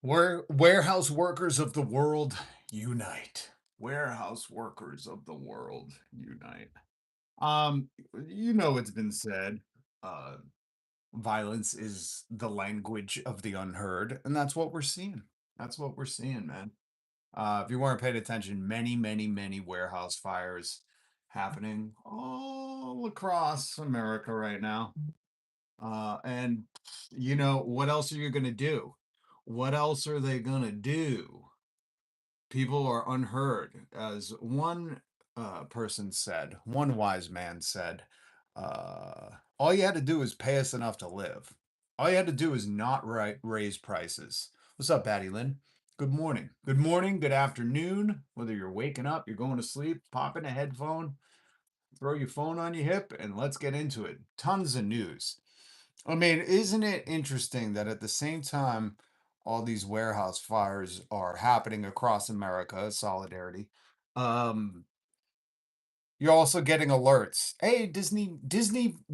Warehouse workers of the world unite. Warehouse workers of the world unite. Um, it's been said, uh, violence is the language of the unheard, and that's what we're seeing. That's what we're seeing, man. If you weren't paying attention, many, many, many warehouse fires happening all across America right now. And what else are you gonna do? What else are they gonna do? People are unheard. As one person said, one wise man said, all you had to do is pay us enough to live. All you had to do is not raise prices. What's up, Patty Lynn? Good morning. Good morning, good afternoon. Whether you're waking up, you're going to sleep, pop in a headphone, throw your phone on your hip, and let's get into it. Tons of news. I mean, isn't it interesting that at the same time all these warehouse fires are happening across America, solidarity, um, you're also getting alerts. Hey, Disney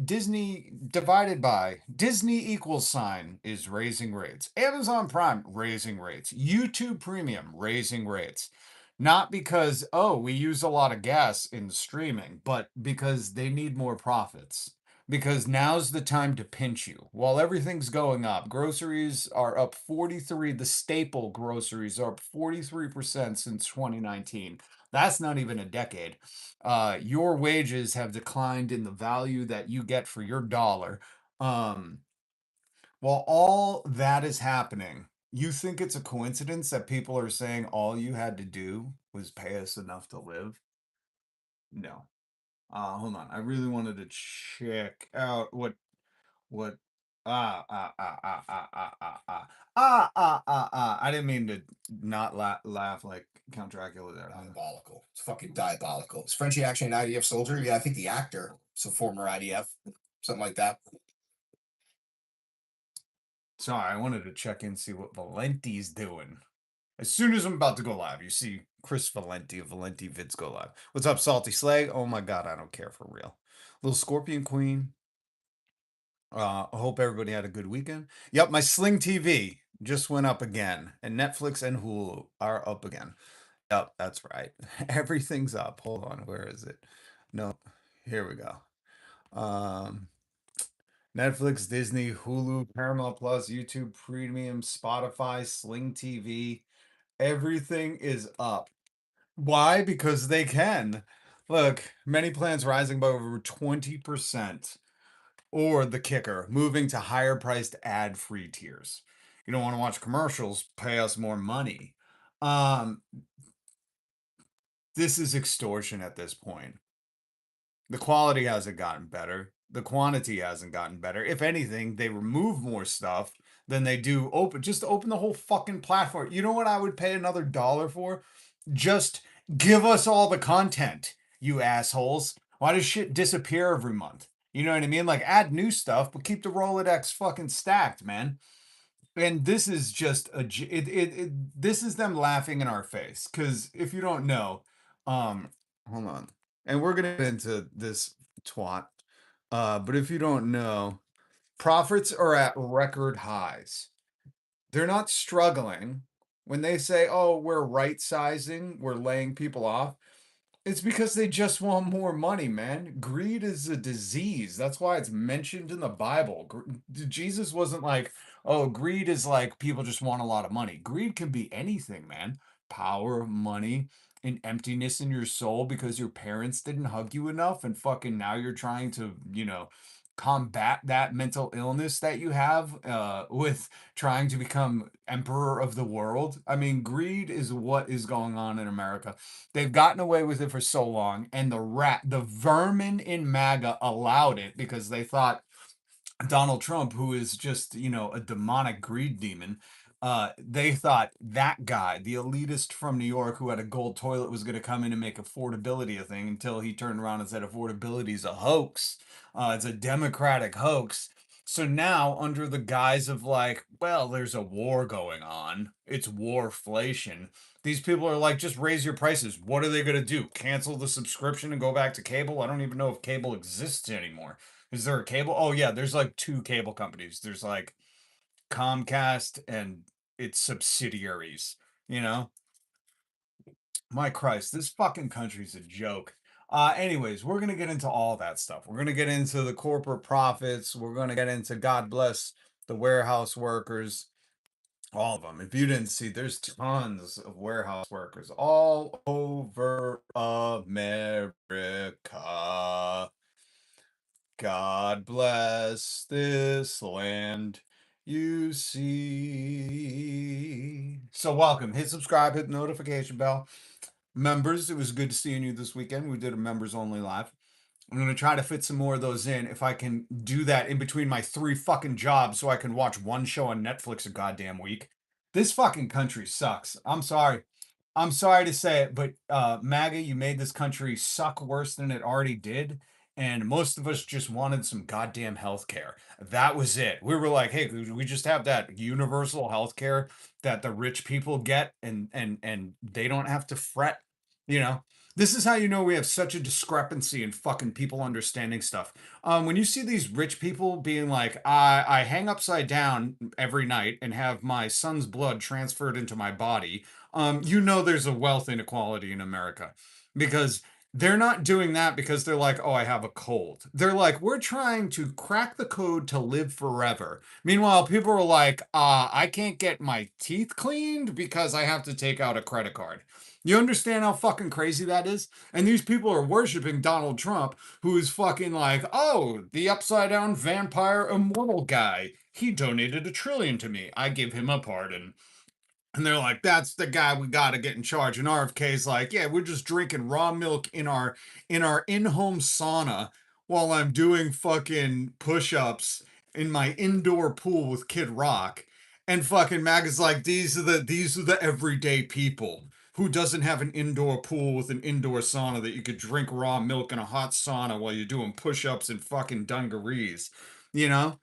divided by Disney equals sign is raising rates. Amazon Prime raising rates. YouTube Premium raising rates. Not because, oh, we use a lot of gas in streaming, but because they need more profits. Because now's the time to pinch you. While everything's going up, groceries are up 43, the staple groceries are up 43% since 2019. That's not even a decade. Your wages have declined in the value that you get for your dollar. Um, while all that is happening, you think it's a coincidence that people are saying all you had to do was pay us enough to live? No. Hold on. I really wanted to check out what I didn't mean to not laugh like Count Dracula there. Diabolical. It's fucking diabolical. Is Frenchie actually an IDF soldier? Yeah, I think the actor is a former IDF, something like that. Sorry, I wanted to check in, see what Valenti's doing. As soon as I'm about to go live, you see Chris Valenti of Valenti Vids go live. What's up, Salty Slag? Oh my god, I don't care for real. Little Scorpion Queen. I hope everybody had a good weekend. Yep, my Sling TV just went up again, and Netflix and Hulu are up again. Yep, that's right. Everything's up. Hold on, where is it? No, here we go. Um, Netflix, Disney, Hulu, Paramount Plus, YouTube Premium, Spotify, Sling TV. Everything is up. Why? Because they can. Look, many plans rising by over 20%. Or the kicker, moving to higher priced ad-free tiers. You don't want to watch commercials, pay us more money. Um, this is extortion at this point. The quality hasn't gotten better. The quantity hasn't gotten better. If anything, they remove more stuff than they do open. Just open the whole fucking platform. You know what I would pay another dollar for? Just give us all the content, you assholes. Why does shit disappear every month? You know what I mean? Like add new stuff, but keep the Rolodex fucking stacked, man. And this is just this is them laughing in our face. Cause if you don't know, hold on. And we're gonna get into this twat. But if you don't know, profits are at record highs. They're not struggling. When they say, oh, we're right sizing, we're laying people off, it's because they just want more money, man. Greed is a disease. That's why it's mentioned in the Bible. Jesus wasn't like, oh, greed is like people just want a lot of money. Greed can be anything, man. Power, money, and emptiness in your soul because your parents didn't hug you enough, and fucking now you're trying to, combat that mental illness that you have with trying to become emperor of the world. I mean, greed is what is going on in America. They've gotten away with it for so long, and the vermin in MAGA allowed it because they thought Donald Trump, who is just, a demonic greed demon, they thought that guy, the elitist from New York who had a gold toilet, was going to come in and make affordability a thing until he turned around and said affordability is a hoax. It's a democratic hoax. So now, under the guise of like, well, there's a war going on, it's warflation. These people are like, just raise your prices. What are they going to do? Cancel the subscription and go back to cable? I don't even know if cable exists anymore. Is there a cable? Oh yeah, there's like two cable companies. There's like Comcast and its subsidiaries, you know? My Christ, this fucking country's a joke. Anyways, we're gonna get into all that stuff. We're gonna get into the corporate profits. We're gonna get into God bless the warehouse workers, all of them. If you didn't see, there's tons of warehouse workers all over America. God bless this land you see. So welcome. Hit subscribe, hit the notification bell. Members, it was good seeing you this weekend. We did a members only live. I'm going to try to fit some more of those in if I can do that in between my 3 fucking jobs so I can watch one show on Netflix a goddamn week. This fucking country sucks. I'm sorry. I'm sorry to say it, but MAGA, you made this country suck worse than it already did. And most of us just wanted some goddamn health care. That was it. We were like, hey, we just have that universal health care that the rich people get and they don't have to fret, you know? This is how you know we have such a discrepancy in fucking people understanding stuff. When you see these rich people being like, I hang upside down every night and have my son's blood transferred into my body, you know there's a wealth inequality in America because they're not doing that because they're like, oh, I have a cold. They're like, we're trying to crack the code to live forever. Meanwhile, people are like, I can't get my teeth cleaned because I have to take out a credit card. You understand how fucking crazy that is? And these people are worshiping Donald Trump, who is fucking like, oh, the upside down vampire immortal guy. He donated $1 trillion to me. I give him a pardon. And they're like, that's the guy we got to get in charge. And RFK's like, yeah, we're just drinking raw milk in our in-home sauna while I'm doing fucking push-ups in my indoor pool with Kid Rock. And fucking Mag is like, these are the everyday people who doesn't have an indoor pool with an indoor sauna that you could drink raw milk in a hot sauna while you're doing push-ups and fucking dungarees. You know?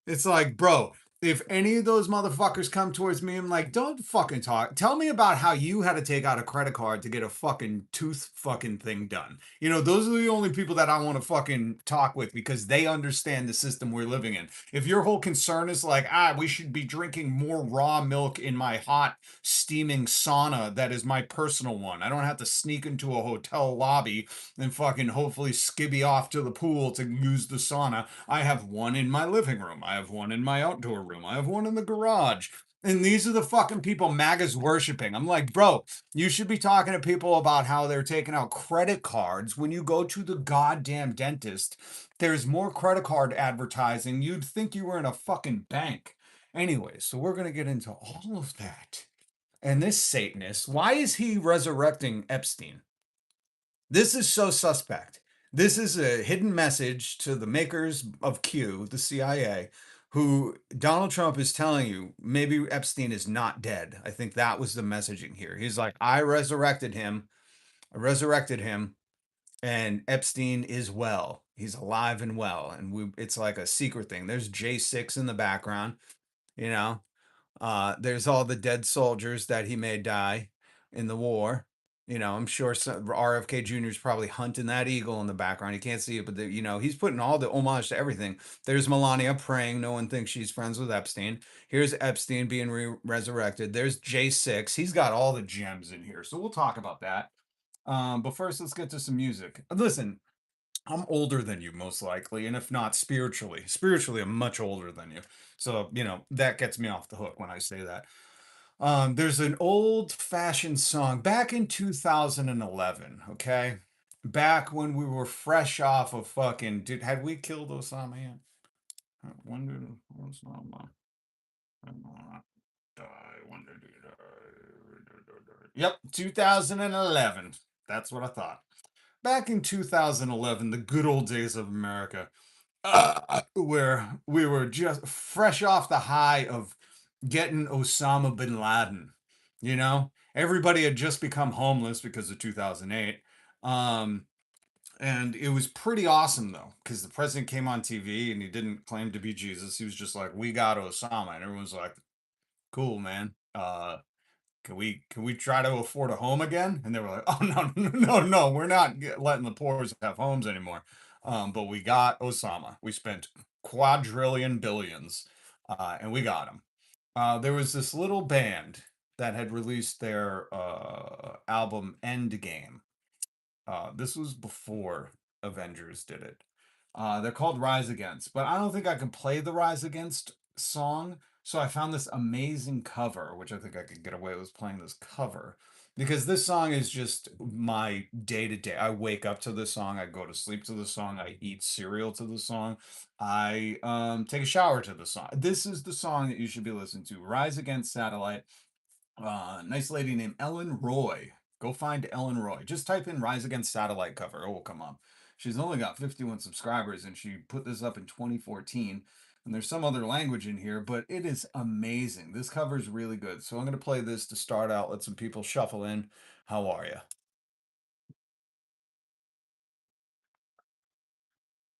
It's like, bro, if any of those motherfuckers come towards me, I'm like, don't fucking talk. Tell me about how you had to take out a credit card to get a fucking tooth fucking thing done. You know, those are the only people that I want to fucking talk with because they understand the system we're living in. If your whole concern is like, we should be drinking more raw milk in my hot, steaming sauna that is my personal one. I don't have to sneak into a hotel lobby and fucking hopefully skibby off to the pool to use the sauna. I have one in my living room. I have one in my outdoor room. I have one in the garage. And these are the fucking people MAGA's worshiping. I'm like, bro, you should be talking to people about how they're taking out credit cards when you go to the goddamn dentist. There's more credit card advertising. You'd think you were in a fucking bank. Anyway, so we're going to get into all of that. And this Satanist, why is he resurrecting Epstein? This is so suspect. This is a hidden message to the makers of Q, the CIA, who Donald Trump is telling you maybe Epstein is not dead. I think that was the messaging here. He's like, I resurrected him. I resurrected him, and Epstein is well. He's alive and well. And it's like a secret thing. There's J6 in the background, you know. There's all the dead soldiers that he may die in the war. You know, I'm sure RFK Jr. is probably hunting that eagle in the background. You can't see it, but you know, he's putting all the homage to everything. There's Melania praying. No one thinks she's friends with Epstein. Here's Epstein being resurrected. There's J6. He's got all the gems in here. So we'll talk about that. But first, let's get to some music. Listen, I'm older than you, most likely, and if not spiritually, I'm much older than you. So, you know, that gets me off the hook when I say that. There's an old-fashioned song back in 2011, okay? Back when we were fresh off of fucking, had we killed Osama yet? When did Osama die? When did he die? Yep, 2011. That's what I thought. Back in 2011, the good old days of America, where we were just fresh off the high of getting Osama bin Laden. You know, everybody had just become homeless because of 2008. Um, and it was pretty awesome though, because the president came on TV and he didn't claim to be Jesus. He was just like, "We got Osama," and everyone's like, "Cool, man. Can we try to afford a home again?" And they were like, "Oh no, no, no, no, we're not letting the poor have homes anymore." But we got Osama. We spent quadrillion billions, and we got him. There was this little band that had released their album Endgame. This was before Avengers did it. They're called Rise Against, but I don't think I can play the Rise Against song. So I found this amazing cover, which I think I could get away with playing this cover because this song is just my day to day. I wake up to this song, I go to sleep to the song, I eat cereal to the song, I take a shower to the song. This is the song that you should be listening to. Rise Against Satellite, nice lady named Ellen Roy. Go find Ellen Roy. Just type in Rise Against Satellite cover. It will come up. She's only got 51 subscribers and she put this up in 2014. And there's some other language in here, but it is amazing. This cover is really good. So I'm going to play this to start out, let some people shuffle in. How are you?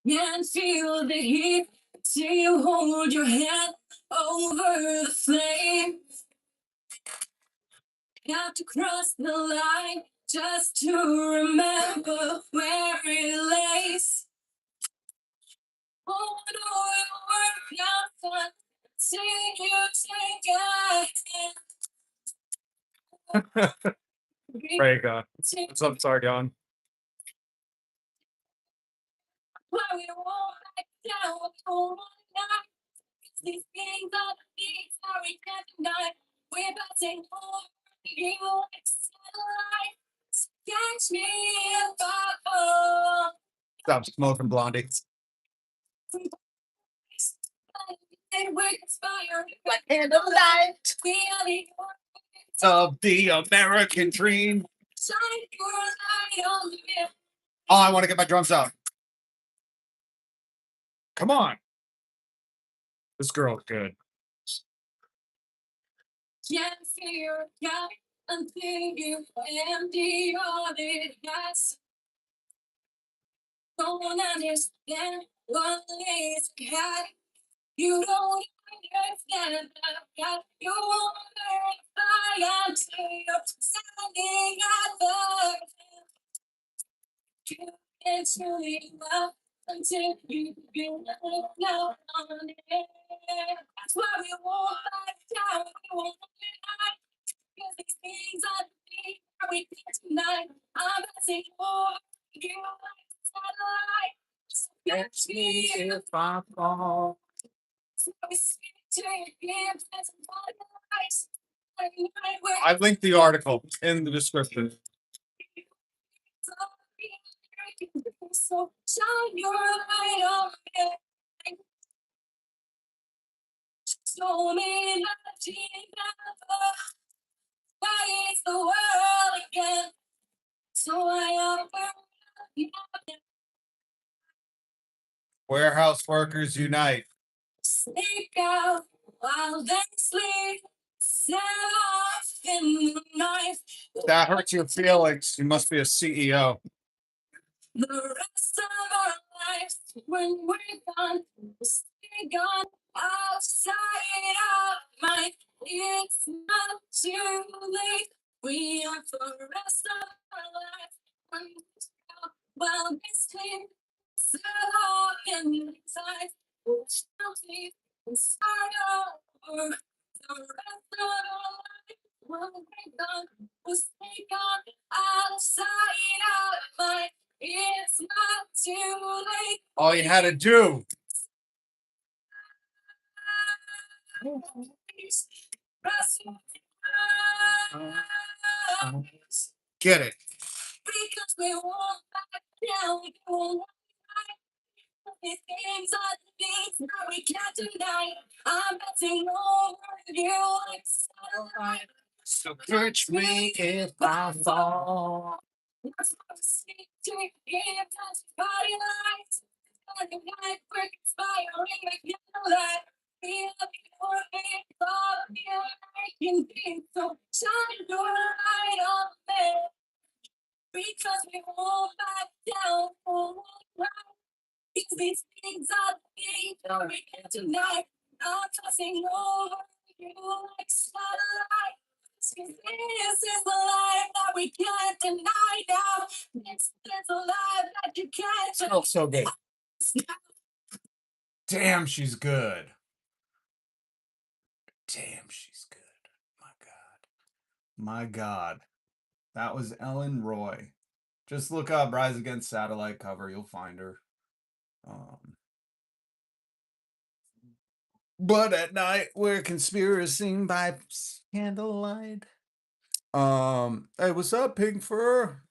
Can feel the heat till you hold your head over the flame. Have to cross the line just to remember where it lays. Oh, no, it work out fun. See you take a Rega. What's up, Sargon? Why we won't back down, we won't die. These things are the things that we can't deny. We're passing over you like satellites. Catch me if I fall. Stop smoking, Blondie. And we're inspired like candlelight. We are the of the American dream. Shine your light on me. Oh, I want to get my drums out. Come on. This girl's good. Can't figure out until you empty all it has. Don't understand what is got. You don't understand that you won't verify until you're standing at the you can't truly love until you know on it. That's why we won't back down. We won't deny. Because these things are the things that we can't deny. I'm asking for you like satellite. Catch me if I fall. So we speak to your hands as I linked the article in the description. So shine your light on me. Show me that you never face the world again. So I offer Warehouse Workers Unite. Sneak out while they sleep. Set off in the night. That hurts your feelings. You must be a CEO. The rest of our lives, when we're gone, we'll stay gone outside of my. It's not too late. We are for the rest of our lives. When we're gone, while we sleep, so inside, we'll sleep and start over. The rest of our lives, when we're gone, we'll stay gone outside of my. It's not too late. All you had to do. Get it. Because we won't back down. We won't these things are the things that we can't deny. I'm betting over you like satellite. So catch me if I fall. That's what I see to me. Touch body lights. Like a night brick inspiring like candlelight. Feel before me, love you making me so shine your light on me. Because we won't back down, won't cry. Because these things are the things that we can't deny. I'm tossing over you like starlight. Because this is the life that we can't deny now. This is the life that you can't deny. Oh, so good. Damn, she's good. damn, she's good. My God. My God. That was Ellen Roy. Just look up Rise Against Satellite cover. You'll find her. Um, but at night, we're conspiracing by candlelight. Hey, what's up, Pink Fur?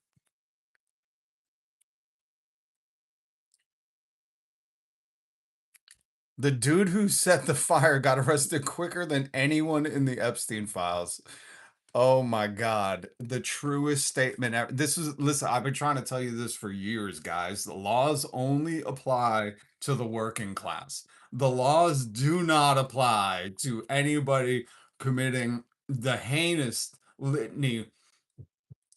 The dude who set the fire got arrested quicker than anyone in the Epstein files. Oh my God. The truest statement ever. Listen, I've been trying to tell you this for years, guys. The laws only apply to the working class. The laws do not apply to anybody committing the heinous litany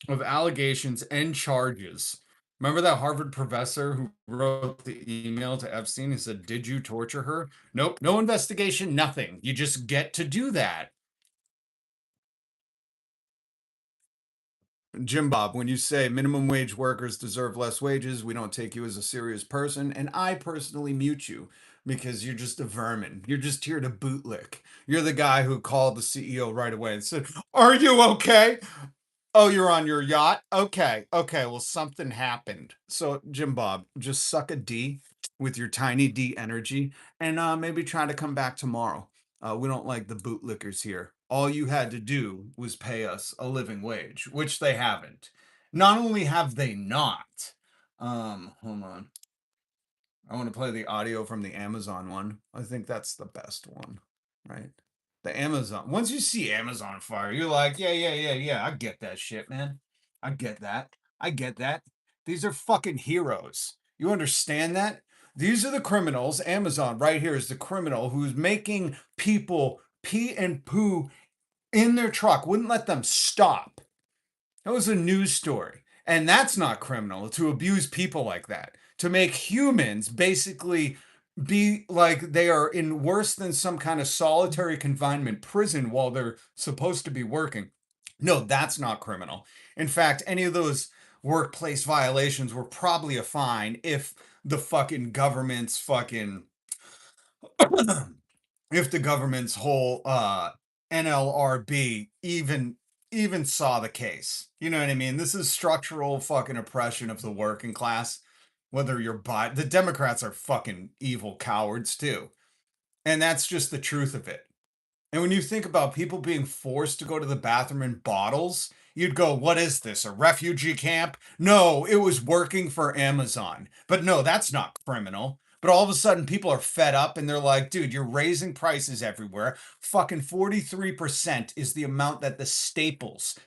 of allegations and charges. Remember that Harvard professor who wrote the email to Epstein and said, "Did you torture her?" Nope, no investigation, nothing. You just get to do that. Jim Bob, when you say minimum wage workers deserve less wages, we don't take you as a serious person. And I personally mute you because you're just a vermin. You're just here to bootlick. You're the guy who called the CEO right away and said, "Are you okay? Oh, you're on your yacht? Okay. Okay. Well, something happened." So, Jim Bob, just suck a D with your tiny D energy and maybe try to come back tomorrow. We don't like the bootlickers here. All you had to do was pay us a living wage, which they haven't. Not only have they not, hold on. I want to play the audio from the Amazon one. I think that's the best one, right? The Amazon. Once you see Amazon fire, you're like, yeah, yeah, yeah, yeah. I get that shit, man. I get that. I get that. These are fucking heroes. You understand that? These are the criminals. Amazon right here is the criminal who's making people pee and poo in their truck, wouldn't let them stop. That was a news story. And that's not criminal to abuse people like that. To make humans basically be like they are in worse than some kind of solitary confinement prison while they're supposed to be working. No, that's not criminal. In fact, any of those workplace violations were probably a fine if the fucking government's fucking if the government's whole NLRB even saw the case. You know what I mean? This is structural fucking oppression of the working class. Whether you're the Democrats are fucking evil cowards too. And that's just the truth of it. And when you think about people being forced to go to the bathroom in bottles, you'd go, what is this, a refugee camp? No, it was working for Amazon. But no, that's not criminal. But all of a sudden, people are fed up and they're like, dude, you're raising prices everywhere. Fucking 43% is the amount that the staples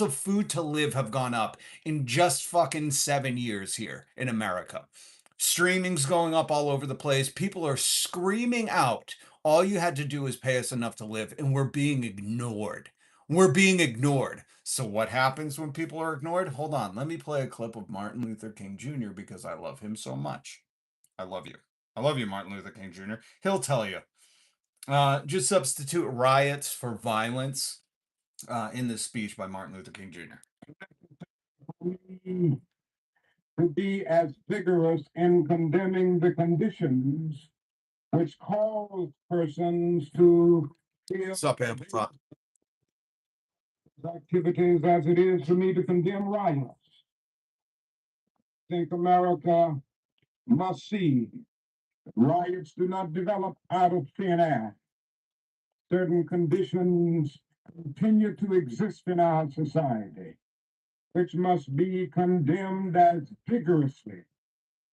of food to live have gone up in just fucking 7 years here in America. Streaming's going up all over the place. People are screaming out, all you had to do is pay us enough to live, and we're being ignored. We're being ignored. So what happens when people are ignored? Hold on, let me play a clip of Martin Luther King Jr. because I love him so much. I love you. I love you, Martin Luther King Jr. He'll tell you. Just substitute riots for violence in this speech by Martin Luther King Jr. To be as vigorous in condemning the conditions which cause persons to feel Sup, Amplify? activities as it is for me to condemn riots. I think America must see riots do not develop out of thin air. Certain conditions continue to exist in our society, which must be condemned as vigorously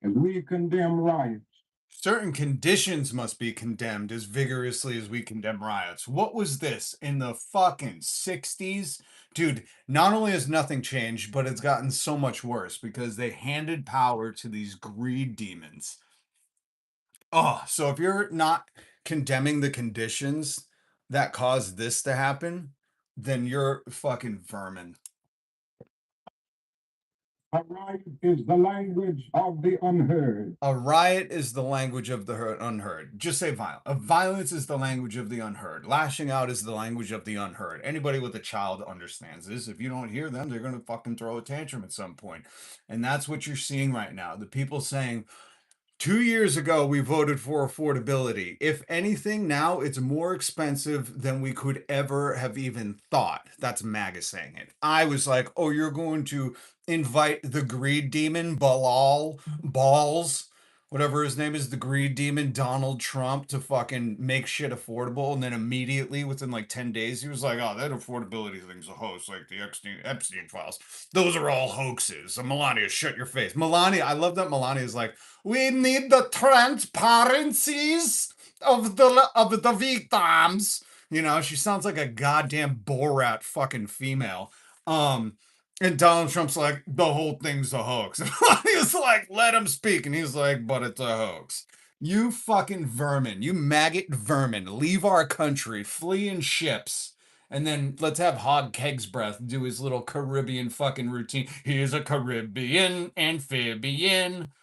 as we condemn riots. Certain conditions must be condemned as vigorously as we condemn riots. What was this in the fucking 60s? Dude, not only has nothing changed, but it's gotten so much worse because they handed power to these greed demons. Oh, so if you're not condemning the conditions that caused this to happen, then you're fucking vermin. A riot is the language of the unheard. A riot is the language of the unheard. Just say violence. Violence is the language of the unheard. Lashing out is the language of the unheard. Anybody with a child understands this. If you don't hear them, they're going to fucking throw a tantrum at some point. And that's what you're seeing right now. The people saying, 2 years ago, we voted for affordability. If anything, now it's more expensive than we could ever have even thought. That's MAGA saying it. I was like, oh, you're going to invite the greed demon, Balls, whatever his name is, the greed demon, Donald Trump, to fucking make shit affordable. And then immediately, within like 10 days, he was like, oh, that affordability thing's a hoax, like the Epstein files. Those are all hoaxes. So Melania, shut your face. Melania, I love that Melania is like, we need the transparencies of the victims. You know, she sounds like a goddamn Borat fucking female. And Donald Trump's like, the whole thing's a hoax. He was like, let him speak. And he's like, but it's a hoax. You fucking vermin, you maggot vermin, leave our country, flee in ships. And then let's have Hog Keg's Breath do his little Caribbean fucking routine. He's a Caribbean amphibian.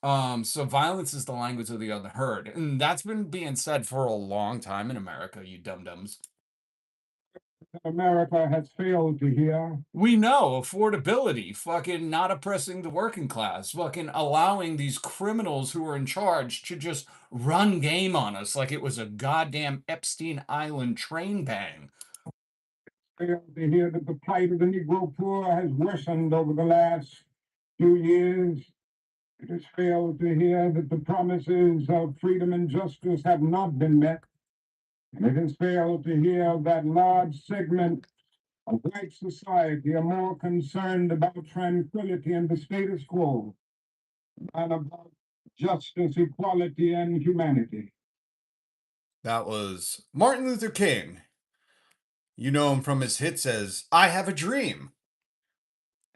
So violence is the language of the unheard. And that's been being said for a long time in America, you dum-dums. America has failed to hear. We know affordability, fucking not oppressing the working class, fucking allowing these criminals who are in charge to just run game on us like it was a goddamn Epstein Island train bang. Failed to hear that the plight of the Negro poor has worsened over the last few years. It has failed to hear that the promises of freedom and justice have not been met. And it has failed to hear that large segment of white society are more concerned about tranquility and the status quo than about justice, equality, and humanity. That was Martin Luther King. You know him from his hits as I Have a Dream.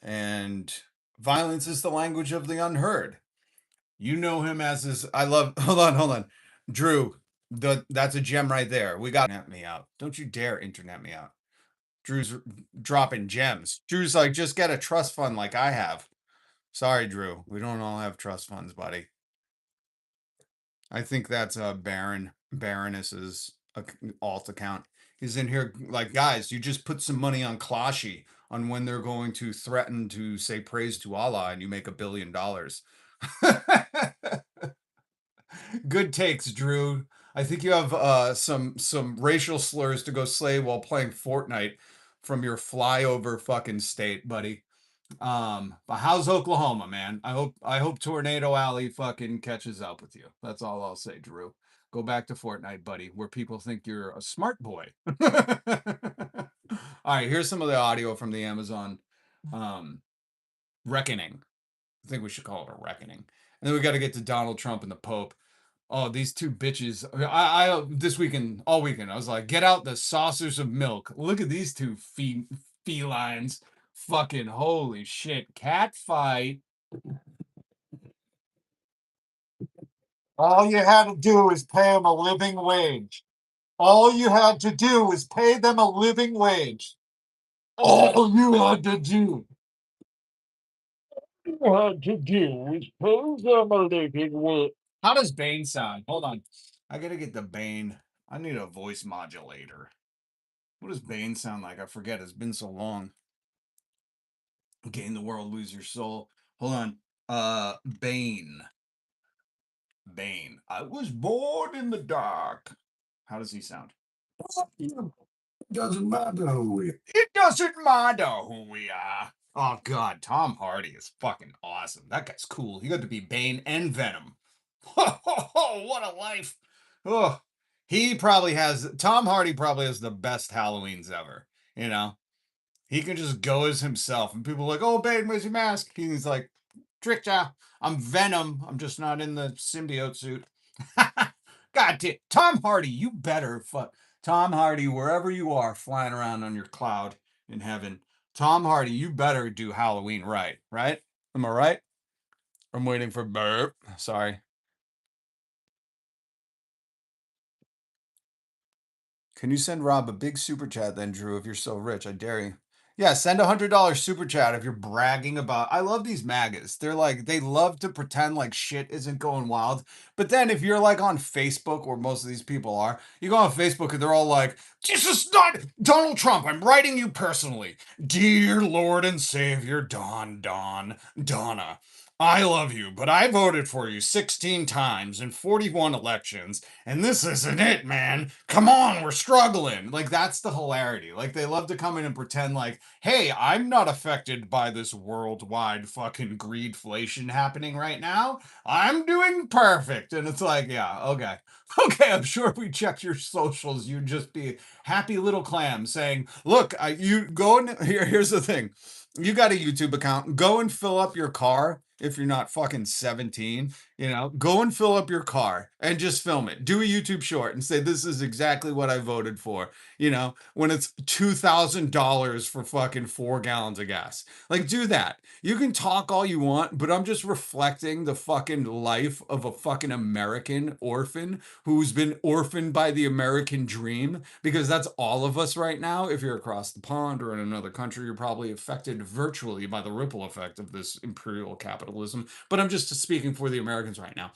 And violence is the language of the unheard. You know him as his hold on. Drew, that's a gem right there. We got internet me out. Don't you dare internet me out. Drew's dropping gems. Drew's like, just get a trust fund like I have. Sorry, Drew. We don't all have trust funds, buddy. I think that's Baroness's alt account. He's in here like, guys, you just put some money on Klashi on when they're going to threaten to say praise to Allah and you make $1 billion. Good takes, Drew. I think you have some racial slurs to go slay while playing Fortnite from your flyover fucking state, buddy. But how's Oklahoma, man? I hope Tornado Alley fucking catches up with you. That's all I'll say, Drew. Go back to Fortnite, buddy, where people think you're a smart boy. All right, here's some of the audio from the Amazon reckoning. I think we should call it a reckoning. And then we got to get to Donald Trump and the Pope. Oh, these two bitches. I this weekend, all weekend, I was like, get out the saucers of milk. Look at these two felines. Fucking holy shit. Cat fight. All you had to do is pay them a living wage. All you had to do was pay them a living wage. All you had to do. You had to do is pay them a living wage. How does Bane sound? Hold on. I gotta get the Bane. I need a voice modulator. What does Bane sound like? I forget. It's been so long. Gain the world, lose your soul. Hold on. Bane. Bane. I was born in the dark. How does he sound? Doesn't matter who we are. It doesn't matter who we are. Oh God, Tom Hardy is fucking awesome. That guy's cool. He got to be Bane and Venom. What a life. Oh, Tom Hardy probably has the best Halloweens ever. You know, he can just go as himself, and people are like, "Oh, Bane, where's your mask?" He's like, "Tricked ya. I'm Venom. I'm just not in the symbiote suit." God damn, Tom Hardy, you better Tom Hardy, wherever you are, flying around on your cloud in heaven. Tom Hardy, you better do Halloween right? Am I right? I'm waiting for burp. Sorry. Can you send Rob a big super chat then, Drew, if you're so rich? I dare you. Yeah, send $100 super chat if you're bragging about. I love these MAGAs. They're like, they love to pretend like shit isn't going wild. But then if you're like on Facebook, where most of these people are, you go on Facebook and they're all like, this is not Donald Trump. I'm writing you personally. Dear Lord and Savior Donna. I love you, but I voted for you 16 times in 41 elections, and this isn't it, man. Come on, we're struggling. Like, that's the hilarity. Like, they love to come in and pretend like, hey, I'm not affected by this worldwide fucking greedflation happening right now. I'm doing perfect. And it's like, yeah, okay. Okay, I'm sure if we checked your socials, you'd just be happy little clam saying, look, you go and here's the thing. You got a YouTube account. Go and fill up your car if you're not fucking 17. Go and fill up your car and just film it. Do a YouTube short and say, this is exactly what I voted for. When it's $2,000 for fucking 4 gallons of gas. Like, do that. You can talk all you want, but I'm just reflecting the fucking life of a fucking American orphan who's been orphaned by the American dream, because that's all of us right now. If you're across the pond or in another country, you're probably affected virtually by the ripple effect of this imperial capitalism. But I'm just speaking for the Americans right now.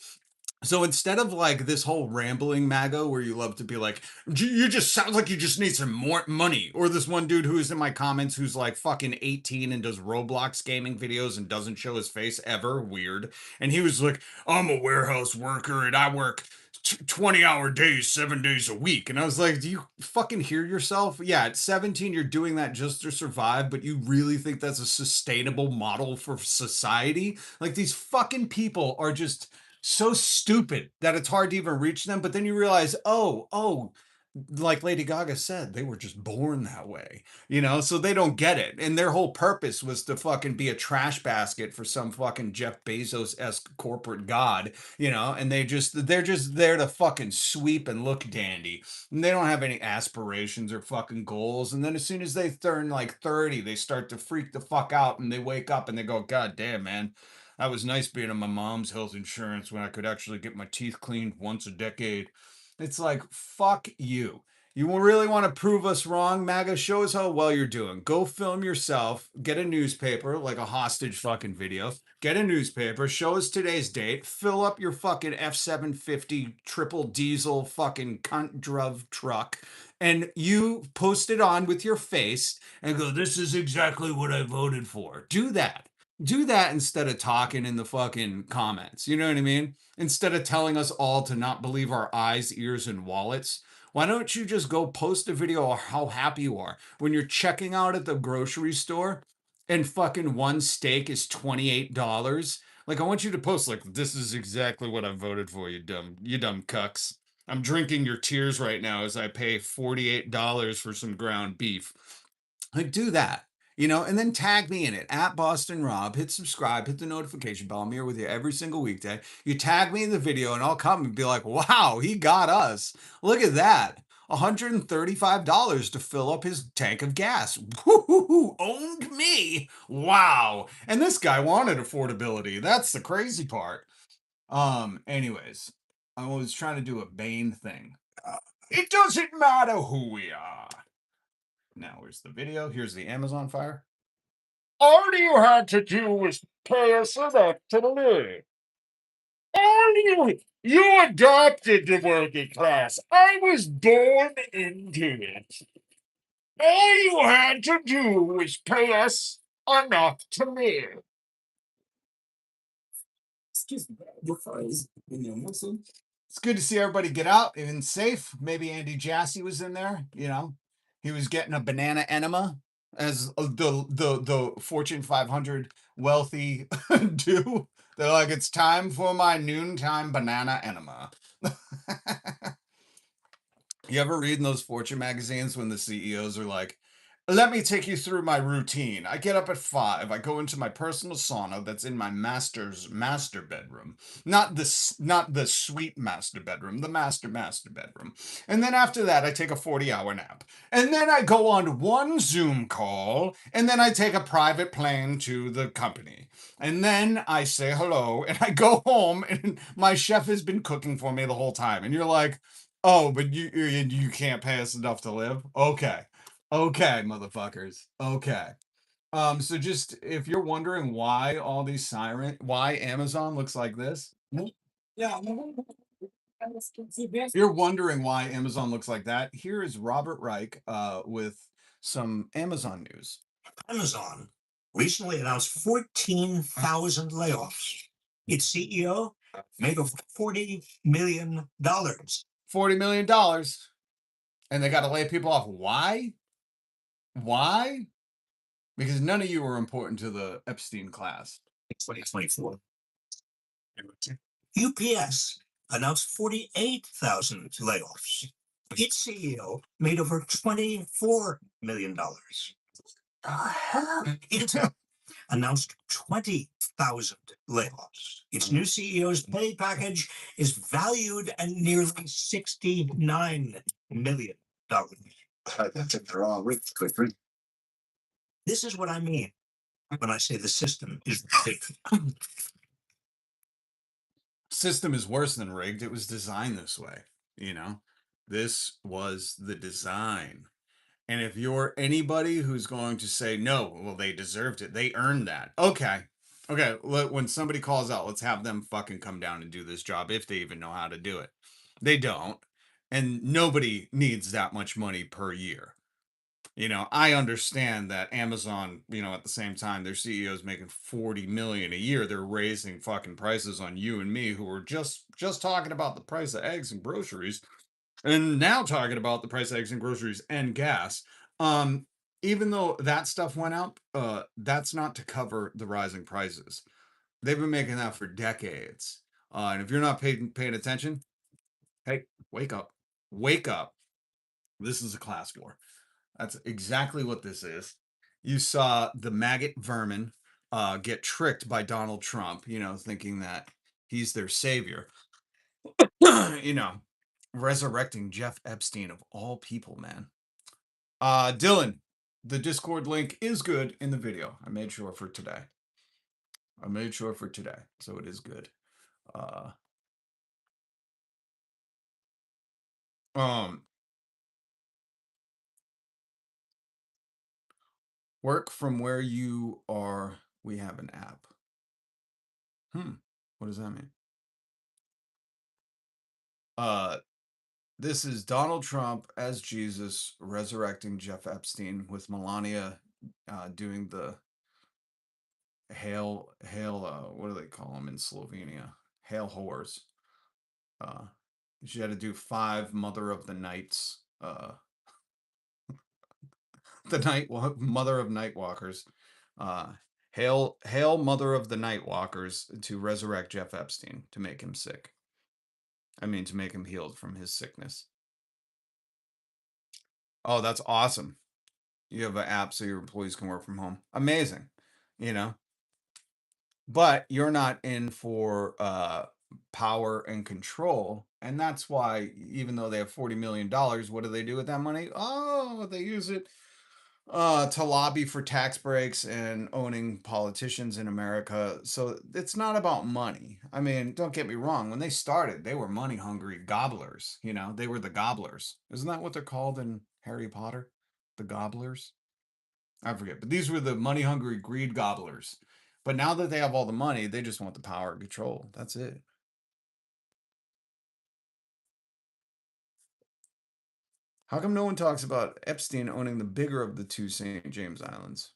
So instead of like this whole rambling MAGA where you love to be like, you just sound like you just need some more money," or this one dude who's in my comments who's like fucking 18 and does Roblox gaming videos and doesn't show his face ever, weird, and he was like, "I'm a warehouse worker and I work 20-hour days 7 days a week," and I was like, do you fucking hear yourself? Yeah, at 17 you're doing that just to survive, but you really think that's a sustainable model for society? Like, these fucking people are just so stupid that it's hard to even reach them. But then you realize, oh, like Lady Gaga said, they were just born that way, so they don't get it. And their whole purpose was to fucking be a trash basket for some fucking Jeff Bezos-esque corporate god, and they're just there to fucking sweep and look dandy. And they don't have any aspirations or fucking goals. And then as soon as they turn like 30, they start to freak the fuck out and they wake up and they go, God damn, man. That was nice being on my mom's health insurance when I could actually get my teeth cleaned once a decade. It's like, fuck you. You really want to prove us wrong, MAGA? Show us how well you're doing. Go film yourself, get a newspaper, like a hostage fucking video. Get a newspaper, show us today's date, fill up your fucking F-750 triple diesel fucking cunt druv truck, and you post it on with your face and go, this is exactly what I voted for. Do that. Do that instead of talking in the fucking comments. You know what I mean? Instead of telling us all to not believe our eyes, ears, and wallets. Why don't you just go post a video of how happy you are when you're checking out at the grocery store and fucking one steak is $28? Like, I want you to post like, this is exactly what I voted for, you dumb cucks. I'm drinking your tears right now as I pay $48 for some ground beef. Like, do that, and then tag me in it at Boston Rob. Hit subscribe, hit the notification bell. I'm here with you every single weekday. You tag me in the video, and I'll come and be like, wow, he got us. Look at that. $135 to fill up his tank of gas. Woo-hoo-hoo, owned me. Wow. And this guy wanted affordability. That's the crazy part. Anyways, I was trying to do a Bane thing. It doesn't matter who we are. Now, where's the video? Here's the Amazon fire. All you had to do was pay us enough to live. You adopted the working class. I was born into it. All you had to do was pay us enough to live. Excuse me, your fries in there, Wilson. It's good to see everybody get out and safe. Maybe Andy Jassy was in there. He was getting a banana enema, as the Fortune 500 wealthy do. They're like, it's time for my noontime banana enema. You ever read in those Fortune magazines when the CEOs are like, let me take you through my routine. I get up at 5. I go into my personal sauna that's in my master's master bedroom. Not the sweet master bedroom, the master bedroom. And then after that, I take a 40-hour nap. And then I go on one Zoom call, and then I take a private plane to the company. And then I say hello, and I go home, and my chef has been cooking for me the whole time. And you're like, oh, but you can't pay us enough to live? Okay. Okay, motherfuckers. Okay. So just if you're wondering why all these why Amazon looks like this, Yeah. you're wondering why Amazon looks like that. Here is Robert Reich with some Amazon news. Amazon recently announced 14,000 layoffs. Its CEO made over $40 million. $40 million. And they got to lay people off. Why? Why? Because none of you were important to the Epstein class. 2024. UPS announced 48,000 layoffs. Its CEO made over $24 million. Intel announced 20,000 layoffs. Its new CEO's pay package is valued at nearly $69 million. That's a draw with quickly. This is what I mean when I say the system is rigged. System is worse than rigged. It was designed this way. You know, this was the design. And if you're anybody who's going to say, no, well, they deserved it, they earned that. Okay. Okay. When somebody calls out, let's have them fucking come down and do this job if they even know how to do it. They don't. And nobody needs that much money per year. You know, I understand that Amazon, you know, at the same time, their CEO is making 40 million a year. They're raising fucking prices on you and me who were just talking about the price of eggs and groceries and now talking about the price of eggs and groceries and gas. Even though that stuff went up, that's not to cover the rising prices. They've been making that for decades. And if you're not paying attention, hey, wake up. Wake up. This is a class war. That's exactly what this is. You saw the maggot vermin get tricked by Donald Trump, you know, thinking that he's their savior. You know, resurrecting Jeff Epstein of all people, man. Dylan, the Discord link is good in the video. I made sure for today. So it is good. Work from where you are. We have an app. What does that mean? This is Donald Trump as Jesus resurrecting Jeff Epstein with Melania doing the hail, what do they call them in Slovenia? Hail whores. She had to do 5 Mother of the Nights. Mother of Night Walkers. Hail Mother of the Night Walkers to resurrect Jeff Epstein, to make him sick. I mean, to make him healed from his sickness. Oh, that's awesome. You have an app so your employees can work from home. Amazing. You know, but you're not in for power and control. And that's why, even though they have $40 million, what do they do with that money? Oh, they use it to lobby for tax breaks and owning politicians in America. So it's not about money. I mean, don't get me wrong. When they started, they were money hungry gobblers. You know, they were the gobblers. Isn't that what they're called in Harry Potter? The gobblers? I forget. But these were the money hungry greed gobblers. But now that they have all the money, they just want the power and control. That's it. How come no one talks about Epstein owning the bigger of the 2 St. James Islands?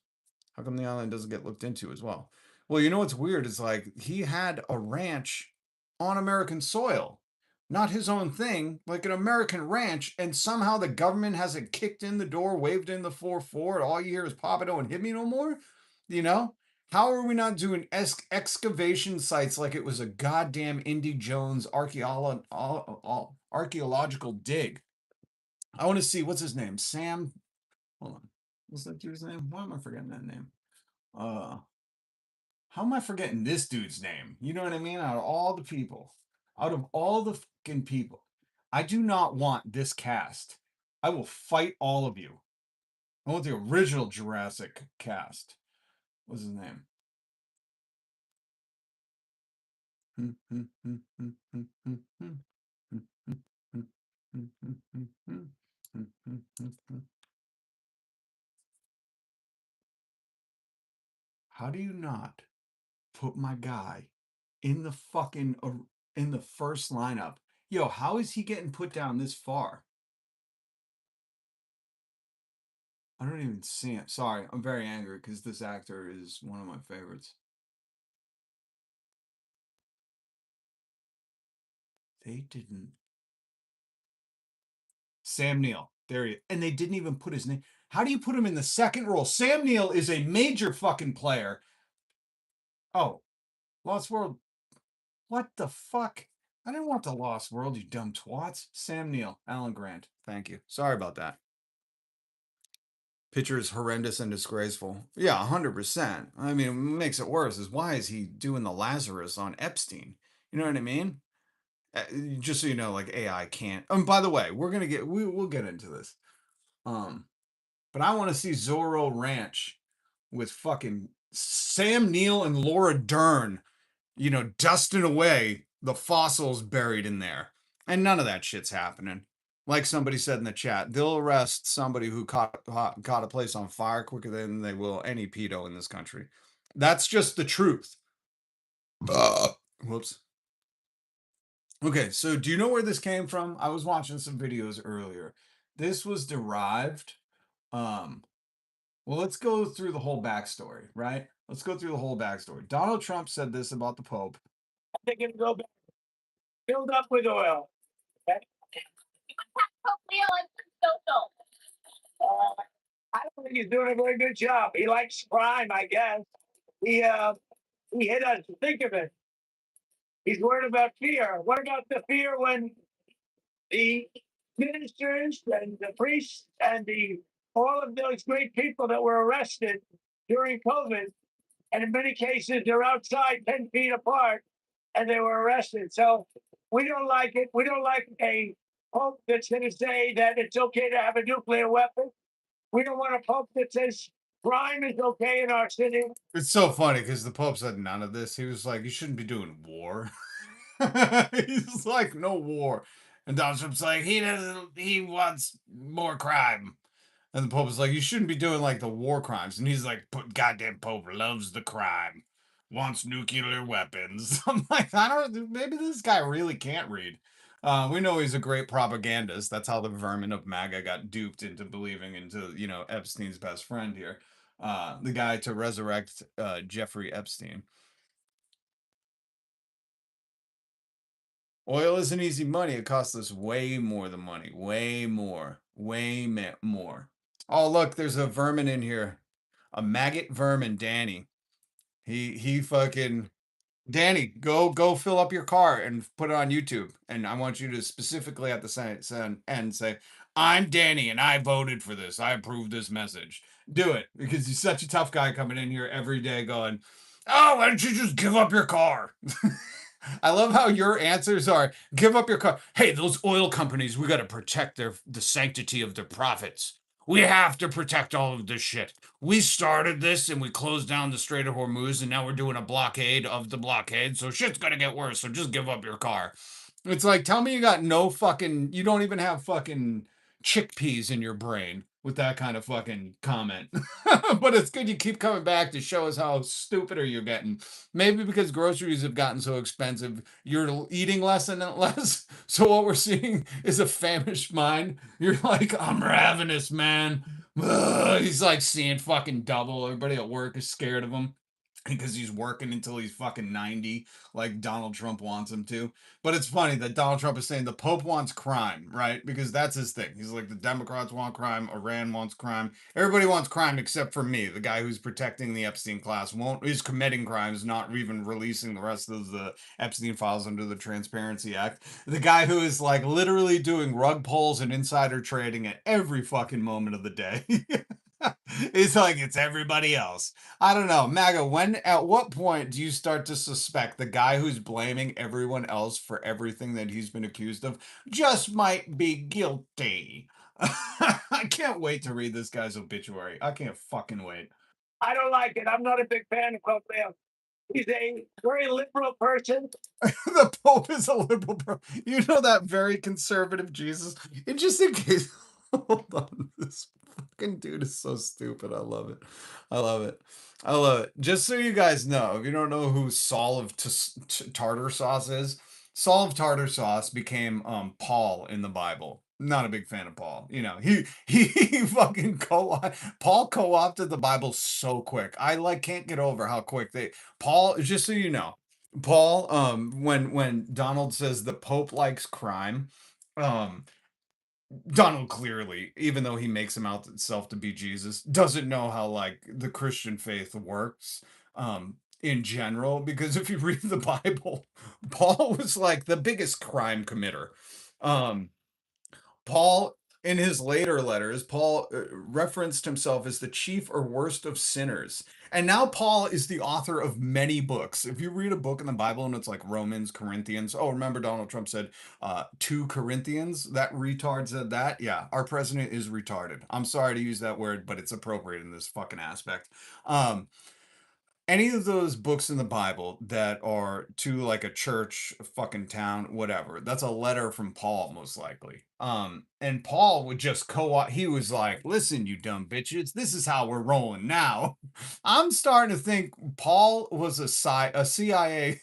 How come the island doesn't get looked into as well? Well, you know what's weird? It's like he had a ranch on American soil, not his own thing, like an American ranch, and somehow the government hasn't kicked in the door, waved in the 4-4, and all you hear is Papa don't hit me no more? You know? How are we not doing excavation sites like it was a goddamn Indy Jones archaeological dig? I want to see, what's his name? Sam. Hold on. What's that dude's name? Why am I forgetting that name? How am I forgetting this dude's name? You know what I mean? Out of all the people, out of all the fucking people, I do not want this cast. I will fight all of you. I want the original Jurassic cast. What's his name? How do you not put my guy in the fucking in the first lineup? Yo, how is he getting put down this far? I don't even see it. Sorry, I'm very angry because this actor is one of my favorites. They didn't. Sam Neill. There he is. And they didn't even put his name. How do you put him in the second role? Sam Neill is a major fucking player. Oh, Lost World. What the fuck? I didn't want the Lost World, you dumb twats. Sam Neill, Alan Grant. Thank you. Sorry about that. Picture is horrendous and disgraceful. Yeah, 100%. I mean, what makes it worse is why is he doing the Lazarus on Epstein? You know what I mean? Just so you know, like AI can't. By the way, we're gonna get we'll get into this. But I want to see Zorro Ranch with fucking Sam Neill and Laura Dern, you know, dusting away the fossils buried in there. And none of that shit's happening. Like somebody said in the chat, they'll arrest somebody who caught a place on fire quicker than they will any pedo in this country. That's just the truth. Whoops. Okay, so do you know where this came from? I was watching some videos earlier. This was derived. Well, let's go through the whole backstory, right? Let's go through the whole backstory. Donald Trump said this about the Pope. They can go back, filled up with oil. Okay? I don't think he's doing a very good job. He likes crime, I guess. He hit us. Think of it. He's worried about fear. What about the fear when the ministers and the priests and all of those great people that were arrested during COVID, and in many cases they're outside 10 feet apart, and they were arrested. So we don't like it. We don't like a pope that's going to say that it's okay to have a nuclear weapon. We don't want a pope that says crime is okay in our city. It's so funny because the Pope said none of this. He was like, you shouldn't be doing war. He's like, no war. And Donald Trump's like, he wants more crime. And the Pope is like, you shouldn't be doing like the war crimes. And he's like, goddamn Pope loves the crime, wants nuclear weapons. I'm like, maybe this guy really can't read. We know he's a great propagandist. That's how the vermin of MAGA got duped into believing into, you know, Epstein's best friend here. The guy to resurrect Jeffrey Epstein. Oil isn't easy money. It costs us way more than money. Way more. More. Oh, look, there's a vermin in here. A maggot vermin, Danny. He fucking Danny, go fill up your car and put it on YouTube. And I want you to specifically at the end say, I'm Danny and I voted for this. I approve this message. Do it because he's such a tough guy coming in here every day going, oh, why don't you just give up your car? I love how your answers are give up your car. Hey, those oil companies, we got to protect the sanctity of their profits. We have to protect all of this shit. We started this and we closed down the Strait of Hormuz and now we're doing a blockade of the blockade. So shit's going to get worse. So just give up your car. It's like, tell me you got no fucking, you don't even have fucking chickpeas in your brain with that kind of fucking comment. But it's good you keep coming back to show us how stupider you're getting. Maybe because groceries have gotten so expensive, you're eating less and less. So what we're seeing is a famished mind. You're like, I'm ravenous, man. Ugh. He's like seeing fucking double. Everybody at work is scared of him because he's working until he's fucking 90, like Donald Trump wants him to. But it's funny that Donald Trump is saying the Pope wants crime, right? Because that's his thing. He's like, the Democrats want crime, Iran wants crime. Everybody wants crime except for me, the guy who's protecting the Epstein class, is committing crimes, not even releasing the rest of the Epstein files under the Transparency Act. The guy who is like literally doing rug pulls and insider trading at every fucking moment of the day. It's like it's everybody else. I don't know, MAGA, at what point do you start to suspect the guy who's blaming everyone else for everything that he's been accused of just might be guilty? I can't wait to read this guy's obituary. I can't fucking wait. I don't like it. I'm not a big fan of Pope Leo. He's a very liberal person. The Pope is a liberal You know that very conservative Jesus? And just in case, hold on, this fucking dude is so stupid. I love it. I love it. I love it. Just so you guys know, if you don't know who Saul of Tartar Sauce is, Saul of Tartar Sauce became Paul in the Bible. not a big fan of Paul. You know, he fucking Paul co-opted the Bible so quick. I like can't get over how quick they Paul, just so you know, Paul, when Donald says the Pope likes crime, um, Donald clearly, even though he makes him out himself to be Jesus, doesn't know how like the Christian faith works in general. Because if you read the Bible, Paul was like the biggest crime committer. Um, Paul, in his later letters, Paul referenced himself as the chief or worst of sinners. And now Paul is the author of many books. If you read a book in the Bible and it's like Romans, Corinthians, oh, remember Donald Trump said 2 Corinthians? That retard said that. Yeah, our president is retarded. I'm sorry to use that word, but it's appropriate in this fucking aspect. Um, any of those books in the Bible that are to like a church, a fucking town, whatever, that's a letter from Paul, most likely. And Paul would just he was like, listen, you dumb bitches, this is how we're rolling now. I'm starting to think Paul was a CIA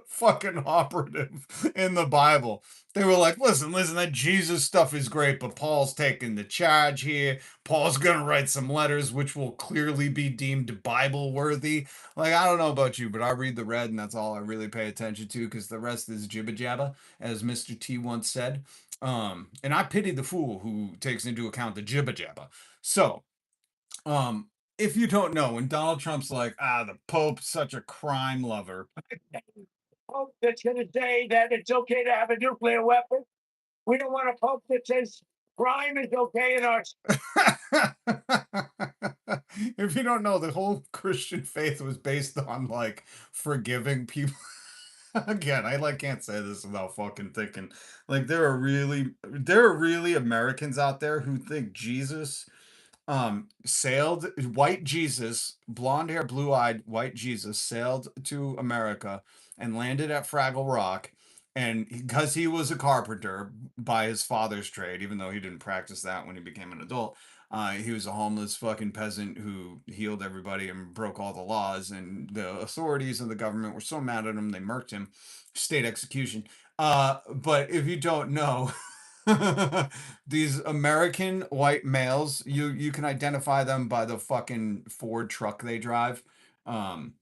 fucking operative in the Bible. They were like, listen, that Jesus stuff is great, but Paul's taking the charge here. Paul's going to write some letters which will clearly be deemed Bible worthy. Like, I don't know about you, but I read the red and that's all I really pay attention to because the rest is jibba jabba, as Mr. T once said. And I pity the fool who takes into account the jibba jabba. So, um, if you don't know, when Donald Trump's like, the Pope's such a crime lover. Pope that's going to say that it's okay to have a nuclear weapon. We don't want a pope that says crime is okay in our. If you don't know, the whole Christian faith was based on like forgiving people. Again, I like can't say this without fucking thinking. Like there are really Americans out there who think Jesus sailed white Jesus, blonde hair, blue-eyed white Jesus sailed to America and landed at Fraggle Rock. And because he was a carpenter by his father's trade, even though he didn't practice that when he became an adult, he was a homeless fucking peasant who healed everybody and broke all the laws. And the authorities of the government were so mad at him, they murked him, state execution. But if you don't know, these American white males, you can identify them by the fucking Ford truck they drive. Um,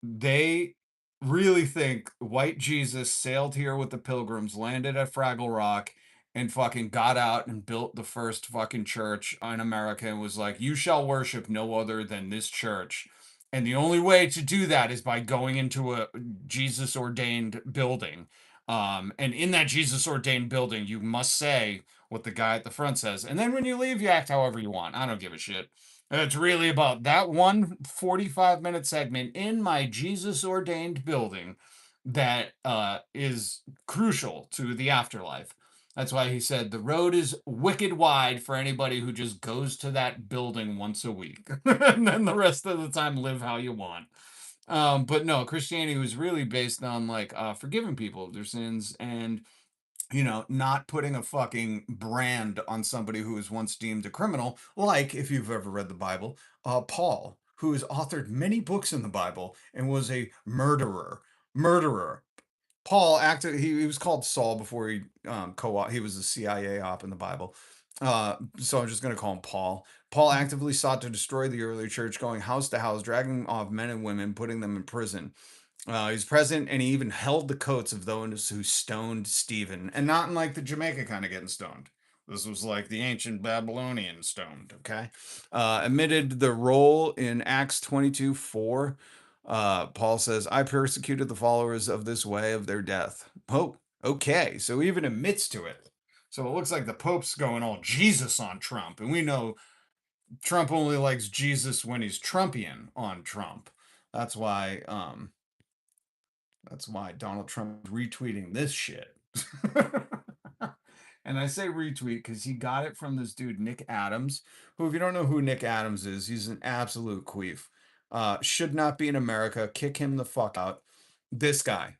they really think white Jesus sailed here with the Pilgrims, landed at Fraggle Rock, and fucking got out and built the first fucking church in America and was like, you shall worship no other than this church. And the only way to do that is by going into a Jesus ordained building. And in that Jesus ordained building, you must say what the guy at the front says. And then when you leave, you act however you want. I don't give a shit. It's really about that one 45-minute segment in my Jesus ordained building that is crucial to the afterlife. That's why he said the road is wicked wide for anybody who just goes to that building once a week. And then the rest of the time live how you want. But no, Christianity was really based on like forgiving people of their sins and not putting a fucking brand on somebody who was once deemed a criminal, like if you've ever read the Bible, Paul, who has authored many books in the Bible and was a murderer. Murderer. Paul acted. He was called Saul before he he was a CIA op in the Bible. So I'm just going to call him Paul. Paul actively sought to destroy the early church, going house to house, dragging off men and women, putting them in prison. He's present, and he even held the coats of those who stoned Stephen, and not in like the Jamaica kind of getting stoned. This was like the ancient Babylonian stoned. Okay, admitted the role in Acts 22:4. Paul says, "I persecuted the followers of this way of their death." Oh, okay, so he even admits to it. So it looks like the Pope's going all Jesus on Trump, and we know Trump only likes Jesus when he's Trumpian on Trump. That's why. That's why Donald Trump is retweeting this shit. And I say retweet because he got it from this dude, Nick Adams, who, if you don't know who Nick Adams is, he's an absolute queef. Should not be in America. Kick him the fuck out. This guy.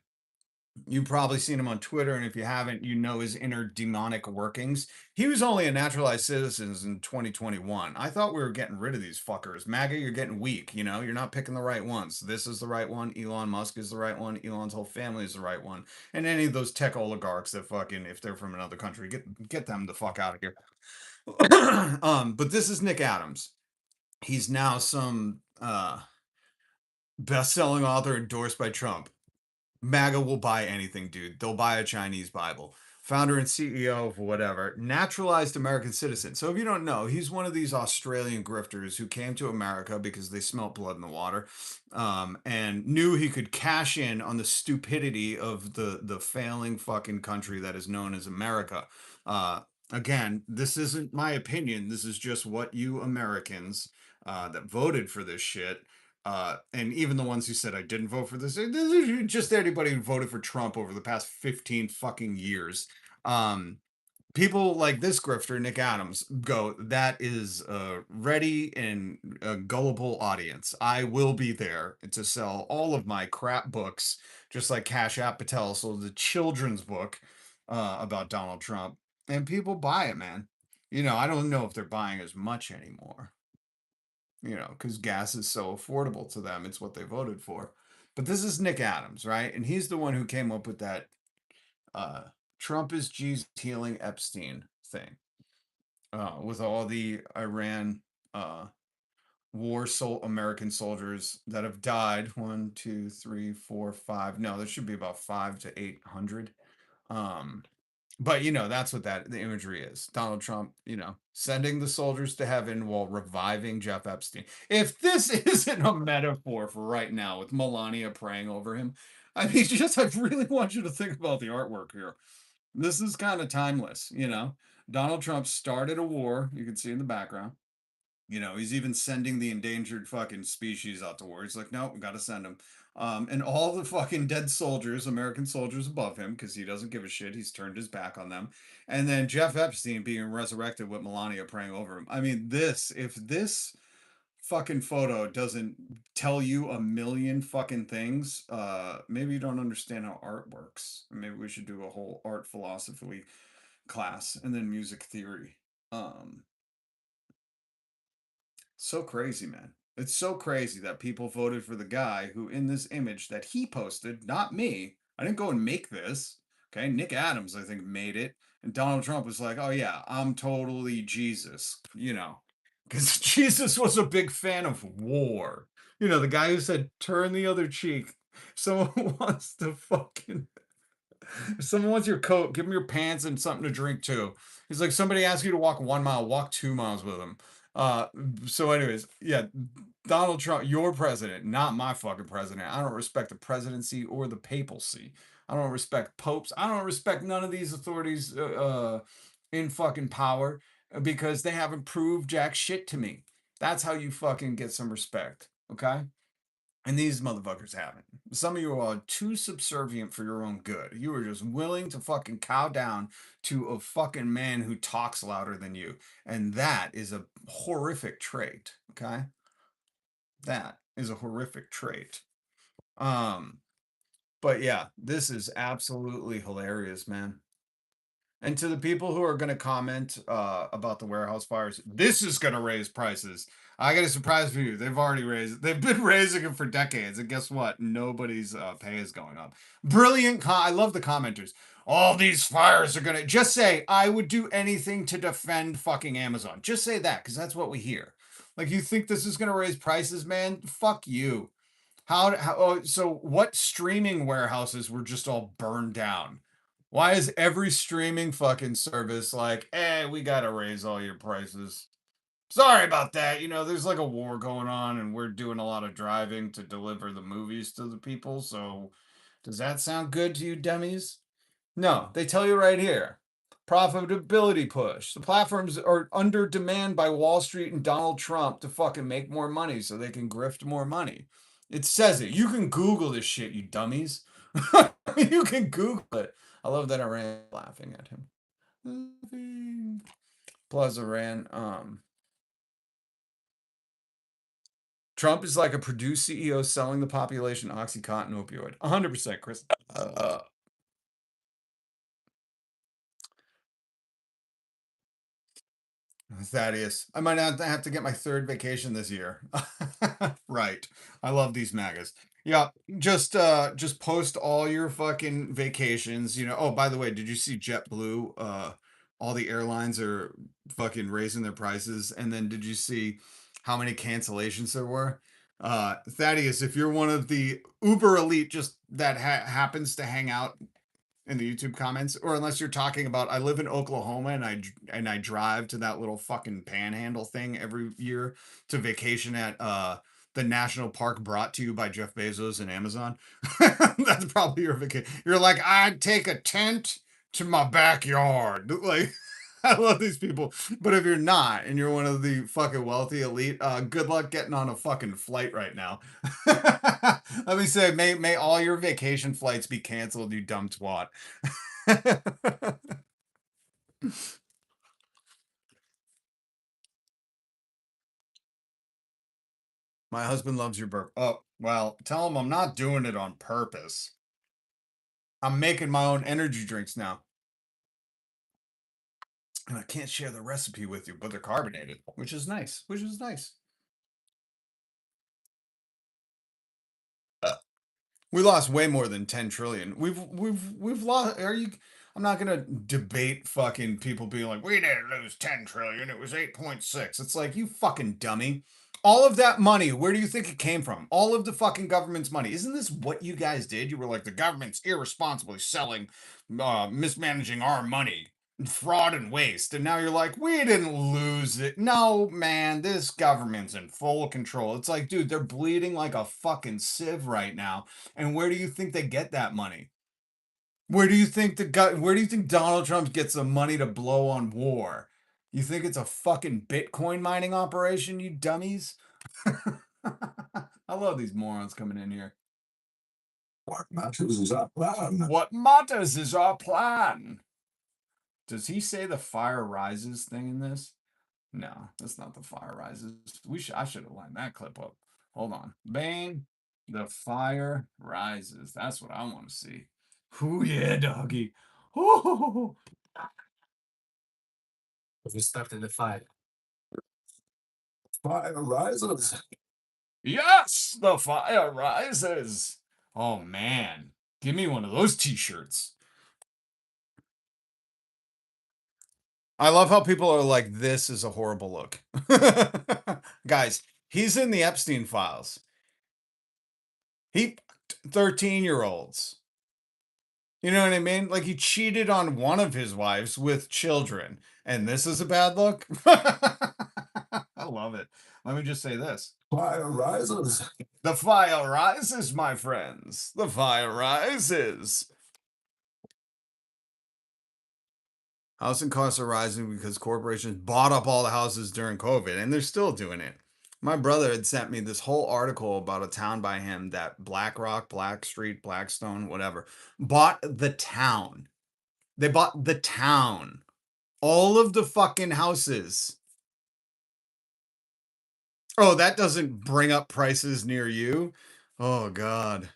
You've probably seen him on Twitter, and if you haven't, you know his inner demonic workings. He was only a naturalized citizen in 2021. I thought we were getting rid of these fuckers. MAGA, you're getting weak, you know? You're not picking the right ones. This is the right one. Elon Musk is the right one. Elon's whole family is the right one. And any of those tech oligarchs that fucking, if they're from another country, get them the fuck out of here. But this is Nick Adams. He's now some best-selling author endorsed by Trump. MAGA will buy anything, dude. They'll buy a Chinese Bible. Founder and CEO of whatever, naturalized American citizen. So if you don't know, he's one of these Australian grifters who came to America because they smelt blood in the water, and knew he could cash in on the stupidity of the failing fucking country that is known as America. Again, this isn't my opinion. This is just what you Americans that voted for this shit, and even the ones who said I didn't vote for this is just anybody who voted for Trump over the past 15 fucking years. People like this grifter, Nick Adams, go, that is a ready and a gullible audience. I will be there to sell all of my crap books, just like Cash App Patel sold the children's book about Donald Trump. And people buy it, man. You know, I don't know if they're buying as much anymore, you know, because gas is so affordable to them. It's what they voted for. But this is Nick Adams, right? And he's the one who came up with that Trump is Jesus healing Epstein thing, with all the Iran American soldiers that have died. 1, 2, 3, 4, 5. No, there should be about 5 to 800. But you know, that's what the imagery is. Donald Trump, you know, sending the soldiers to heaven while reviving Jeff Epstein. If this isn't a metaphor for right now with Melania praying over him, I mean, I really want you to think about the artwork here. This is kind of timeless, you know. Donald Trump started a war, you can see in the background. You know, he's even sending the endangered fucking species out to war. He's like, no, we got to send him. And all the fucking dead soldiers, American soldiers above him, because he doesn't give a shit. He's turned his back on them. And then Jeff Epstein being resurrected with Melania praying over him. I mean, if this fucking photo doesn't tell you a million fucking things, maybe you don't understand how art works. Maybe we should do a whole art philosophy class and then music theory. So crazy, man. It's so crazy that people voted for the guy who, in this image that he posted, not me. I didn't go and make this. Okay, Nick Adams, I think, made it. And Donald Trump was like, oh, yeah, I'm totally Jesus, you know, because Jesus was a big fan of war. You know, the guy who said, turn the other cheek. Someone wants to fucking if someone wants your coat, give them your pants and something to drink too. He's like, somebody asks you to walk 1 mile, walk 2 miles with them. So anyways, yeah, Donald Trump, your president, not my fucking president. I don't respect the presidency or the papacy. I don't respect popes. I don't respect none of these authorities in fucking power because they haven't proved jack shit to me. That's how you fucking get some respect, okay? And these motherfuckers haven't. Some of you are too subservient for your own good. You are just willing to fucking cow down to a fucking man who talks louder than you. And that is a horrific trait, okay? That is a horrific trait. But yeah, this is absolutely hilarious, man. And to the people who are going to comment about the warehouse fires, this is going to raise prices. I got a surprise for you. They've been raising them for decades. And guess what? Nobody's pay is going up. Brilliant. I love the commenters. All these fires are going to just say, I would do anything to defend fucking Amazon. Just say that because that's what we hear. Like, you think this is going to raise prices, man? Fuck you. So what streaming warehouses were just all burned down? Why is every streaming fucking service like, we gotta raise all your prices? Sorry about that. You know, there's like a war going on and we're doing a lot of driving to deliver the movies to the people. So does that sound good to you, dummies? No, they tell you right here. Profitability push. The platforms are under demand by Wall Street and Donald Trump to fucking make more money so they can grift more money. It says it. You can Google this shit, you dummies. You can Google it. I love that Iran laughing at him. Plus Iran, Trump is like a Purdue CEO selling the population OxyContin opioid. 100%, Chris. Thaddeus, I might not have to get my third vacation this year. Right. I love these MAGAs. Yeah, just post all your fucking vacations. Oh, by the way, did you see JetBlue? All the airlines are fucking raising their prices. And then did you see how many cancellations there were? Thaddeus, if you're one of the uber elite just that happens to hang out in the YouTube comments, or unless you're talking about I live in Oklahoma and I drive to that little fucking panhandle thing every year to vacation at the national park brought to you by Jeff Bezos and Amazon. That's probably your vacation. You're like, I'd take a tent to my backyard. Like I love these people. But if you're not and you're one of the fucking wealthy elite, good luck getting on a fucking flight right now. Let me say, may all your vacation flights be canceled, you dumb twat. My husband loves your burp. Oh, well, tell him I'm not doing it on purpose. I'm making my own energy drinks now. And I can't share the recipe with you, but they're carbonated, which is nice. Which is nice. We lost way more than 10 trillion. We've lost. I'm not gonna debate fucking people being like, we didn't lose 10 trillion, it was 8.6. It's like, you fucking dummy. All of that money, where do you think it came from? All of the fucking government's money. Isn't this what you guys did? You were like, the government's irresponsibly selling, mismanaging our money, fraud and waste. And now you're like, we didn't lose it. No, man, this government's in full control. It's like, dude, they're bleeding like a fucking sieve right now. And where do you think they get that money? Where do you think Donald Trump gets the money to blow on war? You think it's a fucking Bitcoin mining operation, you dummies? I love these morons coming in here. What matters is our plan. What matters is our plan. Does he say the fire rises thing in this? No, that's not the fire rises. I should have lined that clip up. Hold on. Bane, the fire rises. That's what I want to see. Ooh, yeah, doggy. Ooh. We started the fire. Fire rises. Yes, the fire rises. Oh, man. Give me one of those t-shirts. I love how people are like, this is a horrible look. Guys, he's in the Epstein files. He 13-year-olds. You know what I mean? Like, he cheated on one of his wives with children. And this is a bad look? I love it. Let me just say this. Fire rises. The fire rises, my friends. The fire rises. Housing costs are rising because corporations bought up all the houses during COVID, and they're still doing it. My brother had sent me this whole article about a town by him that BlackRock, Blackstreet, Blackstone, whatever, bought the town. They bought the town. All of the fucking houses. Oh, that doesn't bring up prices near you? Oh, God.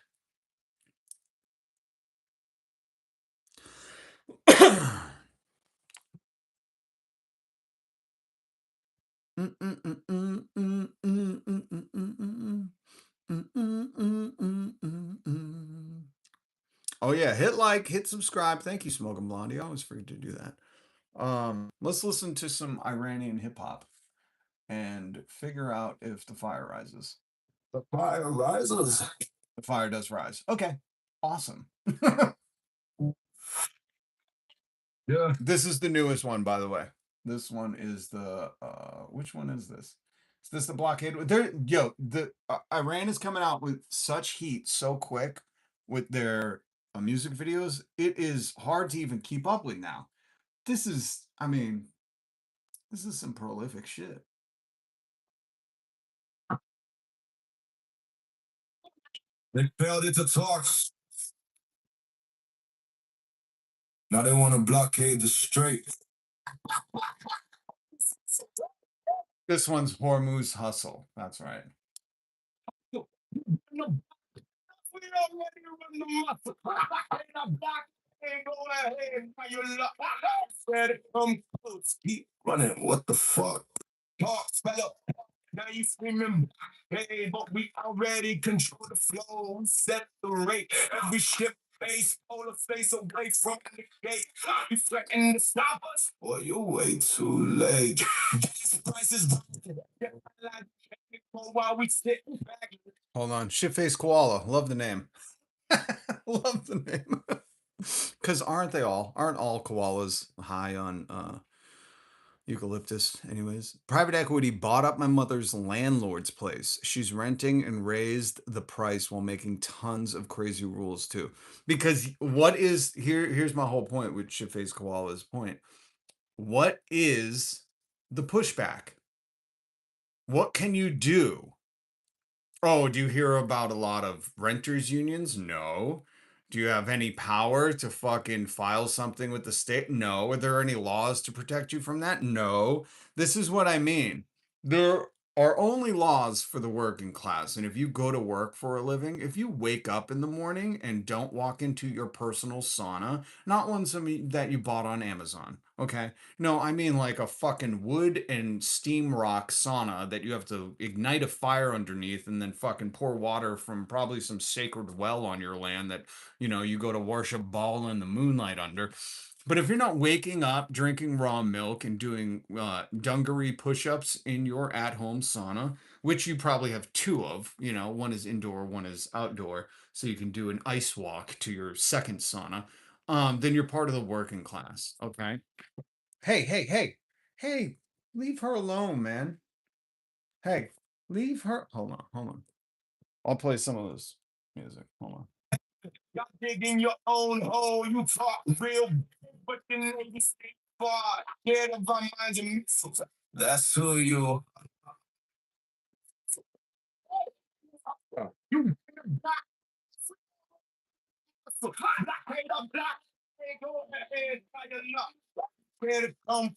Oh yeah, hit like, hit subscribe. Thank you, Smoking Blondie. I always forget to do that. Let's listen to some Iranian hip hop and figure out if the fire rises. The fire rises. The fire does rise. Okay, awesome. Yeah. This is the newest one, by the way. This one is the which one is this? Is this the blockade? Iran is coming out with such heat so quick with their music videos. It is hard to even keep up with now. This is some prolific shit. They failed it to talks. Now they want to blockade the strait. This one's Hormuz Hustle. That's right. Hey, go ahead, now you look. Ready, come close. Keep running. What the fuck? Talk, spell up. Now you screaming, hey, but we already control the flow, set the rate. Every ship face, polar face away from the gate. You threaten to stop us? Boy, you're way too late. Gas prices while we sit back. Hold on. Shitface koala. Love the name. Love the name. Because aren't all koalas high on eucalyptus? Anyways, private equity bought up my mother's landlord's place. She's renting and raised the price while making tons of crazy rules too. Because here's my whole point with Shitface koala's point. What is the pushback? What can you do? Oh, do you hear about a lot of renters unions? No. Do you have any power to fucking file something with the state? No. Are there any laws to protect you from that? No. This is what I mean. There are only laws for the working class. And if you go to work for a living, if you wake up in the morning and don't walk into your personal sauna, not one that you bought on Amazon, okay? No, I mean like a fucking wood and steam rock sauna that you have to ignite a fire underneath and then fucking pour water from probably some sacred well on your land that, you go to worship Baal in the moonlight under. But if you're not waking up, drinking raw milk, and doing dungaree push-ups in your at-home sauna, which you probably have two of, one is indoor, one is outdoor, so you can do an ice walk to your second sauna, then you're part of the working class, okay? Hey, leave her alone, man. Hey, leave her. Hold on. I'll play some of this music. Hold on. Y'all digging your own hole. You talk real, but the niggas stay far. Scared of our minds and missiles. That's who you. You black. Black, black. Hey, go ahead, fire up. Where to come?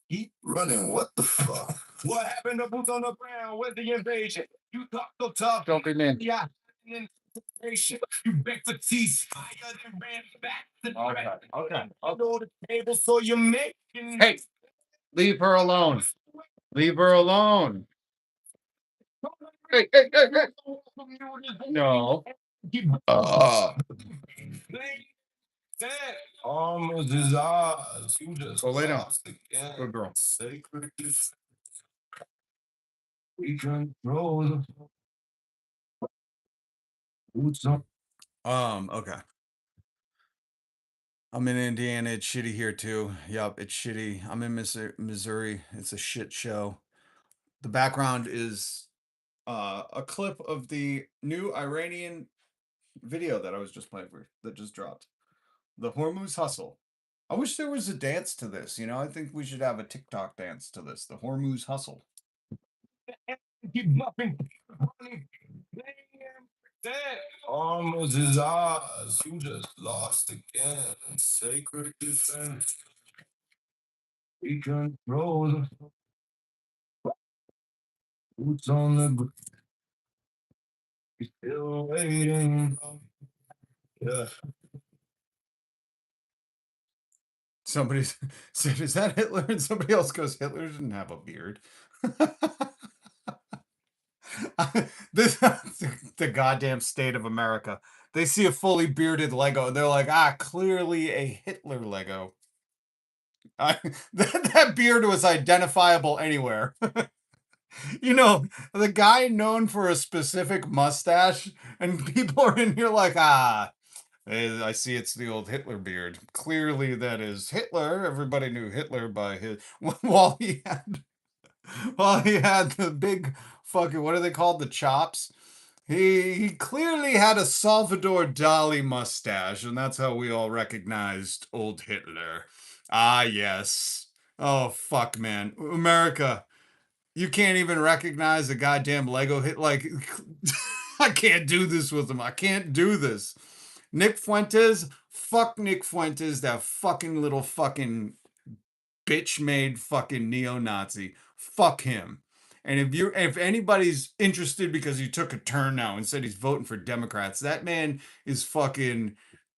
Keep running. What the fuck? What happened to boots on the ground? Where's the invasion? You talk so tough. Don't be mean. Yeah. You beg for teeth. Fire then ran back to Okay. know the table, so you're making. Hey, leave her alone. Leave her alone. Hey. No. Almost is ours. You just Go lay down. lost again. Good girl. Sacred defense. We control the boots on. Okay. I'm in Indiana. It's shitty here too. Yup, it's shitty. I'm in Missouri. It's a shit show. The background is a clip of the new Iranian video that I was just playing for that just dropped. The Hormuz Hustle. I wish there was a dance to this. I think we should have a TikTok dance to this. The Hormuz Hustle. Keep muffing. Almost is ours. You just lost again. Sacred defense. We control the boots on the ground. We still waiting. Yeah. Somebody said, "Is that Hitler?" And somebody else goes, "Hitler didn't have a beard." This the goddamn state of America. They see a fully bearded Lego and they're like, clearly a Hitler Lego. That beard was identifiable anywhere. The guy known for a specific mustache, and people are in here like, I see it's the old Hitler beard. Clearly that is Hitler. Everybody knew Hitler by his while he had the big fucking, what are they called? The chops. He clearly had a Salvador Dali mustache, and that's how we all recognized old Hitler. Ah, yes. Oh, fuck, man. America, you can't even recognize a goddamn Lego hit. Like, I can't do this with him. I can't do this. Nick Fuentes, fuck Nick Fuentes, that fucking little fucking bitch-made fucking neo-Nazi. Fuck him. And if anybody's interested because he took a turn now and said he's voting for Democrats, that man is fucking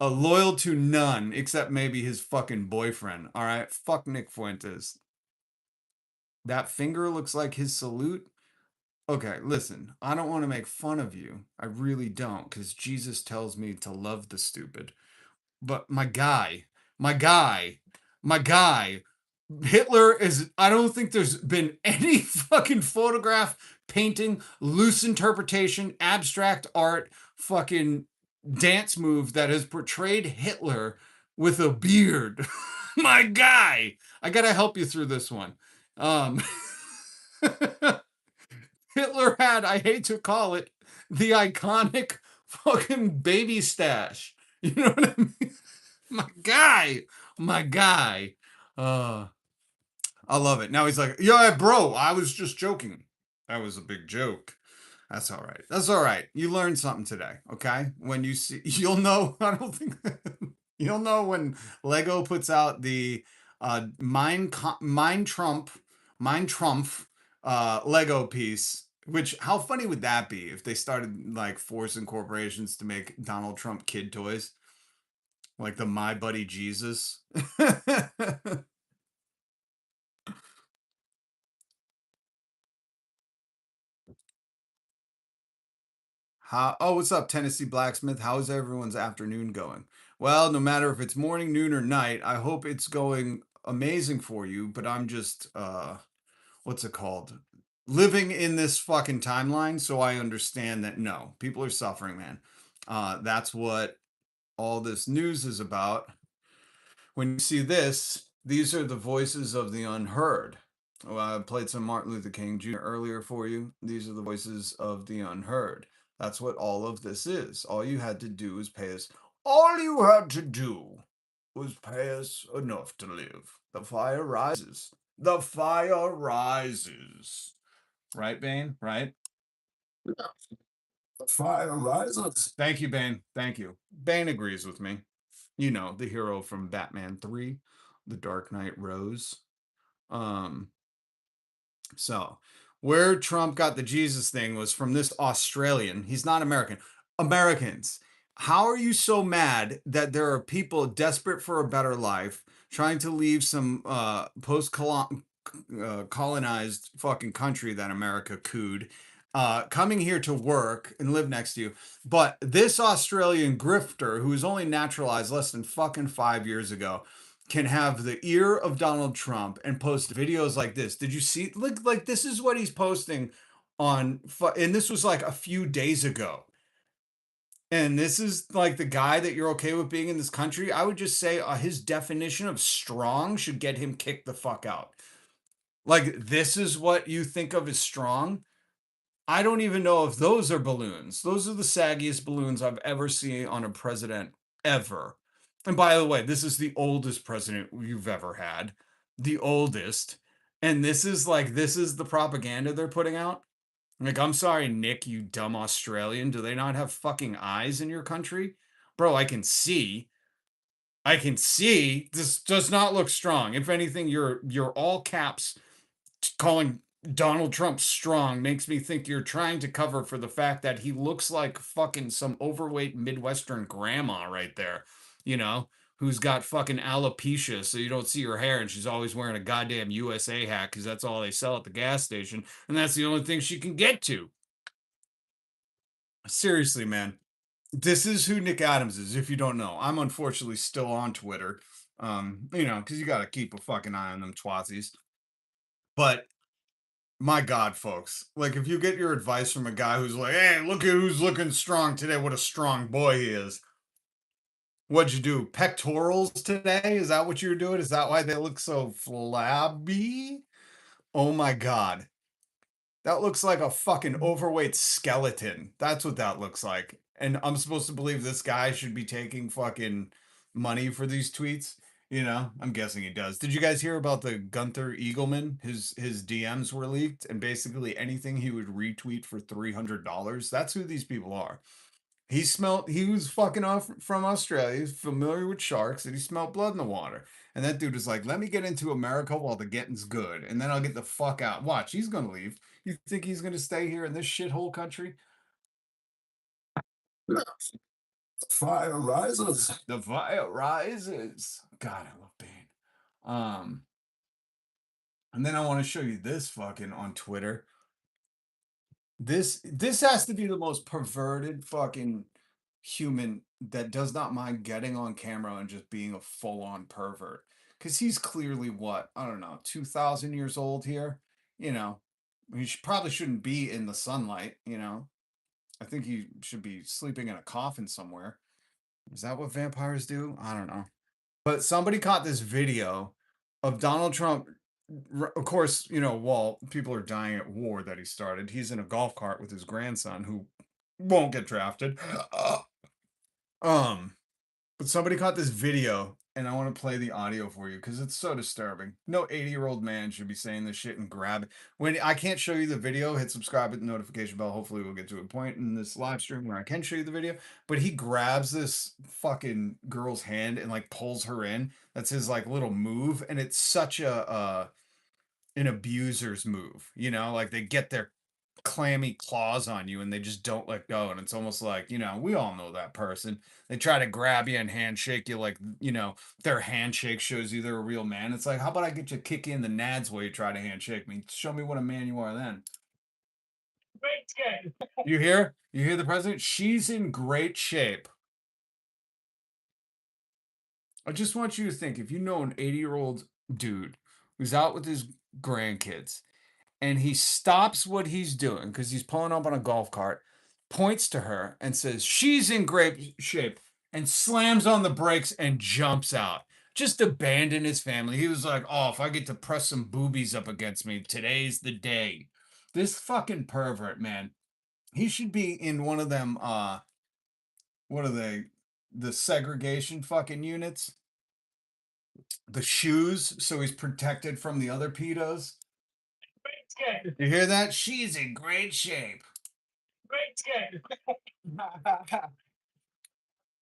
loyal to none except maybe his fucking boyfriend. All right, fuck Nick Fuentes. That finger looks like his salute. Okay, listen, I don't want to make fun of you. I really don't, because Jesus tells me to love the stupid. But my guy, my guy, my guy, Hitler is, I don't think there's been any fucking photograph, painting, loose interpretation, abstract art, fucking dance move that has portrayed Hitler with a beard. My guy, I gotta help you through this one. Um, Hitler had, I hate to call it, the iconic fucking baby stash. You know what I mean? My guy, my guy. I love it. Now he's like, yeah, bro, I was just joking. That was a big joke. That's all right. That's all right. You learned something today, okay? When you see, you'll know. I don't think you'll know when Lego puts out the Mine Trump Lego piece. Which, how funny would that be if they started like forcing corporations to make Donald Trump kid toys, like the My Buddy Jesus? Oh, what's up, Tennessee Blacksmith? How's everyone's afternoon going? Well, no matter if it's morning, noon, or night, I hope it's going amazing for you, but I'm just what's it called? Living in this fucking timeline, so I understand that no, people are suffering, man. That's what all this news is about. When you see this, these are the voices of the unheard. Well, I played some Martin Luther King Jr. earlier for you. These are the voices of the unheard. That's what all of this is. All you had to do was pay us. All you had to do was pay us enough to live. The fire rises. The fire rises. Right, Bane? Right? The fire rises. Thank you, Bane. Thank you. Bane agrees with me. You know, the hero from Batman 3, The Dark Knight Rose. So where Trump got the Jesus thing was from this Australian. He's not American. Americans, how are you so mad that there are people desperate for a better life, trying to leave some colonized fucking country that America cooed, coming here to work and live next to you? But this Australian grifter, who was only naturalized less than fucking 5 years ago, can have the ear of Donald Trump and post videos like this. Did you see? Like this is what he's posting on, and this was like a few days ago. And this is like the guy that you're okay with being in this country. I would just say his definition of strong should get him kicked the fuck out. Like, this is what you think of as strong. I don't even know if those are balloons. Those are the saggiest balloons I've ever seen on a president ever. And by the way, this is the oldest president you've ever had. The oldest. And this is the propaganda they're putting out. Like, I'm sorry, Nick, you dumb Australian. Do they not have fucking eyes in your country? Bro, I can see. I can see. This does not look strong. If anything, you're all caps calling Donald Trump strong makes me think you're trying to cover for the fact that he looks like fucking some overweight Midwestern grandma right there, you know, who's got fucking alopecia so you don't see her hair and she's always wearing a goddamn USA hat because that's all they sell at the gas station and that's the only thing she can get to. Seriously, man. This is who Nick Adams is, if you don't know. I'm unfortunately still on Twitter. You know, because you got to keep a fucking eye on them twatsies. But my God, folks, like if you get your advice from a guy who's like, hey, look at who's looking strong today, what a strong boy he is. What'd you do? Pectorals today? Is that what you're doing? Is that why they look so flabby? Oh my God. That looks like a fucking overweight skeleton. That's what that looks like. And I'm supposed to believe this guy should be taking fucking money for these tweets? You know, I'm guessing he does. Did you guys hear about the Gunther Eagleman? His DMs were leaked, and basically anything he would retweet for $300. That's who these people are. He was fucking off from Australia. He's familiar with sharks, and he smelled blood in the water. And that dude is like, let me get into America while the getting's good, and then I'll get the fuck out. Watch, he's gonna leave. You think he's gonna stay here in this shithole country? Fire rises. The fire rises. God, I love Bane. And then I want to show you this fucking on Twitter. This has to be the most perverted fucking human that does not mind getting on camera and just being a full-on pervert. Because he's clearly what? I don't know, 2,000 years old here. You know, he probably shouldn't be in the sunlight, you know. I think he should be sleeping in a coffin somewhere. Is that what vampires do? I don't know. But somebody caught this video of Donald Trump. Of course, you know, while people are dying at war that he started, he's in a golf cart with his grandson who won't get drafted. Um, but somebody caught this video, and I want to play the audio for you because it's so disturbing. No 80-year-old man should be saying this shit and grab it. When I can't show you the video, hit subscribe, hit the notification bell. Hopefully we'll get to a point in this live stream where I can show you the video. But he grabs this fucking girl's hand and like pulls her in. That's his like little move, and it's such a an abuser's move, you know, like they get their clammy claws on you and they just don't let go. And it's almost like, you know, we all know that person. They try to grab you and handshake you like, you know, their handshake shows you they're a real man. It's like, how about I get you kick you in the nads while you try to handshake me? Show me what a man you are then. Great. You hear? You hear the president? She's in great shape. I just want you to think, if you know an 80-year-old dude who's out with his grandkids and he stops what he's doing because he's pulling up on a golf cart, points to her and says, she's in great shape, and slams on the brakes and jumps out. Just abandon his family. He was like, oh, if I get to press some boobies up against me, today's the day. This fucking pervert, man. He should be in one of them, what are they? The segregation fucking units. The shoes, so he's protected from the other pedos. You hear that? She's in great shape. Great shape.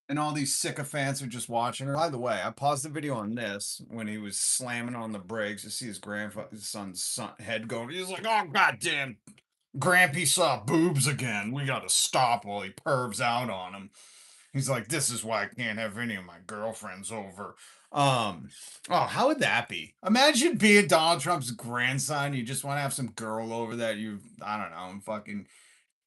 And all these sycophants are just watching her. By the way, I paused the video on this when he was slamming on the brakes. You see his son's head going. He's like, oh, goddamn. Grampy saw boobs again. We got to stop while he pervs out on him. He's like, this is why I can't have any of my girlfriends over. Oh, how would that be? Imagine being Donald Trump's grandson. You just want to have some girl over that you, I don't know, in fucking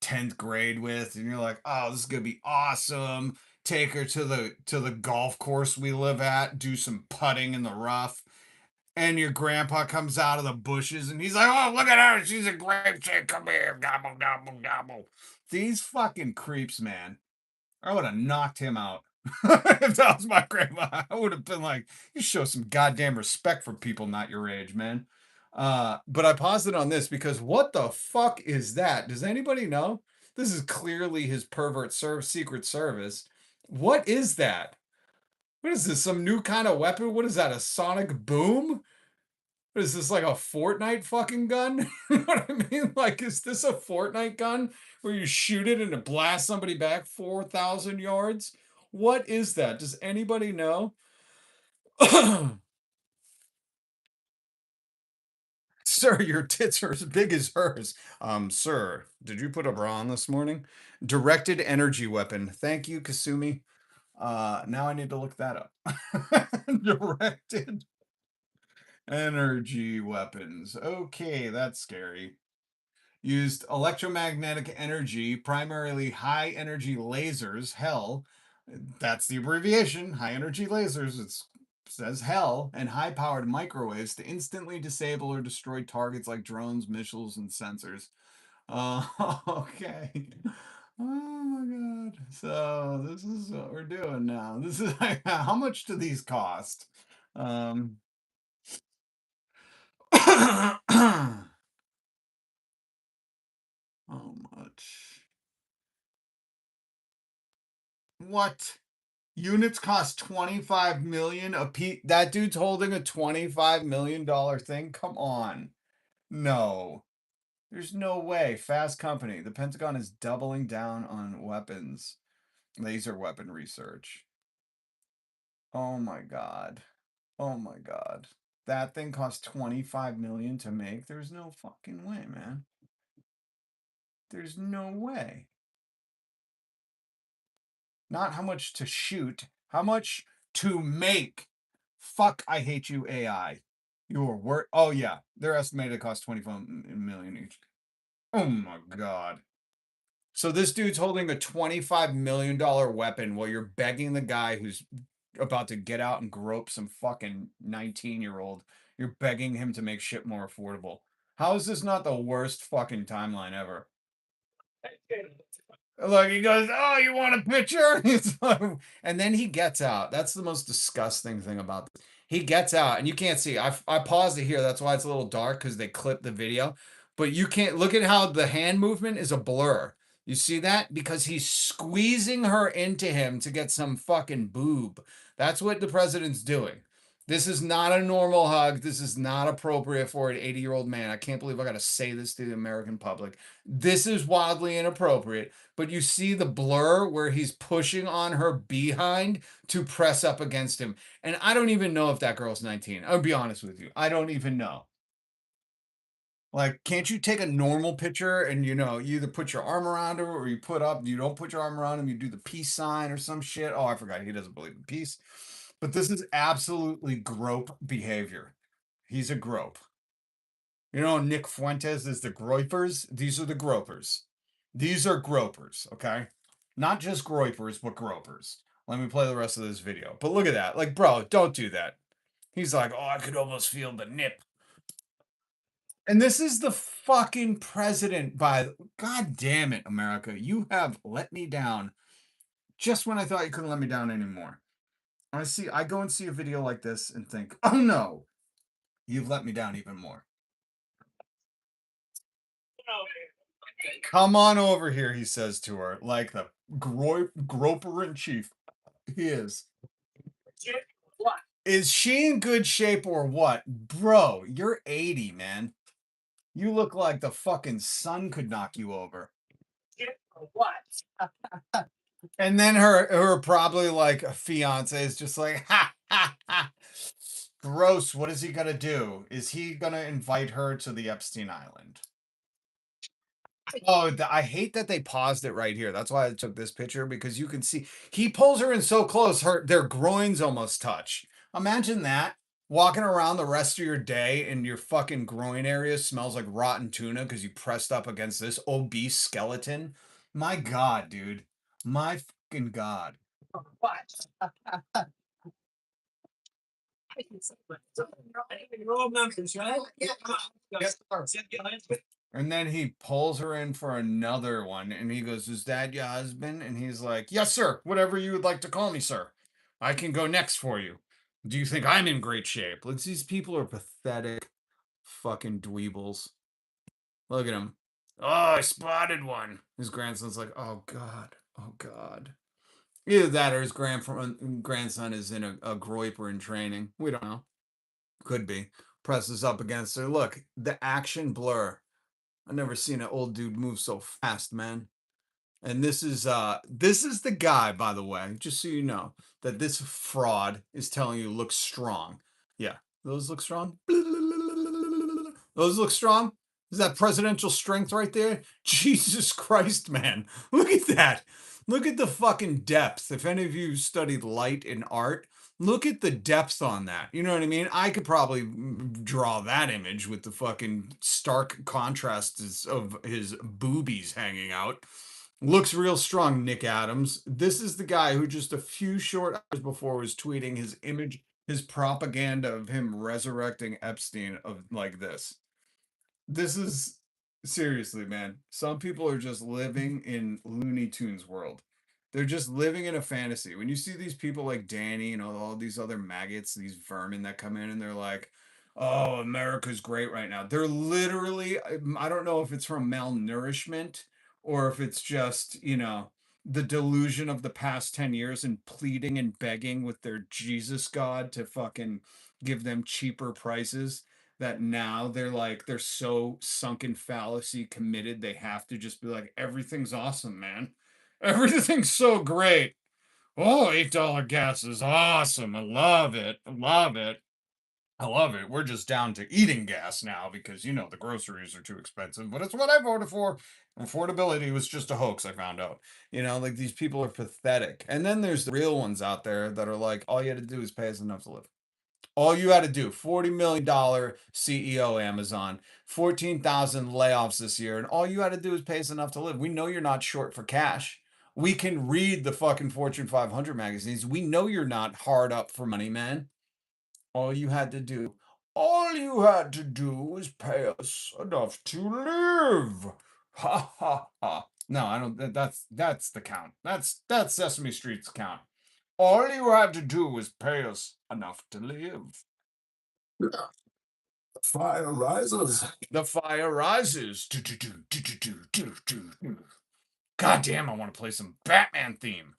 10th grade with, and you're like, oh, this is gonna be awesome. Take her to the golf course we live at, do some putting in the rough. And your grandpa comes out of the bushes and he's like, oh, look at her. She's a great chick. Come here. Gobble, gobble, gobble. These fucking creeps, man. I would have knocked him out. If that was my grandma, I would have been like, you show some goddamn respect for people not your age, man. But I paused it on this because what the fuck is that? Does anybody know? This is clearly his pervert Secret Service. What is that? What is this? Some new kind of weapon? What is that? A sonic boom? What is this, like a Fortnite fucking gun? You know what I mean? Like, is this a Fortnite gun where you shoot it and it blasts somebody back 4,000 yards? What is that? Does anybody know? Sir, your tits are as big as hers. Sir, did you put a bra on this morning? Directed energy weapon. Thank you, Kasumi. Now I need to look that up. Directed energy weapons. Okay, that's scary. Used electromagnetic energy, primarily high energy lasers, hell. That's the abbreviation, high energy lasers. It says hell, and high powered microwaves to instantly disable or destroy targets like drones, missiles, and sensors. Okay. Oh my god. So this is what we're doing now. This is how much do these cost? How much? What? Units cost 25 million a piece. That dude's holding a $25 million thing. Come on. No. There's no way. Fast Company. The Pentagon is doubling down on weapons. Laser weapon research. Oh my god. Oh my god. That thing cost 25 million to make. There's no fucking way, man. There's no way. not how much to shoot, how much to make. Fuck, I hate you, AI. Your work. Oh yeah, they're estimated to cost 25 million each. Oh my god. So this dude's holding a $25 million weapon while you're begging the guy who's about to get out and grope some fucking 19-year-old. You're begging him to make shit more affordable. How is this not the worst fucking timeline ever? Look, he goes, "Oh, you want a picture?" And then he gets out. That's the most disgusting thing about this. He gets out, and you can't see. I paused it here. That's why it's a little dark, because they clipped the video. But you can't look at how the hand movement is a blur. You see that? Because he's squeezing her into him to get some fucking boob. That's what the president's doing. This is not a normal hug. This is not appropriate for an 80-year-old man. I can't believe I got to say this to the American public. This is wildly inappropriate. But you see the blur where he's pushing on her behind to press up against him. And I don't even know if that girl's 19. I'll be honest with you. I don't even know. Like, can't you take a normal picture and, you either put your arm around her or you don't put your arm around him, you do the peace sign or some shit. Oh, I forgot. He doesn't believe in peace. But this is absolutely grope behavior. He's a grope. Nick Fuentes is the groipers. These are the gropers. These are gropers, okay? Not just groipers, but gropers. Let me play the rest of this video. But look at that. Like, bro, don't do that. He's like, oh, I could almost feel the nip. And this is the fucking president God damn it, America. You have let me down just when I thought you couldn't let me down anymore. I go and see a video like this and think, oh no, you've let me down even more. Come on over here, he says to her, like the groper in chief. He is. What? Is she in good shape or what? Bro, you're 80, man. You look like the fucking sun could knock you over. What? And then her probably like fiance is just like, ha, ha, ha. Gross. What is he gonna do? Is he gonna invite her to the Epstein Island? Oh, I hate that they paused it right here. That's why I took this picture, because you can see he pulls her in so close, their groins almost touch. Imagine that. Walking around the rest of your day and your fucking groin area smells like rotten tuna because you pressed up against this obese skeleton. My God, dude. My fucking God. What? And then he pulls her in for another one, and he goes, "Is that your husband?" And he's like, "Yes, sir. Whatever you would like to call me, sir. I can go next for you. Do you think I'm in great shape?" Look, these people are pathetic fucking dweebles. Look at him. "Oh, I spotted one." His grandson's like, "Oh, God. Oh, God." Either that or his grandson is in a groiper in training. We don't know. Could be. Presses up against her. Look, the action blur. I've never seen an old dude move so fast, man. And this is the guy, by the way, just so you know, that this fraud is telling you looks strong. Yeah, those look strong. Those look strong. Is that presidential strength right there? Jesus Christ, man. Look at that. Look at the fucking depth. If any of you studied light and art, look at the depth on that. You know what I mean? I could probably draw that image with the fucking stark contrasts of his boobies hanging out. Looks real strong, Nick Adams. This is the guy who just a few short hours before was tweeting his image, his propaganda of him resurrecting Epstein of like this. This is seriously, man. Some people are just living in Looney Tunes world. They're just living in a fantasy. When you see these people like Danny and all these other maggots, these vermin that come in and they're like, "Oh, America's great right now." They're literally, I don't know if it's from malnourishment or if it's just, the delusion of the past 10 years and pleading and begging with their Jesus God to fucking give them cheaper prices, that now they're so sunken fallacy committed they have to just be like, everything's awesome, man. Everything's so great. Oh, $8 gas is awesome. I love it. I love it. I love it. We're just down to eating gas now because, you know, the groceries are too expensive, but it's what I voted for. Affordability was just a hoax, I found out. You know, like these people are pathetic. And then there's the real ones out there that are like, all you had to do is pay us enough to live. All you had to do, $40 million CEO Amazon, 14,000 layoffs this year, and all you had to do is pay us enough to live. We know you're not short for cash. We can read the fucking Fortune 500 magazines. We know you're not hard up for money, man. All you had to do, all you had to do was pay us enough to live. Ha ha ha. No, I don't. That's the count. That's Sesame Street's count. All you had to do was pay us enough to live. The fire rises. The fire rises. God damn, I want to play some Batman theme.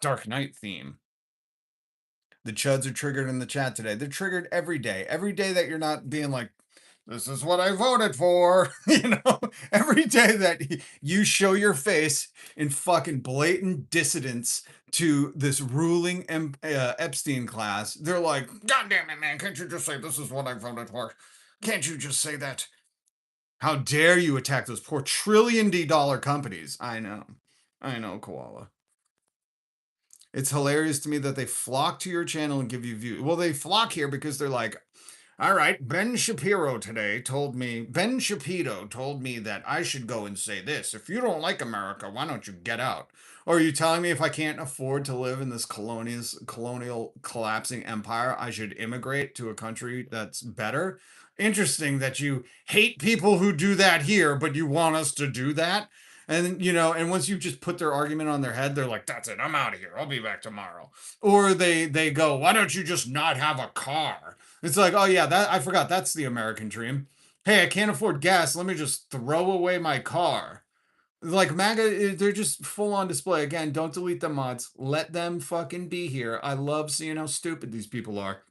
Dark Knight theme. The chuds are triggered in the chat today. They're triggered every day. Every day that you're not being like, this is what I voted for. You know, every day that you show your face in fucking blatant dissidence to this ruling Epstein class, they're like, God damn it, man. Can't you just say this is what I voted for? Can't you just say that? How dare you attack those poor trillion-dollar companies? I know, Koala. It's hilarious to me that they flock to your channel and give you views. Well, they flock here because they're like, all right, Ben Shapiro told me that I should go and say this. If you don't like America, why don't you get out? Or are you telling me if I can't afford to live in this colonial collapsing empire, I should immigrate to a country that's better? Interesting that you hate people who do that here, but you want us to do that. And, you know, and once you just put their argument on their head, they're like, that's it, I'm out of here. I'll be back tomorrow. Or they go, why don't you just not have a car? It's like, oh yeah, that I forgot. That's the American dream. Hey, I can't afford gas. Let me just throw away my car. Like MAGA, they're just full on display. Again, don't delete the mods. Let them fucking be here. I love seeing how stupid these people are.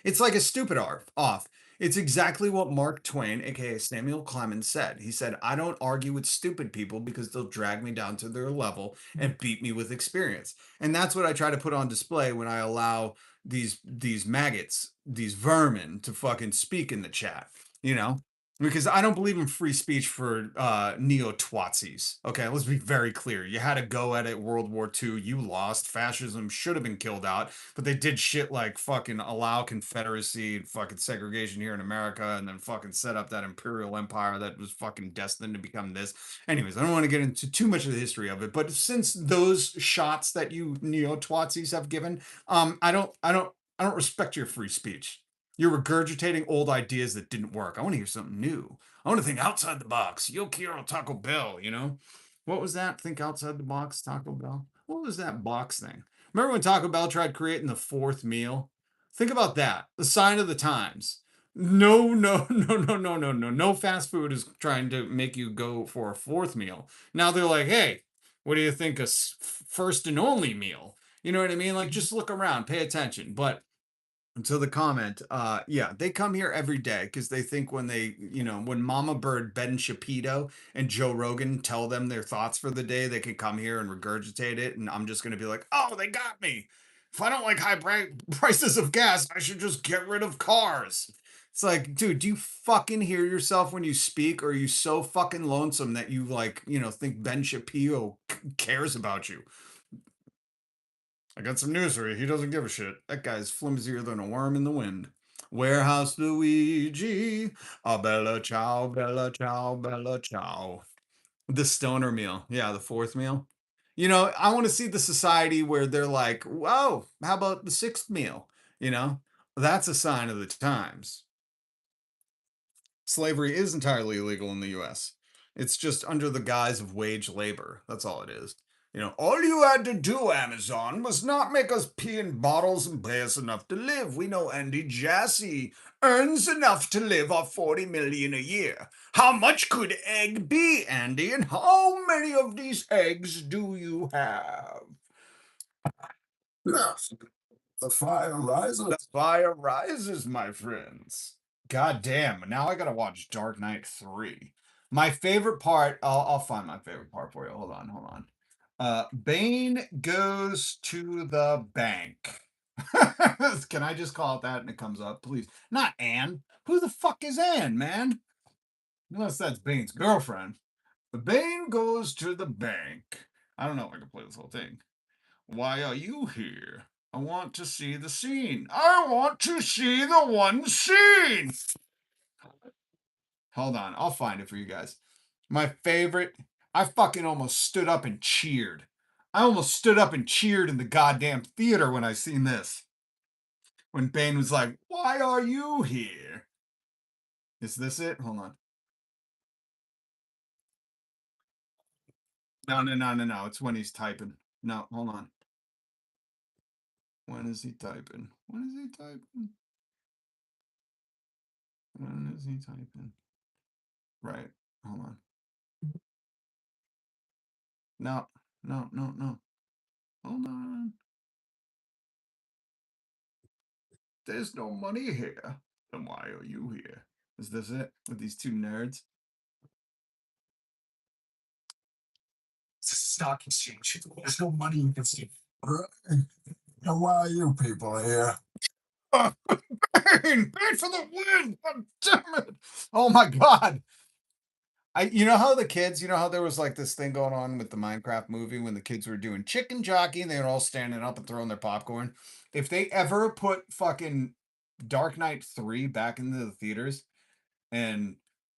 It's like a stupid off. It's exactly what Mark Twain, aka Samuel Clemens, said. He said, I don't argue with stupid people because they'll drag me down to their level and beat me with experience. And that's what I try to put on display when I allow these maggots, these vermin, to fucking speak in the chat, you know? Because I don't believe in free speech for neo-Twatsies. Okay, let's be very clear. You had a go at it, World War II. You lost. Fascism should have been killed out. But they did shit like fucking allow Confederacy and fucking segregation here in America and then fucking set up that imperial empire that was fucking destined to become this. Anyways, I don't want to get into too much of the history of it. But since those shots that you neo-Twatsies have given, I don't respect your free speech. You're regurgitating old ideas that didn't work. I want to hear something new. I want to think outside the box. Yo quiero Taco Bell, you know? What was that? Think outside the box, Taco Bell? What was that box thing? Remember when Taco Bell tried creating the fourth meal? Think about that. The sign of the times. No, no, no, no, no, no, no. No fast food is trying to make you go for a fourth meal. Now they're like, hey, what do you think a first and only meal? You know what I mean? Like, just look around, pay attention. But to the comment, yeah, they come here every day because they think when when Mama Bird, Ben Shapiro, and Joe Rogan tell them their thoughts for the day, they can come here and regurgitate it, and I'm just gonna be like, oh, they got me. If I don't like high prices of gas, I should just get rid of cars. It's like, dude, do you fucking hear yourself when you speak, or are you so fucking lonesome that you think Ben Shapiro cares about you? I got some news for you. He doesn't give a shit. That guy's flimsier than a worm in the wind. Warehouse Luigi. Ah, bella ciao, bella ciao, bella ciao. The stoner meal. Yeah, the fourth meal. You know, I want to see the society where they're like, whoa, how about the sixth meal? You know, that's a sign of the times. Slavery is entirely illegal in the US. It's just under the guise of wage labor. That's all it is. You know, all you had to do, Amazon, was not make us pee in bottles and pay us enough to live. We know Andy Jassy earns enough to live off 40 million a year. How much could egg be, Andy? And how many of these eggs do you have? Yes. The fire rises. The fire rises, my friends. God damn, now I gotta watch Dark Knight 3. My favorite part, I'll find my favorite part for you. Hold on. Bane goes to the bank. Can I just call it that and it comes up, please? Not Anne. Who the fuck is Anne, man? Unless that's Bane's girlfriend. The Bane goes to the bank. I don't know if I can play this whole thing. Why are you here? I want to see the scene. I want to see the one scene. Hold on, I'll find it for you guys. My favorite. I fucking almost stood up and cheered. I almost stood up and cheered in the goddamn theater when I seen this. When Bane was like, "Why are you here?" Is this it? Hold on. No. It's when he's typing. No, hold on. When is he typing? When is he typing? When is he typing? Right. Hold on. No. Hold on. There's no money here. Then why are you here? Is this it? With these two nerds? It's a stock exchange. There's no money you can see. Now, why are you people here? Bane for the win! God damn it! Oh my god! You know how the kids, you know how there was like this thing going on with the Minecraft movie when the kids were doing chicken jockey and they were all standing up and throwing their popcorn? If they ever put fucking Dark Knight 3 back into the theaters and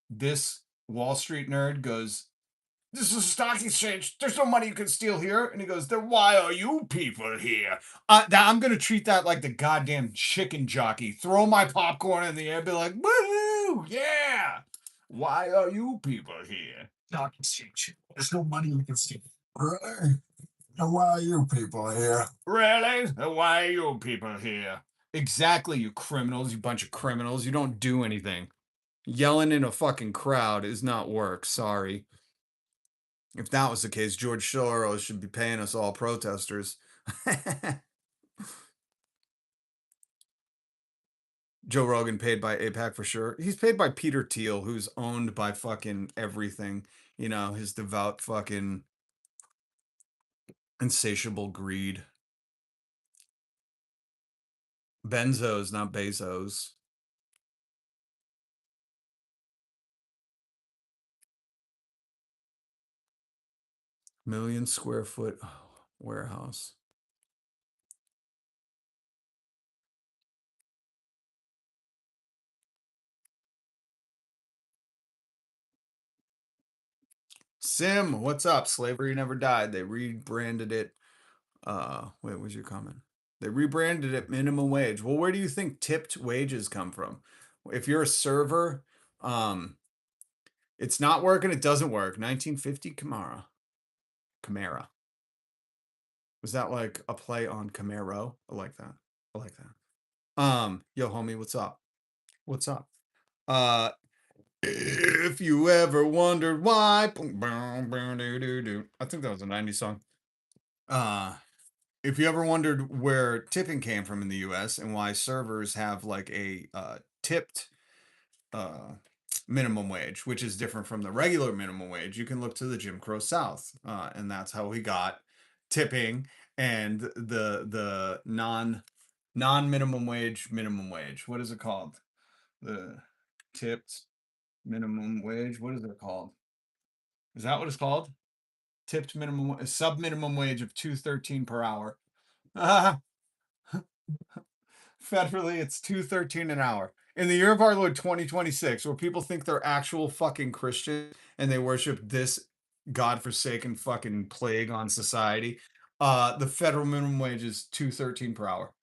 this Wall Street nerd goes, "This is a stock exchange. There's no money you can steal here." And he goes, "Then why are you people here?" I'm going to treat that like the goddamn chicken jockey. Throw my popcorn in the air, be like, "Woohoo! Yeah! Why are you people here?" Stock exchange. There's no money you can steal. Now, why are you people here? Really? Then why are you people here? Exactly, you criminals, you bunch of criminals. You don't do anything. Yelling in a fucking crowd is not work. Sorry. If that was the case, George Soros should be paying us all protesters. Joe Rogan paid by APAC for sure. He's paid by Peter Thiel, who's owned by fucking everything. You know, his devout fucking insatiable greed. Benzos, not Bezos. Million square foot warehouse. Sim, what's up? Slavery never died. They rebranded it. Wait, what's your comment? They rebranded it minimum wage. Well, where do you think tipped wages come from? If you're a server, it's not working, it doesn't work. 1950 Camara. Was that like a play on Camaro? I like that. I like that. Yo, homie, what's up? What's up? If you ever wondered why, I think that was a 90s song. If you ever wondered where tipping came from in the US and why servers have like a tipped minimum wage, which is different from the regular minimum wage, you can look to the Jim Crow South, and that's how we got tipping and the non minimum wage minimum wage. What is it called? The tipped minimum wage. What is it called? Is that what it's called? Tipped minimum sub minimum wage of $2.13 per hour. Federally, it's $2.13 an hour. In the year of our Lord 2026, where people think they're actual fucking Christian and they worship this godforsaken fucking plague on society, the federal minimum wage is $2.13 per hour.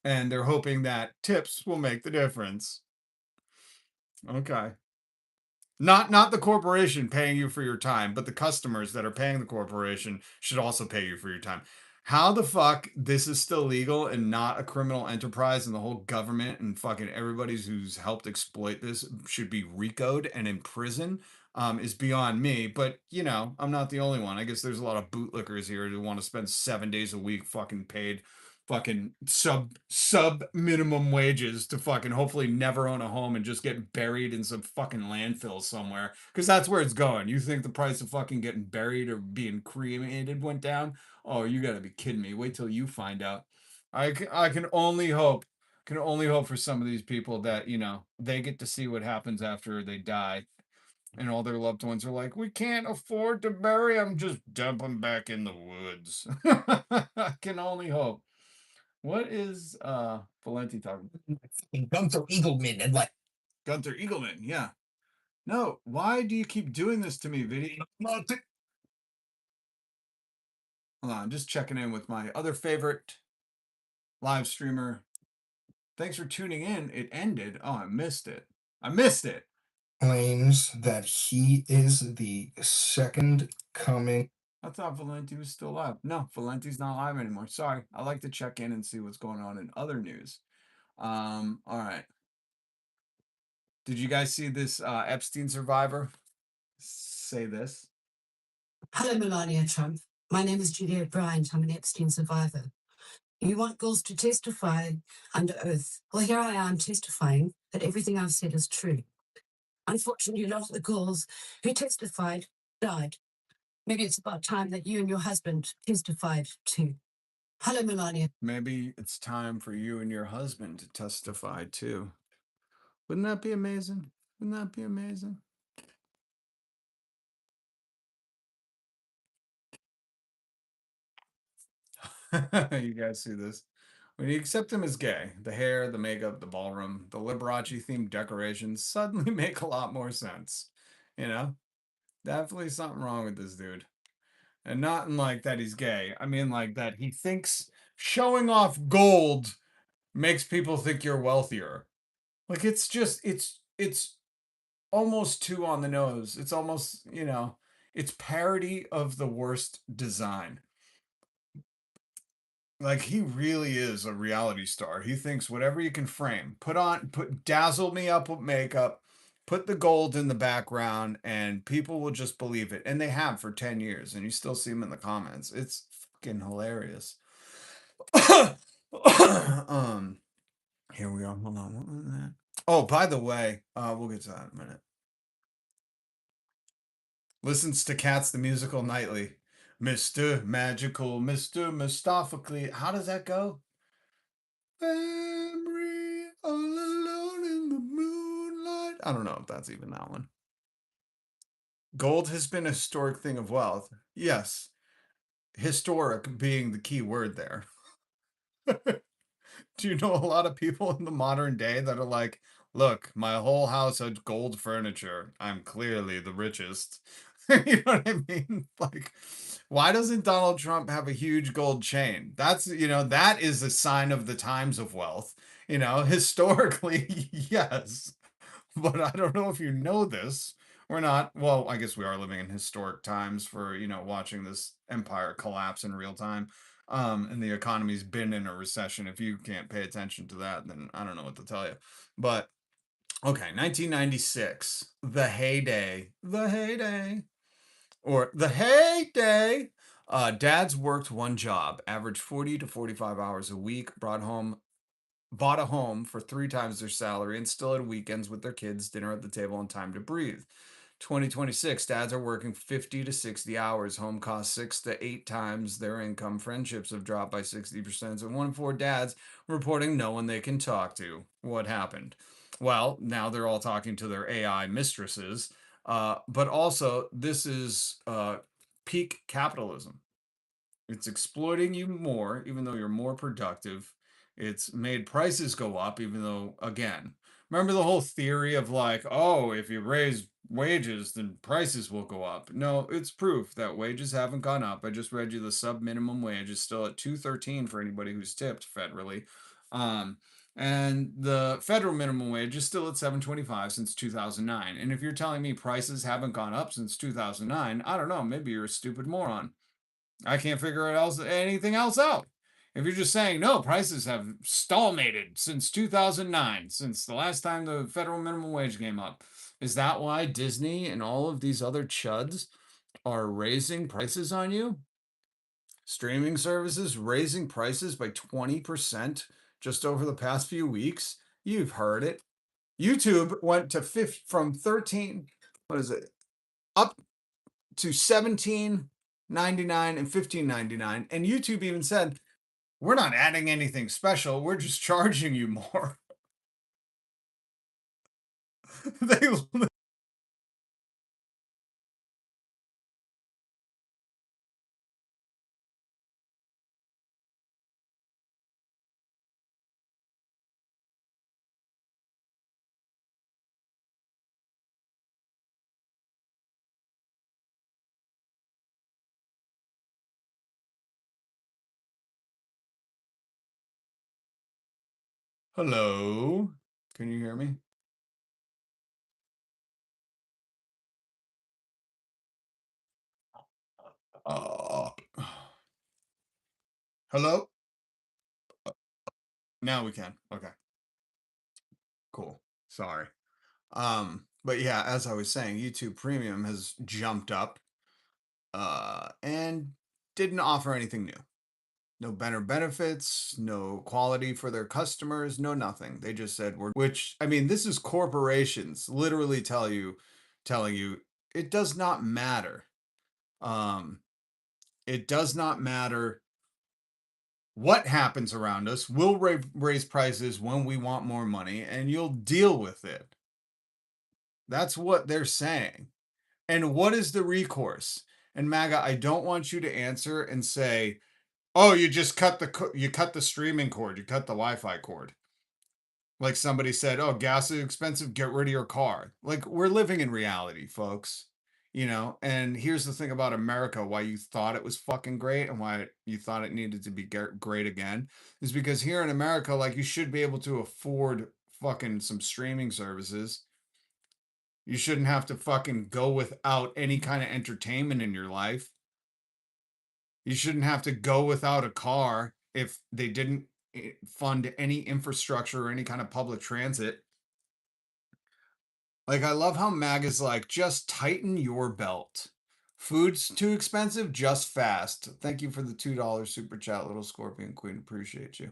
And they're hoping that tips will make the difference. Okay. Not the corporation paying you for your time, but the customers that are paying the corporation should also pay you for your time. How the fuck this is still legal and not a criminal enterprise and the whole government and fucking everybody who's helped exploit this should be RICO'd and in prison is beyond me. But, you know, I'm not the only one. I guess there's a lot of bootlickers here who want to spend 7 days a week fucking paid fucking sub minimum wages to fucking hopefully never own a home and just get buried in some fucking landfill somewhere, because that's where it's going. You think the price of fucking getting buried or being cremated went down? Oh, you gotta be kidding me. Wait till you find out. I can only hope, for some of these people that, you know, they get to see what happens after they die, and all their loved ones are like, we can't afford to bury them, just dump them back in the woods. I can only hope. What is Valenti talking about? Gunther Eagleman and like Gunther Eagleman, yeah. No, why do you keep doing this to me, video? Hold on, I'm just checking in with my other favorite live streamer. Thanks for tuning in. It ended. Oh, I missed it. I missed it. claims that he is the second coming. I thought Valenti was still alive. No, Valenti's not alive anymore. Sorry. I like to check in and see what's going on in other news. All right. Did you guys see this Epstein survivor say this? Hello, Melania Trump. My name is Julia Bryant. I'm an Epstein survivor. You want girls to testify under oath. Well, here I am testifying that everything I've said is true. Unfortunately, a lot of the girls who testified died. Maybe it's about time that you and your husband testified too. Hello, Melania. Maybe it's time for you and your husband to testify too. Wouldn't that be amazing? Wouldn't that be amazing? You guys see this? When you accept him as gay, the hair, the makeup, the ballroom, the Liberace themed decorations suddenly make a lot more sense. You know? Definitely something wrong with this dude. And not in like that he's gay. I mean like that he thinks showing off gold makes people think you're wealthier. Like it's just it's almost too on the nose. It's almost, you know, it's parody of the worst design. Like he really is a reality star. He thinks whatever you can frame, dazzle me up with makeup, put the gold in the background, and people will just believe it. And they have for 10 years, and you still see them in the comments. It's fucking hilarious. Here we are. Hold on. What was that? Oh, by the way, we'll get to that in a minute. Listens to Cats the Musical nightly. Mr. Magical, Mr. Mustaphically. How does that go? Memory all alone in the moonlight. I don't know if that's even that one. Gold has been a historic thing of wealth. Yes. Historic being the key word there. Do you know a lot of people in the modern day that are like, look, my whole house had gold furniture. I'm clearly the richest. You know what I mean? Like, why doesn't Donald Trump have a huge gold chain? That's, you know, that is a sign of the times of wealth. You know, historically, yes. But I don't know if you know this. We're not, well, I guess we are living in historic times for, you know, watching this empire collapse in real time. And the economy's been in a recession. If you can't pay attention to that, then I don't know what to tell you. But okay, 1996, the heyday, or the heyday. Dads worked one job, averaged 40 to 45 hours a week, bought a home for 3 times their salary, and still had weekends with their kids, dinner at the table, and time to breathe. 2026, dads are working 50 to 60 hours. Home costs 6 to 8 times their income. Friendships have dropped by 60%. And 1 in 4 dads reporting no one they can talk to. What happened? Well, now they're all talking to their AI mistresses. But also, this is peak capitalism. It's exploiting you more, even though you're more productive. It's made prices go up, even though, again, remember the whole theory of like, oh, if you raise wages, then prices will go up. No, it's proof that wages haven't gone up. I just read you the sub minimum wage is still at $2.13 for anybody who's tipped federally. And the federal minimum wage is still at $7.25 since 2009. And if you're telling me prices haven't gone up since 2009, I don't know, maybe you're a stupid moron. I can't figure anything else out. If you're just saying, no, prices have stallmated since 2009, since the last time the federal minimum wage came up. Is that why Disney and all of these other chuds are raising prices on you? Streaming services raising prices by 20% just over the past few weeks. You've heard it. YouTube went to from 13, what is it? Up to 17.99 and 15.99, and YouTube even said We're not adding anything special. We're just charging you more. They Hello? Can you hear me? Uh, Hello? Now we can. Okay, cool. Sorry. But yeah, as I was saying, YouTube Premium has jumped up and didn't offer anything new. No better benefits, no quality for their customers, no nothing. They just said which I mean, this is corporations literally telling you it does not matter. Um, it does not matter what happens around us. We'll raise prices when we want more money and you'll deal with it. That's what they're saying. And what is the recourse? And MAGA, I don't want you to answer and say, "Oh, you just cut the streaming cord, you cut the Wi-Fi cord." Like somebody said, "Oh, gas is expensive, get rid of your car." Like we're living in reality, folks. And here's the thing about America, why you thought it was fucking great and why you thought it needed to be great again is because here in America, like you should be able to afford fucking some streaming services. You shouldn't have to fucking go without any kind of entertainment in your life. You shouldn't have to go without a car if they didn't fund any infrastructure or any kind of public transit. Like, I love how MAG is like, just tighten your belt. Food's too expensive, just fast. Thank you for the $2 super chat, Little Scorpion Queen. Appreciate you.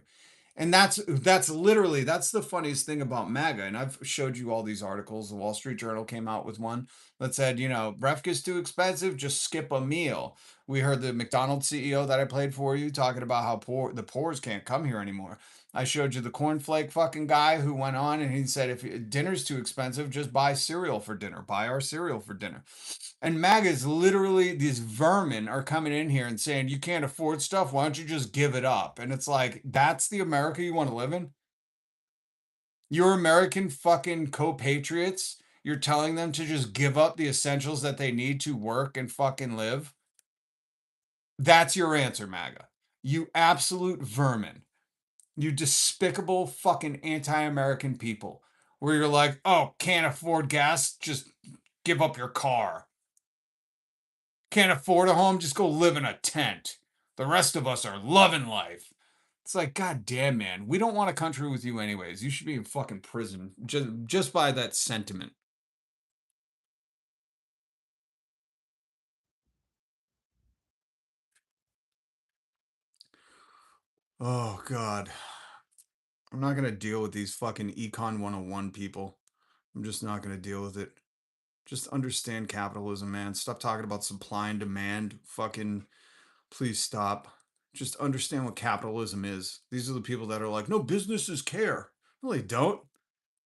And that's literally that's the funniest thing about MAGA. And I've showed you all these articles. The Wall Street Journal came out with one that said, breakfast is too expensive, just skip a meal. We heard the McDonald's CEO that I played for you talking about how the poors can't come here anymore. I showed you the cornflake fucking guy who went on and he said, if dinner's too expensive, just buy cereal for dinner. Buy our cereal for dinner. And MAGA is literally, these vermin are coming in here and saying, you can't afford stuff. Why don't you just give it up? And it's like, that's the America you want to live in? Your American fucking co-patriots, you're telling them to just give up the essentials that they need to work and fucking live? That's your answer, MAGA. You absolute vermin. You despicable fucking anti-American people. Where you're like, oh, can't afford gas? Just give up your car. Can't afford a home? Just go live in a tent. The rest of us are loving life. It's like, God damn, man. We don't want a country with you anyways. You should be in fucking prison just by that sentiment. Oh, God. I'm not going to deal with these fucking Econ 101 people. I'm just not going to deal with it. Just understand capitalism, man. Stop talking about supply and demand. Fucking, please stop. Just understand what capitalism is. These are the people that are like, no, businesses care. No, they don't.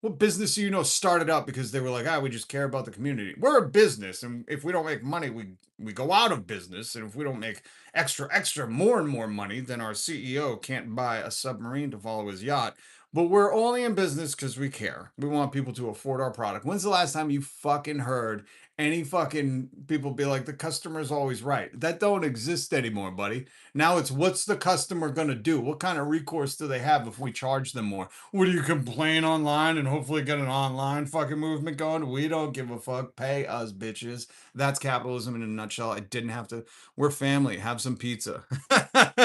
What business do you know started up because they were like, we just care about the community? We're a business, and if we don't make money, we go out of business. And if we don't make extra, more and more money, then our CEO can't buy a submarine to follow his yacht. But we're only in business because we care. We want people to afford our product. When's the last time you fucking heard any fucking people be like, the customer's always right? That don't exist anymore, buddy. Now it's, what's the customer going to do? What kind of recourse do they have if we charge them more? What do you complain online and hopefully get an online fucking movement going? We don't give a fuck. Pay us, bitches. That's capitalism in a nutshell. I didn't have to. We're family. Have some pizza.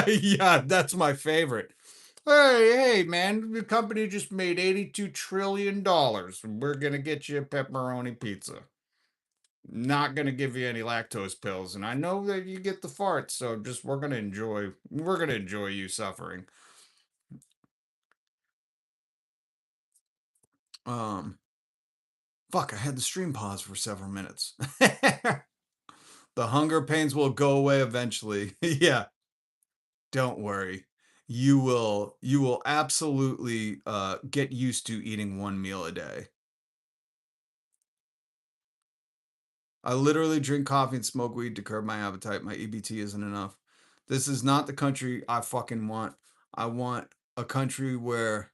Yeah, that's my favorite. Hey, man, the company just made $82 trillion. We're going to get you a pepperoni pizza. Not going to give you any lactose pills. And I know that you get the farts, so just we're going to enjoy you suffering. Fuck, I had the stream pause for several minutes. The hunger pains will go away eventually. Yeah. Don't worry. you will absolutely get used to eating one meal a day. I literally drink coffee and smoke weed to curb my appetite. My EBT isn't enough. This is not the country I fucking want. I want a country where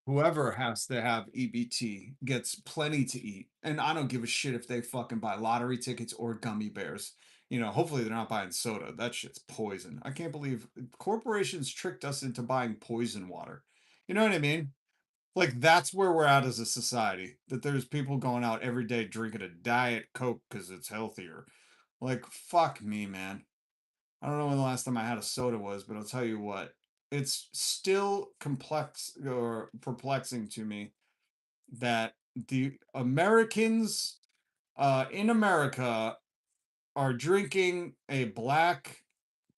whoever has to have EBT gets plenty to eat. And I don't give a shit if they fucking buy lottery tickets or gummy bears. You know, hopefully they're not buying soda. That shit's poison. I can't believe corporations tricked us into buying poison water. You know what I mean? Like that's where we're at as a society. That there's people going out every day drinking a diet Coke because it's healthier. Like fuck me, man. I don't know when the last time I had a soda was, but I'll tell you what, it's still complex or perplexing to me that the Americans in America are drinking a black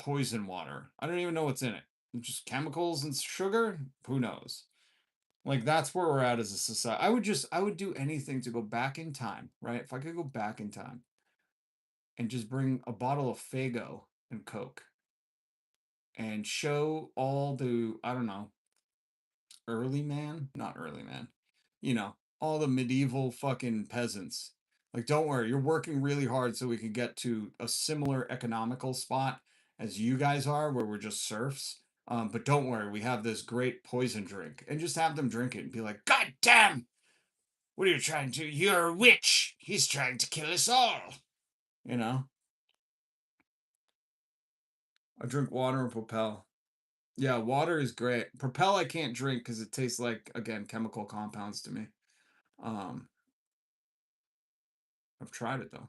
poison water. I don't even know what's in it. Just chemicals and sugar? Who knows? Like that's where we're at as a society. I would do anything to go back in time, right? If I could go back in time and just bring a bottle of Fago and Coke and show all the, I don't know, not early man, you know, all the medieval fucking peasants. Like, don't worry, you're working really hard so we can get to a similar economical spot as you guys are, where we're just serfs. But don't worry, we have this great poison drink, and just have them drink it and be like, God damn, what are you trying to? You're a witch. He's trying to kill us all. You know? I drink water and Propel. Yeah, water is great. Propel I can't drink because it tastes like, again, chemical compounds to me. Um, I've tried it though.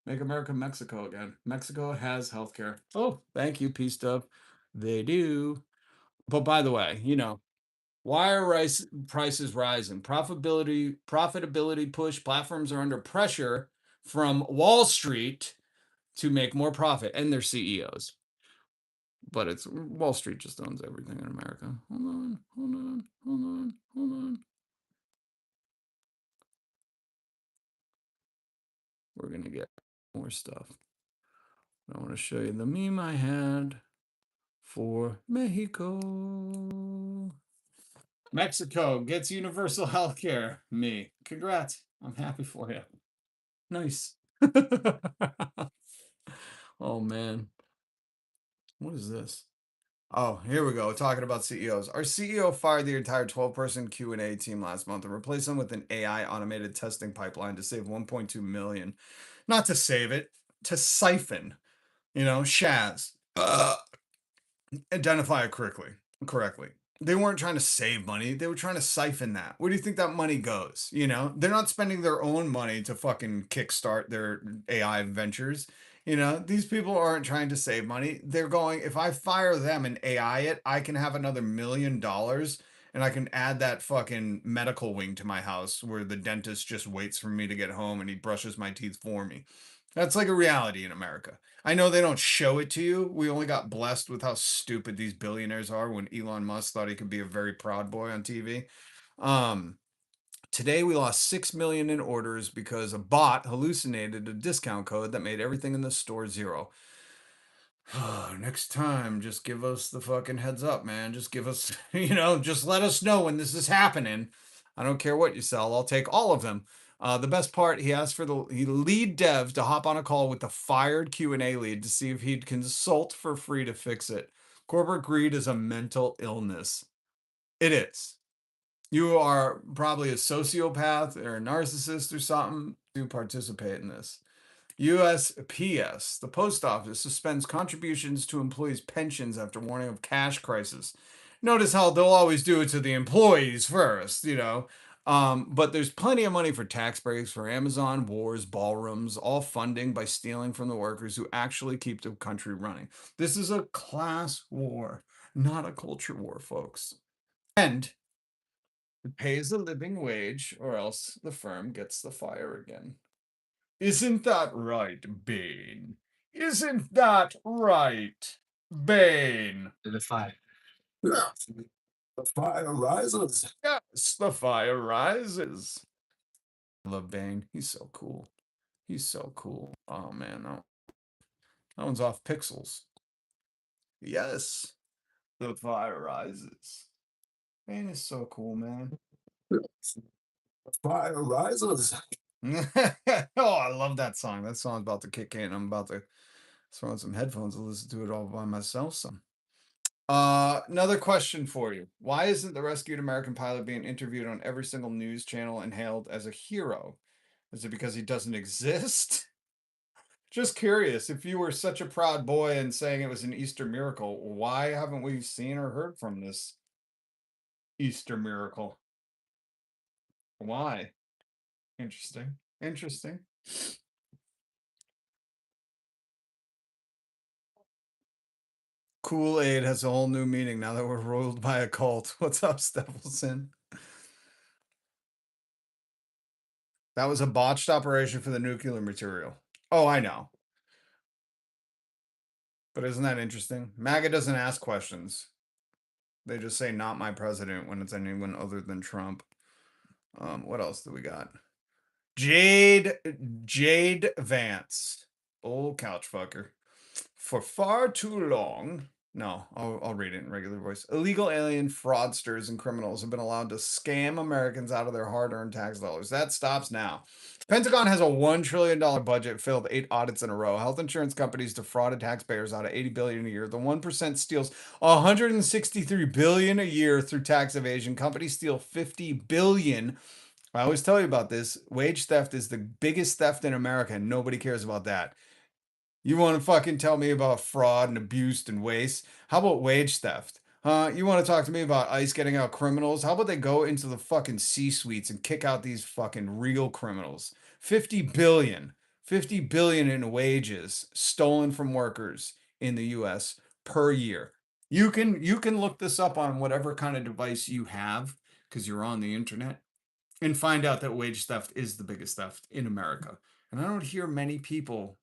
Make America Mexico again. Mexico has healthcare. Oh, thank you, Peace Dove. They do. But by the way, you know, why are rice prices rising? Profitability push. Platforms are under pressure from Wall Street to make more profit and their CEOs. But it's Wall Street just owns everything in America. Hold on. We're gonna get more stuff. I want to show you the meme I had for Mexico. Mexico gets universal health care. Me. Congrats. I'm happy for you. Nice. Oh man. What is this? Oh, here we go. Talking about CEOs. Our CEO fired the entire 12-person Q&A team last month and replaced them with an AI automated testing pipeline to save 1.2 million. Not to save it, to siphon. You know, Shaz. Identify it correctly. They weren't trying to save money. They were trying to siphon that. Where do you think that money goes? You know, they're not spending their own money to fucking kickstart their AI ventures. You know, these people aren't trying to save money. They're going, if I fire them and AI it, I can have another $1 million and I can add that fucking medical wing to my house where the dentist just waits for me to get home and he brushes my teeth for me. That's like a reality in America. I know they don't show it to you. We only got blessed with how stupid these billionaires are when Elon Musk thought he could be a very proud boy on TV. Today we lost 6 million in orders because a bot hallucinated a discount code that made everything in the store zero. Next time, just give us the fucking heads up, man. Just give us, just let us know when this is happening. I don't care what you sell. I'll take all of them. The best part, he asked for the lead dev to hop on a call with the fired Q&A lead to see if he'd consult for free to fix it. Corporate greed is a mental illness. It is. You are probably a sociopath or a narcissist or something to participate in this. USPS, the post office, suspends contributions to employees' pensions after warning of cash crisis. Notice how they'll always do it to the employees first, but there's plenty of money for tax breaks for Amazon, wars, ballrooms, all funding by stealing from the workers who actually keep the country running. This is a class war, not a culture war, folks. And it pays a living wage, or else the firm gets the fire again. Isn't that right, Bane? Isn't that right, Bane? The fire. The fire rises. Yes, the fire rises. I love Bane. He's so cool. He's so cool. Oh man, that one's off pixels. Yes. The fire rises. Man, it's so cool, man. The fire rises. Oh, I love that song. That song's about to kick in. I'm about to throw on some headphones and listen to it all by myself. Some. Another question for you. Why isn't the rescued American pilot being interviewed on every single news channel and hailed as a hero? Is it because he doesn't exist? Just curious, if you were such a proud boy and saying it was an Easter miracle, why haven't we seen or heard from this Easter miracle? Why? Interesting. Interesting. Kool-Aid has a whole new meaning now that we're ruled by a cult. What's up, Stephenson? That was a botched operation for the nuclear material. Oh, I know. But isn't that interesting? MAGA doesn't ask questions. They just say not my president when it's anyone other than Trump. What else do we got? Jade Vance. Old couch fucker. For far too long. No, I'll read it in regular voice. Illegal alien fraudsters and criminals have been allowed to scam Americans out of their hard-earned tax dollars. That stops now. Pentagon has a $1 trillion budget, failed 8 audits in a row. Health insurance companies defrauded taxpayers out of $80 billion a year. The 1% steals $163 billion a year through tax evasion. Companies steal $50 billion. I always tell you about this. Wage theft is the biggest theft in America, and nobody cares about that. You want to fucking tell me about fraud and abuse and waste? How about wage theft? You want to talk to me about ICE getting out criminals? How about they go into the fucking C-suites and kick out these fucking real criminals? 50 billion. 50 billion in wages stolen from workers in the US per year. You can look this up on whatever kind of device you have because you're on the internet and find out that wage theft is the biggest theft in America. And I don't hear many people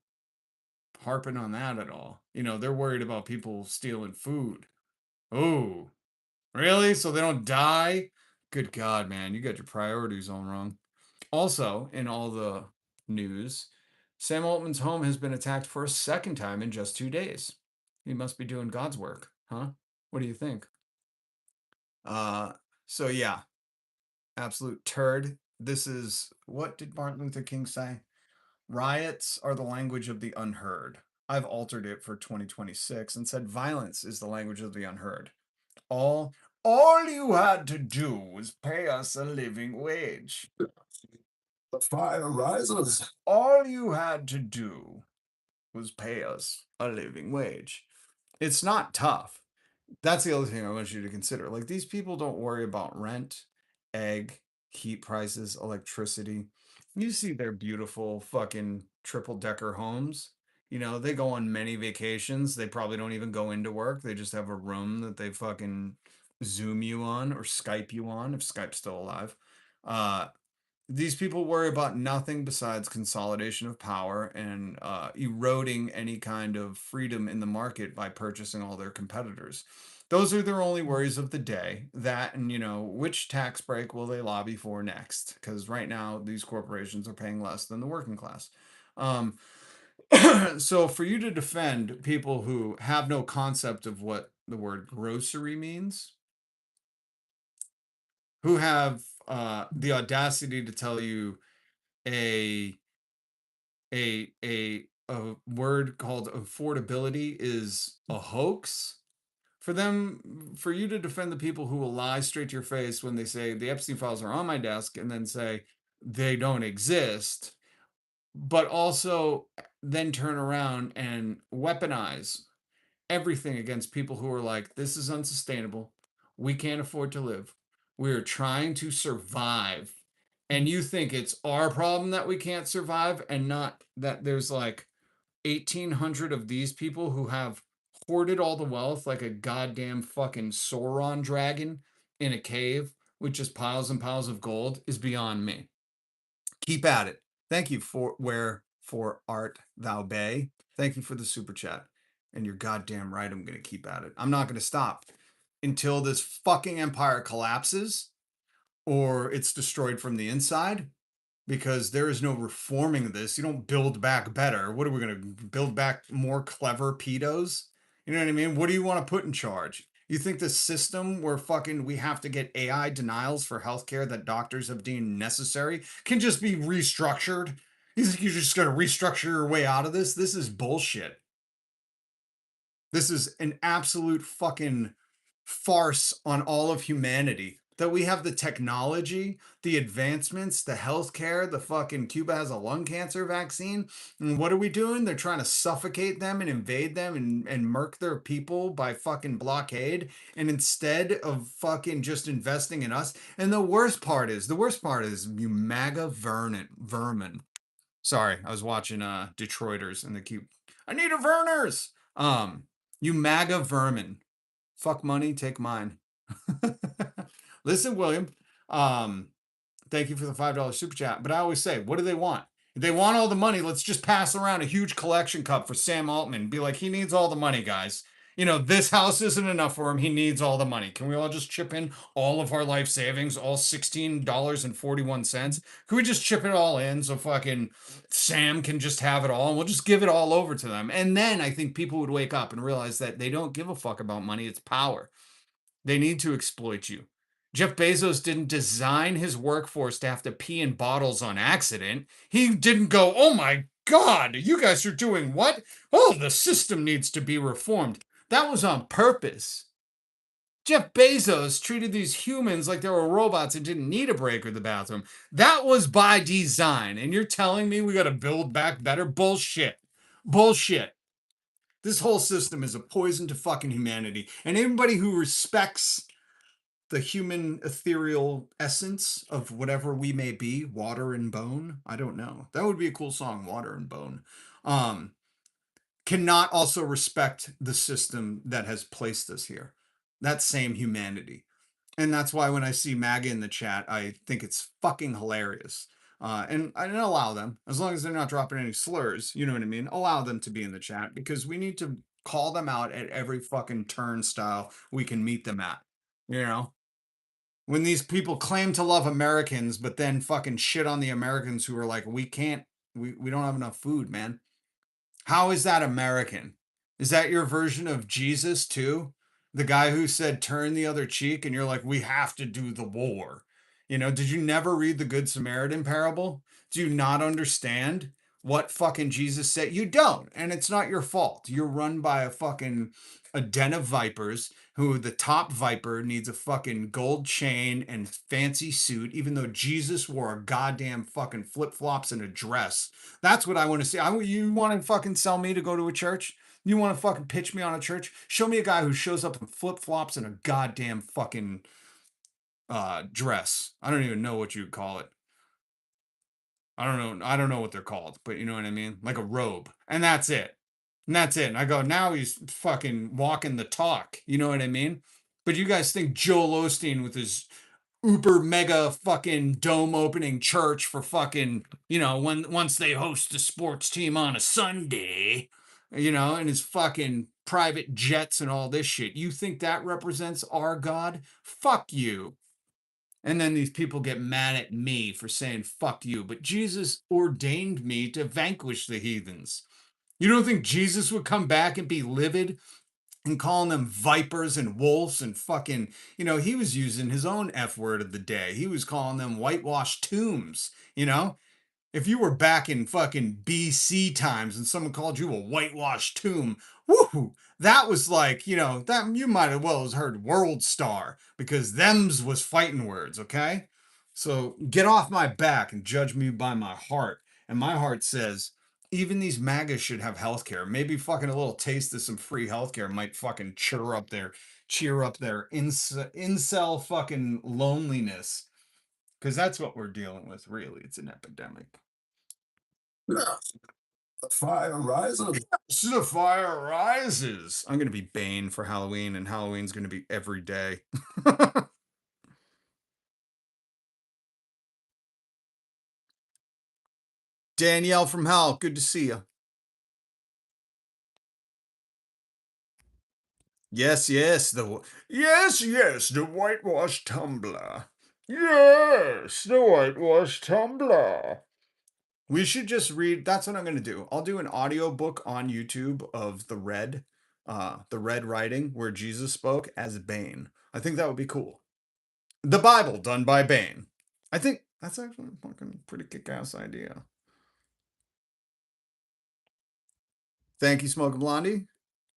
harping on that at all. You know, they're worried about people stealing food. Oh, really? So they don't die? Good God, man, you got your priorities all wrong. Also, in all the news, Sam Altman's home has been attacked for a second time in just 2 days. He must be doing God's work, huh? What do you think? So yeah, absolute turd. This is, what did Martin Luther King say? Riots are the language of the unheard. I've altered it for 2026 and said violence is the language of the unheard. All you had to do was pay us a living wage. The fire rises. All you had to do was pay us a living wage. It's not tough. That's the other thing I want you to consider. Like, these people don't worry about rent, egg, heat prices, electricity. You see their beautiful fucking triple-decker homes. You know, they go on many vacations. They probably don't even go into work. They just have a room that they fucking Zoom you on or Skype you on, if Skype's still alive. These people worry about nothing besides consolidation of power and eroding any kind of freedom in the market by purchasing all their competitors. Those are their only worries of the day. That and, you know, which tax break will they lobby for next? Because right now, these corporations are paying less than the working class. So for you to defend people who have no concept of what the word grocery means, who have the audacity to tell you a word called affordability is a hoax, for you to defend the people who will lie straight to your face when they say the Epstein files are on my desk and then say they don't exist, but also then turn around and weaponize everything against people who are like, this is unsustainable. We can't afford to live. We're trying to survive. And you think it's our problem that we can't survive and not that there's like 1,800 of these people who have hoarded all the wealth like a goddamn fucking Sauron dragon in a cave with just piles and piles of gold is beyond me. Keep at it. Thank you for art thou bay. Thank you for the super chat. And you're goddamn right, I'm going to keep at it. I'm not going to stop until this fucking empire collapses or it's destroyed from the inside, because there is no reforming this. You don't build back better. What are we going to build back? More clever pedos? You know what I mean? What do you want to put in charge? You think the system where fucking we have to get AI denials for healthcare that doctors have deemed necessary can just be restructured? You think you're just gonna restructure your way out of this? This is bullshit. This is an absolute fucking farce on all of humanity. That we have the technology, the advancements, the healthcare, the fucking Cuba has a lung cancer vaccine. And what are we doing? They're trying to suffocate them and invade them and murk their people by fucking blockade. And instead of fucking just investing in us. And the worst part is you MAGA vermin. Sorry, I was watching Detroiters and they keep I need a Verners. You MAGA vermin. Fuck money, take mine. Listen, William. Thank you for the $5 super chat. But I always say, what do they want? If they want all the money, let's just pass around a huge collection cup for Sam Altman. Be like, he needs all the money, guys. You know, this house isn't enough for him. He needs all the money. Can we all just chip in all of our life savings, all $16.41? Can we just chip it all in so fucking Sam can just have it all and we'll just give it all over to them? And then I think people would wake up and realize that they don't give a fuck about money. It's power. They need to exploit you. Jeff Bezos didn't design his workforce to have to pee in bottles on accident. He didn't go, oh my God, you guys are doing what? Oh, the system needs to be reformed. That was on purpose. Jeff Bezos treated these humans like they were robots and didn't need a break or the bathroom. That was by design. And you're telling me we got to build back better? Bullshit. Bullshit. This whole system is a poison to fucking humanity. And anybody who respects the human ethereal essence of whatever we may be, water and bone, I don't know. That would be a cool song, Water and Bone. Cannot also respect the system that has placed us here. That same humanity. And that's why when I see MAGA in the chat, I think it's fucking hilarious. And I allow them, as long as they're not dropping any slurs, you know what I mean? Allow them to be in the chat because we need to call them out at every fucking turnstile we can meet them at. You know? When these people claim to love Americans, but then fucking shit on the Americans who are like, we don't have enough food, man. How is that American? Is that your version of Jesus too? The guy who said turn the other cheek and you're like, we have to do the war. You know, did you never read the Good Samaritan parable? Do you not understand what fucking Jesus said? You don't, and it's not your fault. You're run by a den of vipers who the top viper needs a fucking gold chain and fancy suit, even though Jesus wore a goddamn fucking flip-flops and a dress. That's what I want to see. You want to fucking sell me to go to a church? You want to fucking pitch me on a church? Show me a guy who shows up in flip-flops and a goddamn fucking dress. I don't even know what you'd call it. I don't know what they're called, but you know what I mean? Like a robe. And that's it. And that's it. And I go, now he's fucking walking the talk. You know what I mean? But you guys think Joel Osteen with his uber mega fucking dome opening church for fucking, you know, once they host a sports team on a Sunday, you know, and his fucking private jets and all this shit. You think that represents our God? Fuck you. And then these people get mad at me for saying fuck you. But Jesus ordained me to vanquish the heathens. You don't think Jesus would come back and be livid and calling them vipers and wolves and fucking, you know, he was using his own F word of the day. He was calling them whitewashed tombs, you know? If you were back in fucking BC times and someone called you a whitewashed tomb, woohoo, that was like, you know, that you might as well have heard World Star because them's was fighting words, okay? So get off my back and judge me by my heart. And my heart says, even these MAGAs should have healthcare. Maybe fucking a little taste of some free healthcare might fucking cheer up their incel fucking loneliness. Because that's what we're dealing with, really. It's an epidemic. The fire rises. The fire rises. I'm going to be Bane for Halloween, and Halloween's going to be every day. Danielle from Hell, good to see you. Yes, the whitewashed tumbler. Yes, the whitewashed tumbler. We should just read. That's what I'm going to do. I'll do an audio book on YouTube of The Red, the red writing where Jesus spoke as Bane. I think that would be cool. The Bible done by Bane. I think that's actually a fucking pretty kick-ass idea. Thank you, Smoking Blondie.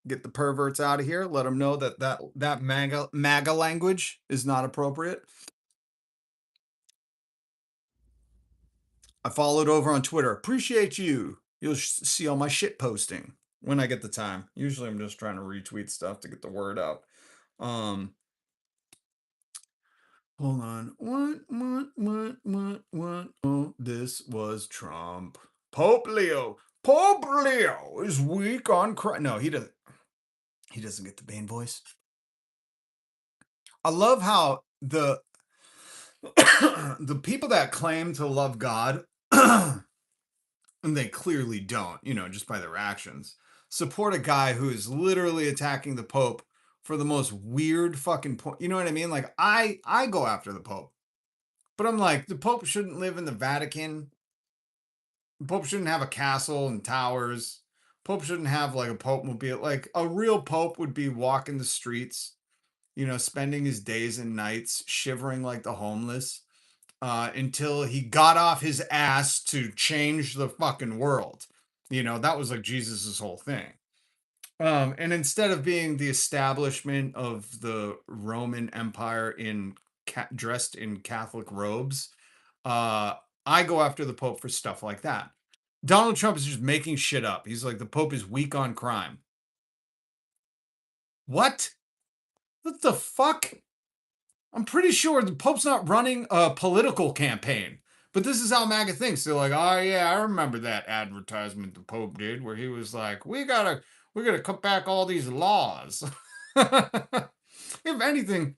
Get the perverts out of here. Let them know that MAGA language is not appropriate. I followed over on Twitter. Appreciate you. You'll see all my shit posting when I get the time. Usually I'm just trying to retweet stuff to get the word out. Hold on. What? Oh, this was Trump. Pope Leo. Pope Leo is weak on crime. No, he doesn't. He doesn't get the Bane voice. I love how the people that claim to love God, and they clearly don't, just by their actions, support a guy who is literally attacking the Pope for the most weird fucking point. You know what I mean? Like, I go after the Pope, but I'm like, the Pope shouldn't live in the Vatican. The Pope shouldn't have a castle and towers. Pope shouldn't have like a Pope mobile. Like, a real Pope would be walking the streets, spending his days and nights shivering like the homeless, until he got off his ass to change the fucking world. That was like Jesus's whole thing. And instead of being the establishment of the Roman Empire dressed in Catholic robes, I go after the Pope for stuff like that. Donald Trump is just making shit up. He's like, the Pope is weak on crime. What? What the fuck? I'm pretty sure the Pope's not running a political campaign. But this is how MAGA thinks. They're like, oh yeah, I remember that advertisement the Pope did where he was like, we gotta cut back all these laws. If anything,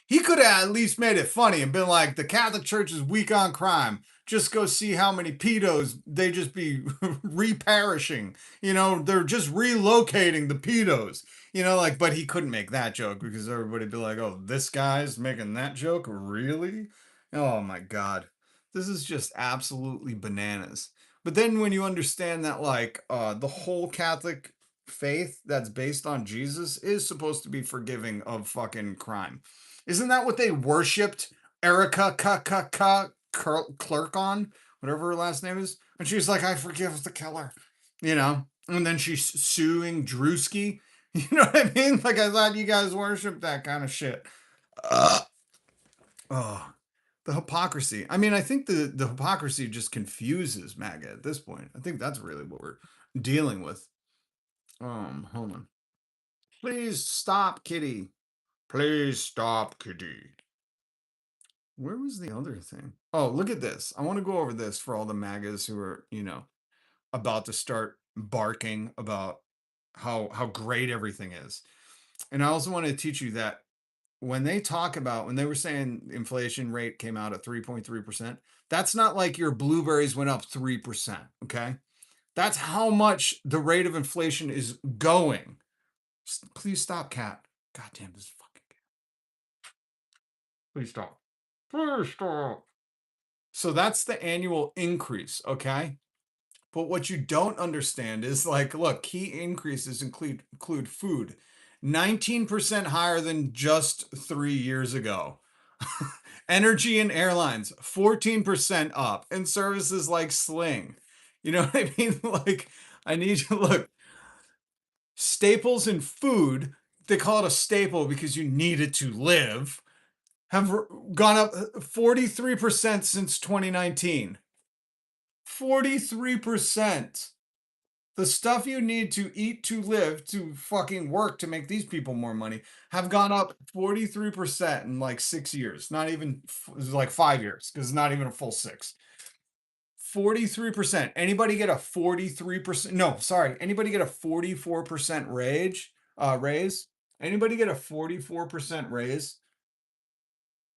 he could have at least made it funny and been like, the Catholic Church is weak on crime. Just go see how many pedos they just be reparishing. They're just relocating the pedos. But he couldn't make that joke because everybody'd be like, oh, this guy's making that joke? Really? Oh my God. This is just absolutely bananas. But then when you understand that, like, the whole Catholic faith that's based on Jesus is supposed to be forgiving of fucking crime. Isn't that what they worshipped Erica Clerk on? Whatever her last name is. And she's like, I forgive the killer. And then she's suing Drewski. You know what I mean? Like, I thought you guys worship that kind of shit. Oh, the hypocrisy. I mean, I think the hypocrisy just confuses MAGA at this point. I think that's really what we're dealing with. Hold on. Please stop, kitty. Please stop, kitty. Where was the other thing? Oh, look at this. I want to go over this for all the MAGAs who are, about to start barking about how great everything is. And I also want to teach you that when they were saying inflation rate came out at 3.3%, that's not like your blueberries went up 3%, okay? That's how much the rate of inflation is going. Please stop, cat. God damn, this fucking cat. Please stop. Please stop. So that's the annual increase, okay? But what you don't understand is, like, look, key increases include food, 19% higher than just 3 years ago. Energy and airlines, 14% up, and services like Sling. You know what I mean? Like, I need you to look. Staples and food, they call it a staple because you need it to live, have gone up 43% since 2019. 43%. The stuff you need to eat to live, to fucking work to make these people more money, have gone up 43% in like 6 years. Not even, like 5 years, because it's not even a full 6. 43%. Anybody get a 43%? No, sorry. Anybody get a 44% raise? Anybody get a 44% raise?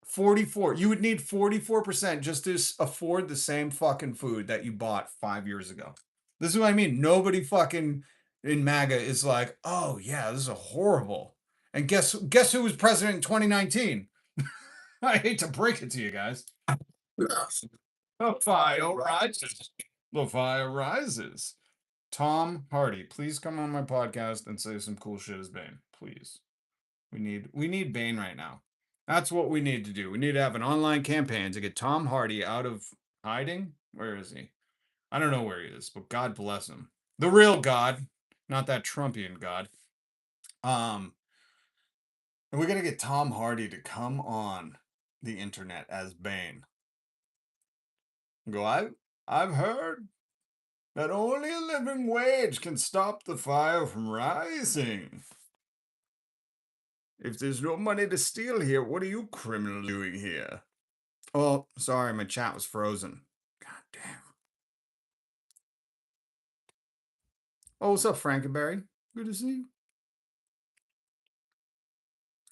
44. You would need 44% just to afford the same fucking food that you bought 5 years ago. This is what I mean. Nobody fucking in MAGA is like, oh yeah, this is horrible. And guess who was president in 2019? I hate to break it to you guys. The fire rises. The fire rises. Tom Hardy, please come on my podcast and say some cool shit as Bane. Please. We need Bane right now. That's what we need to do. We need to have an online campaign to get Tom Hardy out of hiding. Where is he? I don't know where he is, but God bless him. The real God, not that Trumpian God. And we're gonna get Tom Hardy to come on the internet as Bane. Go, I've heard that only a living wage can stop the fire from rising. If there's no money to steal here, what are you criminals doing here? Oh, sorry, my chat was frozen. God damn. Oh, what's up, Frankenberry? Good to see you.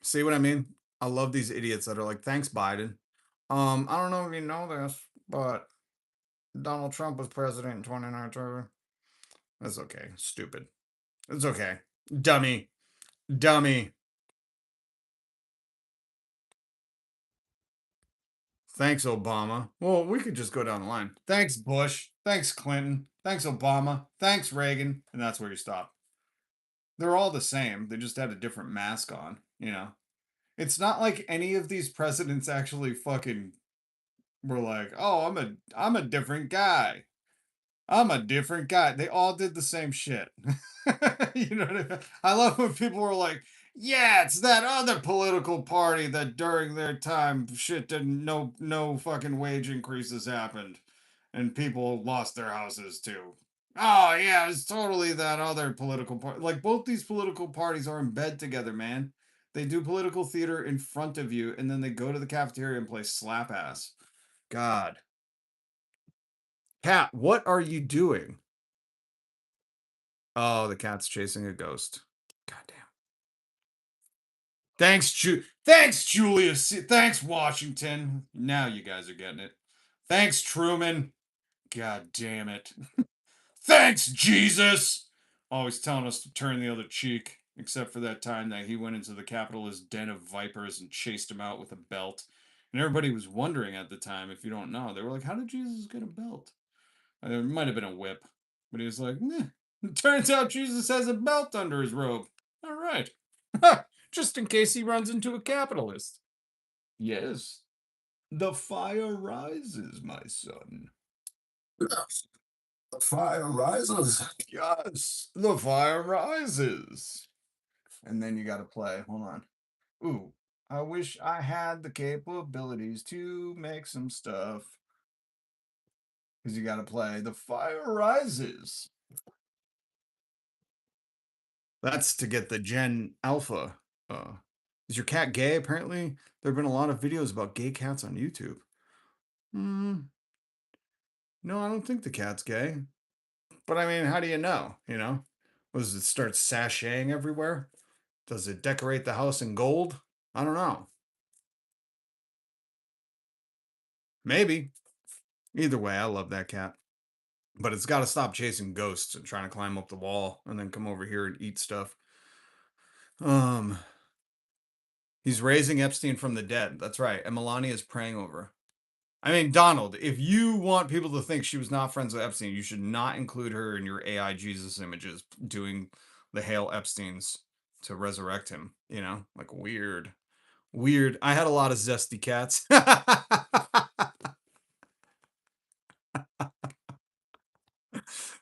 See what I mean? I love these idiots that are like, thanks, Biden. I don't know if you know this, but Donald Trump was president in 2019. That's okay. Stupid. It's okay. Dummy. Dummy. Thanks, Obama. Well, we could just go down the line. Thanks, Bush. Thanks, Clinton. Thanks, Obama. Thanks, Reagan. And that's where you stop. They're all the same. They just had a different mask on, you know? It's not like any of these presidents actually fucking were like, oh, I'm a different guy. I'm a different guy. They all did the same shit. You know what I mean? I love when people were like, yeah, it's that other political party that during their time shit didn't no fucking wage increases happened and people lost their houses too. Oh yeah, it's totally that other political party. Like both these political parties are in bed together, man. They do political theater in front of you and then they go to the cafeteria and play slap ass. God. Cat, what are you doing? Oh, the cat's chasing a ghost. Goddamn. Thanks, Julius. Thanks, Washington. Now you guys are getting it. Thanks, Truman. God damn it. Thanks, Jesus. Always telling us to turn the other cheek, except for that time that he went into the capitalist den of vipers and chased him out with a belt. And everybody was wondering at the time, if you don't know, they were like, how did Jesus get a belt? There might have been a whip, but he was like, turns out Jesus has a belt under his robe. All right. Just in case he runs into a capitalist. Yes. The fire rises, my son. Yes, the fire rises. Yes, the fire rises. And then you got to play. Hold on. Ooh, I wish I had the capabilities to make some stuff. Because you got to play The Fire Rises. That's to get the Gen Alpha. Is your cat gay? Apparently, there have been a lot of videos about gay cats on YouTube. No, I don't think the cat's gay. But I mean, how do you know? You know? Does it start sashaying everywhere? Does it decorate the house in gold? I don't know. Maybe. Either way, I love that cat. But it's got to stop chasing ghosts and trying to climb up the wall and then come over here and eat stuff. He's raising Epstein from the dead. That's right. And Melania is praying over her. I mean, Donald, if you want people to think she was not friends with Epstein, you should not include her in your AI Jesus images doing the Hail Epsteins to resurrect him. You know, like weird. Weird. I had a lot of zesty cats.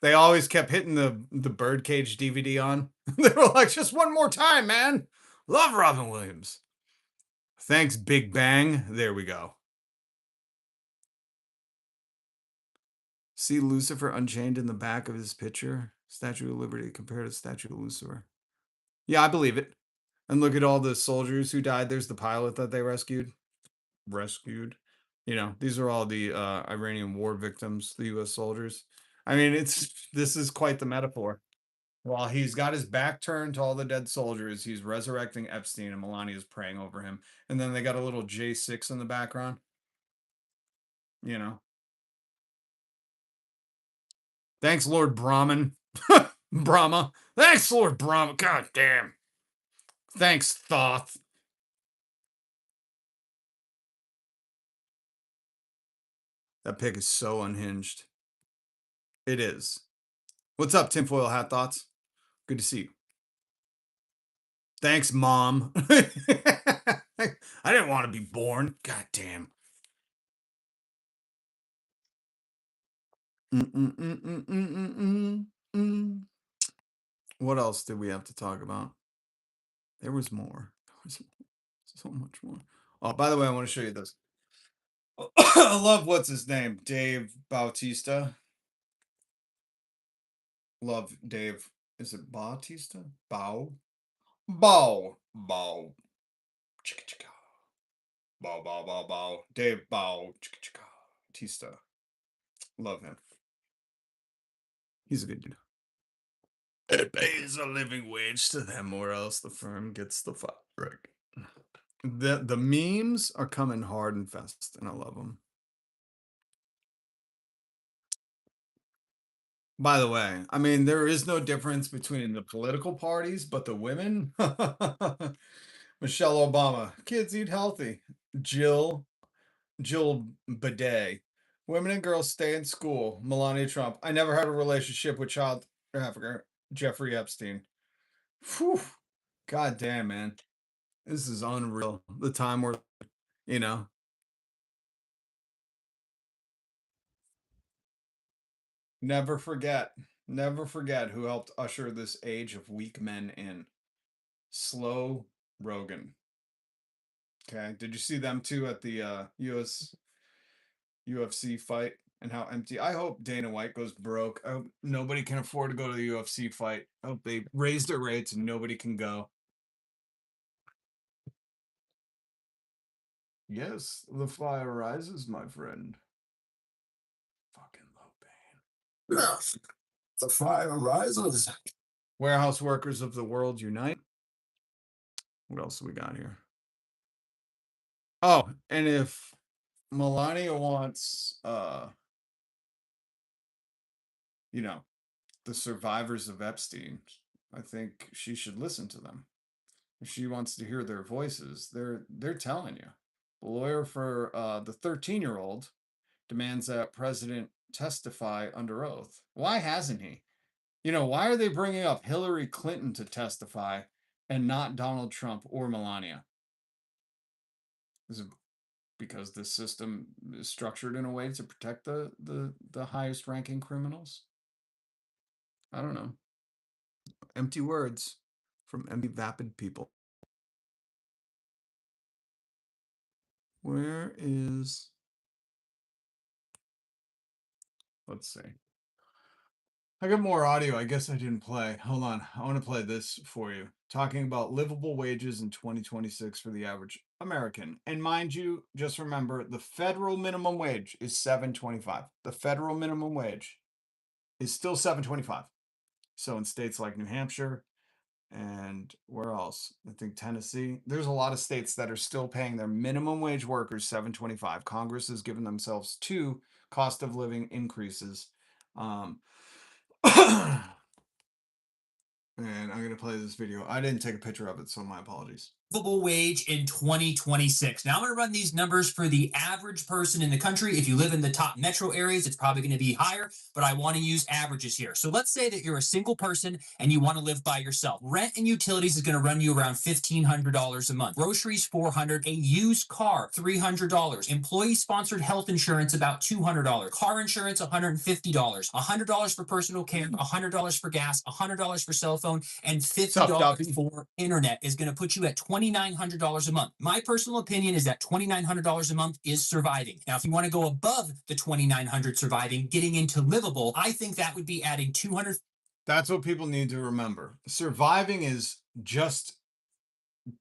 They always kept hitting the Birdcage DVD on. They were like, just one more time, man. Love Robin Williams. Thanks, Big Bang. There we go. See Lucifer unchained in the back of his picture? Statue of Liberty compared to Statue of Lucifer. Yeah, I believe it. And look at all the soldiers who died. There's the pilot that they rescued. You know, these are all the Iranian war victims, the U.S. soldiers. I mean, this is quite the metaphor. While he's got his back turned to all the dead soldiers, he's resurrecting Epstein, and Melania's praying over him. And then they got a little J6 in the background. You know. Thanks, Lord Brahman. Brahma. Thanks, Lord Brahma. God damn. Thanks, Thoth. That pic is so unhinged. It is. What's up, tinfoil hat thoughts? Good to see you. Thanks, Mom. I didn't want to be born. God damn. What else did we have to talk about? There was more. There was so much more. Oh, by the way, I want to show you this. I love what's his name? Dave Bautista. Love Dave. Is it Bautista? Bow. Chicka chicka. Bow. Dave Bow. Chicka chicka. Tista. Love him. He's a good dude. It pays a living wage to them, or else the firm gets the fabric. The memes are coming hard and fast, and I love them. By the way, I mean, there is no difference between the political parties, but the women. Michelle Obama, kids eat healthy. Jill Bidet, women and girls stay in school. Melania Trump, I never had a relationship with child trafficker Jeffrey Epstein. Whew. God damn, man. This is unreal. The time we're, you know. Never forget who helped usher this age of weak men in. Slow Rogan. Okay. Did you see them too at the UFC fight and how empty? I hope Dana White goes broke. I hope nobody can afford to go to the UFC fight. I hope they raise their rates and nobody can go. Yes, the fire rises, my friend. Fucking low pain. Yes, the fire rises. Warehouse workers of the world unite. What else do we got here? Oh, and if Melania wants you know, the survivors of Epstein, I think she should listen to them. If she wants to hear their voices, they're telling you. The lawyer for the 13-year-old demands that president testify under oath. Why hasn't he? You know, why are they bringing up Hillary Clinton to testify and not Donald Trump or Melania? Is it because the system is structured in a way to protect the highest ranking criminals? I don't know. Empty words from empty vapid people. Where is... Let's see. I got more audio. I guess I didn't play. Hold on. I want to play this for you. Talking about livable wages in 2026 for the average American. And mind you, just remember the federal minimum wage is $7.25. The federal minimum wage is still $7.25. So in states like New Hampshire and where else? I think Tennessee. There's a lot of states that are still paying their minimum wage workers $7.25. Congress has given themselves 2 cost of living increases. And I'm going to play this video. I didn't take a picture of it, so my apologies. Livable wage in 2026. Now I'm going to run these numbers for the average person in the country. If you live in the top metro areas, it's probably going to be higher, but I want to use averages here. So let's say that you're a single person and you want to live by yourself. Rent and utilities is going to run you around $1,500 a month. Groceries, $400. A used car, $300. Employee-sponsored health insurance, about $200. Car insurance, $150. $100 for personal care, $100 for gas, $100 for cell phone, and $50 for internet is going to put you at $2,900 a month. My personal opinion is that $2,900 a month is surviving. Now, if you want to go above the $2,900 surviving, getting into livable, I think that would be adding $200. That's what people need to remember. Surviving is just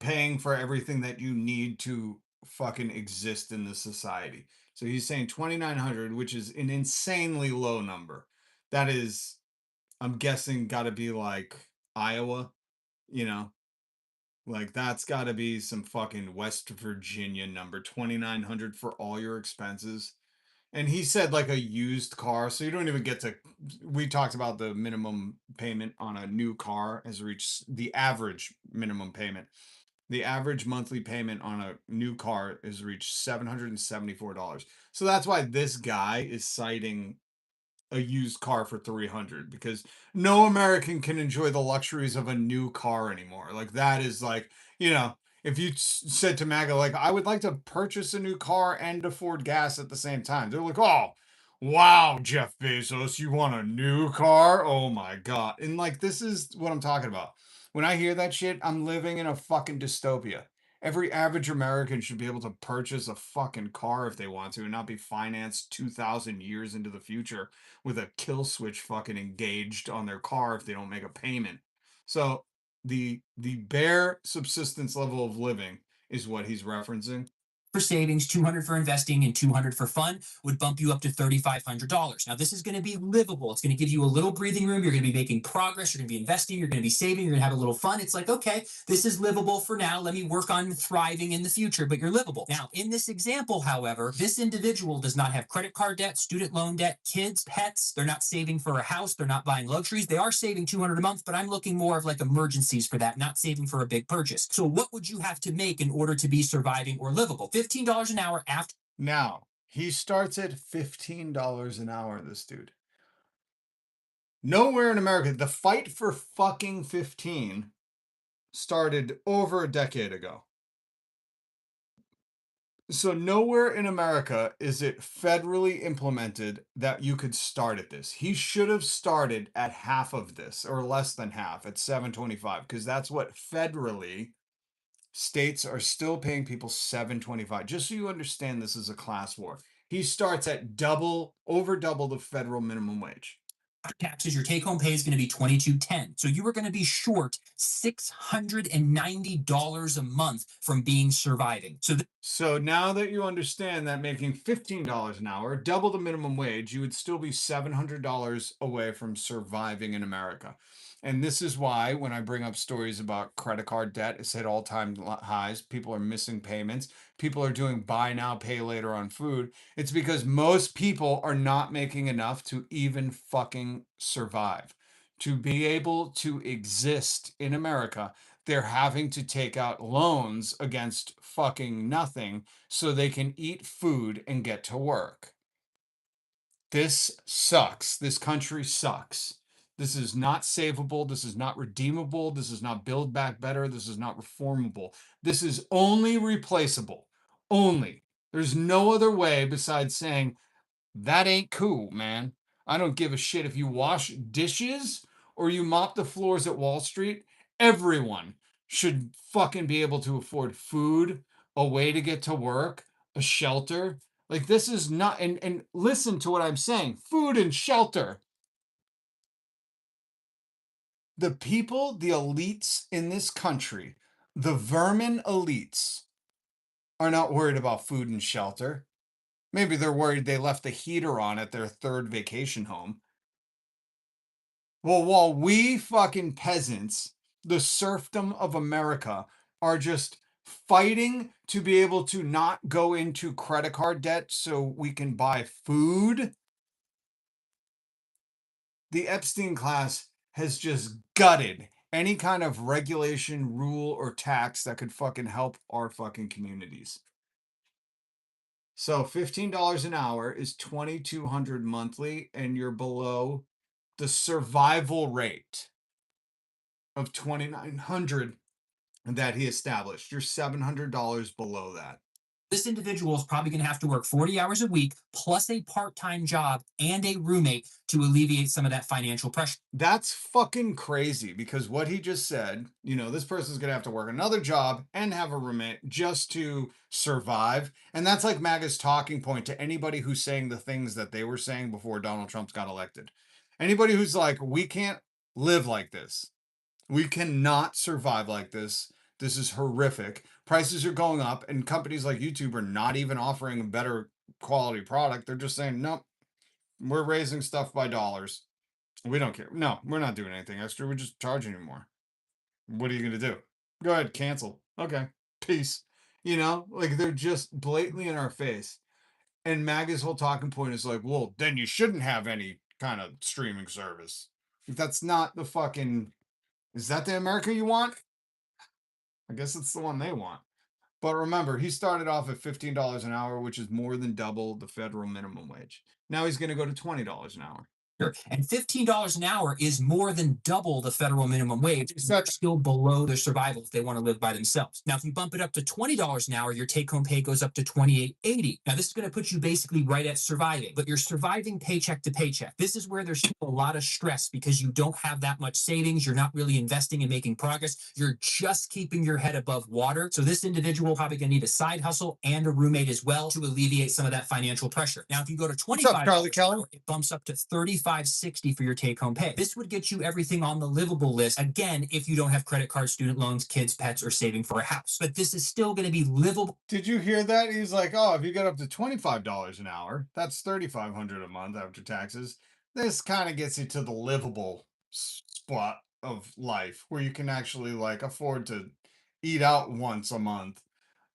paying for everything that you need to fucking exist in the society. So he's saying 2,900, which is an insanely low number. That is, I'm guessing, got to be like Iowa, you know? Like, that's got to be some fucking West Virginia number, 2,900 for all your expenses. And he said like a used car, so you don't even get to... We talked about the minimum payment on a new car has reached the average minimum payment. The average monthly payment on a new car has reached $774. So that's why this guy is citing a used car for 300 because no American can enjoy the luxuries of a new car anymore. Like that is like, you know, if you said to MAGA, like, I would like to purchase a new car and afford gas at the same time, they're like, oh, wow, Jeff Bezos, you want a new car? Oh my God. And like, this is what I'm talking about. When I hear that shit, I'm living in a fucking dystopia. Every average American should be able to purchase a fucking car if they want to and not be financed 2,000 years into the future with a kill switch fucking engaged on their car if they don't make a payment. So the bare subsistence level of living is what he's referencing. For savings, 200 for investing, and 200 for fun would bump you up to $3,500. Now, this is going to be livable. It's going to give you a little breathing room. You're going to be making progress. You're going to be investing. You're going to be saving. You're going to have a little fun. It's like, okay, this is livable for now. Let me work on thriving in the future, but you're livable. Now, in this example, however, this individual does not have credit card debt, student loan debt, kids, pets. They're not saving for a house. They're not buying luxuries. They are saving 200 a month, but I'm looking more of like emergencies for that, not saving for a big purchase. So what would you have to make in order to be surviving or livable? $15 an hour after. Now, he starts at $15 an hour, this dude. Nowhere in America, the fight for fucking 15 started over a decade ago. So nowhere in America is it federally implemented that you could start at this. He should have started at half of this or less than half at 725 because that's what federally states are still paying people 725. Just so you understand, this is a class war. He starts at over double the federal minimum wage. After taxes, your take-home pay is going to be $22.10. So you are going to be short $690 a month from being surviving. So now that you understand that making $15 an hour, double the minimum wage, you would still be $700 away from surviving in America. And this is why when I bring up stories about credit card debt, it's hit all-time highs. People are missing payments. People are doing buy now, pay later on food. It's because most people are not making enough to even fucking survive. To be able to exist in America, they're having to take out loans against fucking nothing so they can eat food and get to work. This sucks. This country sucks. This is not savable. This is not redeemable. This is not build back better. This is not reformable. This is only replaceable. Only. There's no other way besides saying, that ain't cool, man. I don't give a shit if you wash dishes or you mop the floors at Wall Street. Everyone should fucking be able to afford food, a way to get to work, a shelter. Like this is not and listen to what I'm saying. Food and shelter. The people, the elites in this country, the vermin elites are not worried about food and shelter. Maybe they're worried they left the heater on at their third vacation home. Well, while we fucking peasants, the serfdom of America, are just fighting to be able to not go into credit card debt so we can buy food, the Epstein class has just gutted any kind of regulation, rule, or tax that could fucking help our fucking communities. So $15 an hour is $2,200 monthly, and you're below the survival rate of $2,900 that he established. You're $700 below that. This individual is probably going to have to work 40 hours a week plus a part-time job and a roommate to alleviate some of that financial pressure. That's fucking crazy because what he just said, you know, this person's going to have to work another job and have a roommate just to survive. And that's like MAGA's talking point to anybody who's saying the things that they were saying before Donald Trump got elected. Anybody who's like, we can't live like this. We cannot survive like this. This is horrific. Prices are going up, and companies like YouTube are not even offering a better quality product. They're just saying, nope, we're raising stuff by dollars. We don't care. No, we're not doing anything extra. We're just charging you more. What are you going to do? Go ahead, cancel. Okay, peace. You know, like they're just blatantly in our face. And MAGA's whole talking point is like, well, then you shouldn't have any kind of streaming service. That's not the fucking. Is that the America you want? I guess it's the one they want. But remember, he started off at $15 an hour, which is more than double the federal minimum wage. Now he's going to go to $20 an hour. And $15 an hour is more than double the federal minimum wage. It's still below their survival if they want to live by themselves. Now, if you bump it up to $20 an hour, your take-home pay goes up to $28.80. Now, this is going to put you basically right at surviving, but you're surviving paycheck to paycheck. This is where there's a lot of stress because you don't have that much savings. You're not really investing and making progress. You're just keeping your head above water. So this individual probably going to need a side hustle and a roommate as well to alleviate some of that financial pressure. Now, if you go to $25, Charlie Kelly? it bumps up to $35.60 for your take-home pay. This would get you everything on the livable list, again, if you don't have credit cards, student loans, kids, pets, or saving for a house. But this is still going to be livable. Did you hear that? He's like, oh, if you get up to $25 an hour, that's $3,500 a month after taxes. This kind of gets you to the livable spot of life where you can actually like afford to eat out once a month.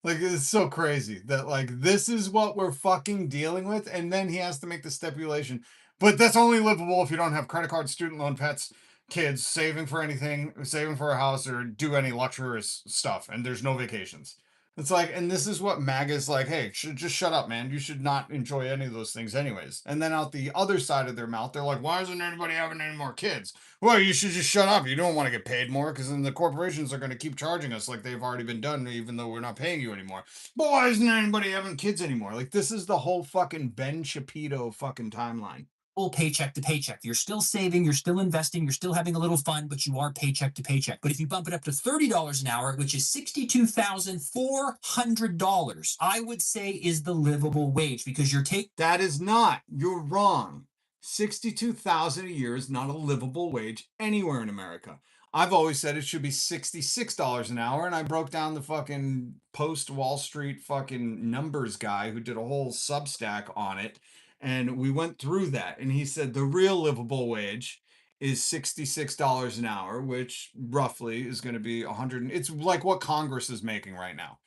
Like, it's so crazy that like this is what we're fucking dealing with, and then he has to make the stipulation. But that's only livable if you don't have credit cards, student loan, pets, kids, saving for anything, saving for a house, or do any luxurious stuff, and there's no vacations. It's like, and this is what MAGA's like, hey, just shut up, man. You should not enjoy any of those things anyways. And then out the other side of their mouth, they're like, why isn't anybody having any more kids? Well, you should just shut up. You don't want to get paid more because then the corporations are going to keep charging us like they've already been done, even though we're not paying you anymore. But why isn't anybody having kids anymore? Like, this is the whole fucking Ben Shapiro fucking timeline. Paycheck to paycheck. You're still saving, you're still investing, you're still having a little fun, but you are paycheck to paycheck. But if you bump it up to $30 an hour, which is $62,400, I would say is the livable wage because you're taking. That is not. You're wrong. 62,000 a year is not a livable wage anywhere in America. I've always said it should be $66 an hour, and I broke down the fucking post Wall Street fucking numbers guy who did a whole Substack on it, and we went through that, and he said the real livable wage is $66 an hour, which roughly is going to be 100. It's like what Congress is making right now.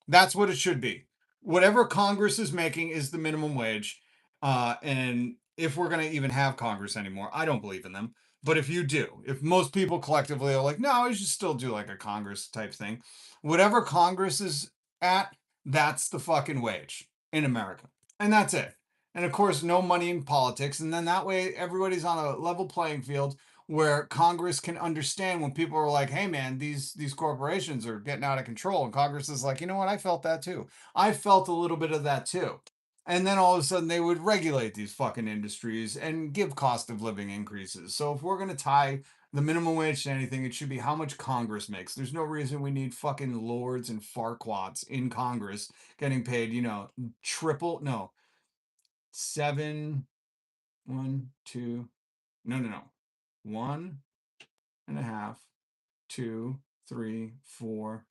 That's what it should be. Whatever Congress is making is the minimum wage. And if we're going to even have Congress anymore, I don't believe in them. But if you do, if most people collectively are like, no, we should still do like a Congress type thing, whatever Congress is at, that's the fucking wage in America. And that's it. And of course, no money in politics. And then that way, everybody's on a level playing field where Congress can understand when people are like, hey man, these corporations are getting out of control. And Congress is like, you know what? I felt that too. I felt a little bit of that too. And then all of a sudden they would regulate these fucking industries and give cost of living increases. So if we're going to tie the minimum wage to anything, it should be how much Congress makes. There's no reason we need fucking lords and farquats in Congress getting paid, triple, no, seven, one, two, no. 1.5, 2, 3, 4.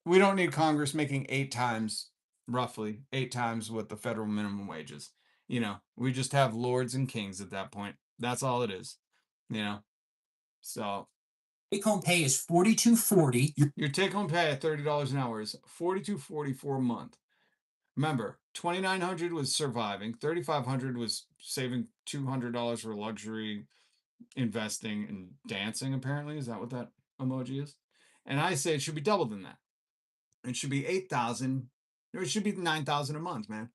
We don't need Congress making 8 times, roughly 8 times what the federal minimum wage is. We just have lords and kings at that point. That's all it is. So Take-home pay is $42.40. your take-home pay at $30 an hour is $42.44 a month. Remember, $2,900 was surviving, $3,500 was saving $200 for luxury, investing, and dancing. Apparently, is that what that emoji is? And I say it should be double than that. It should be 8,000, or it should be 9,000 a month, man.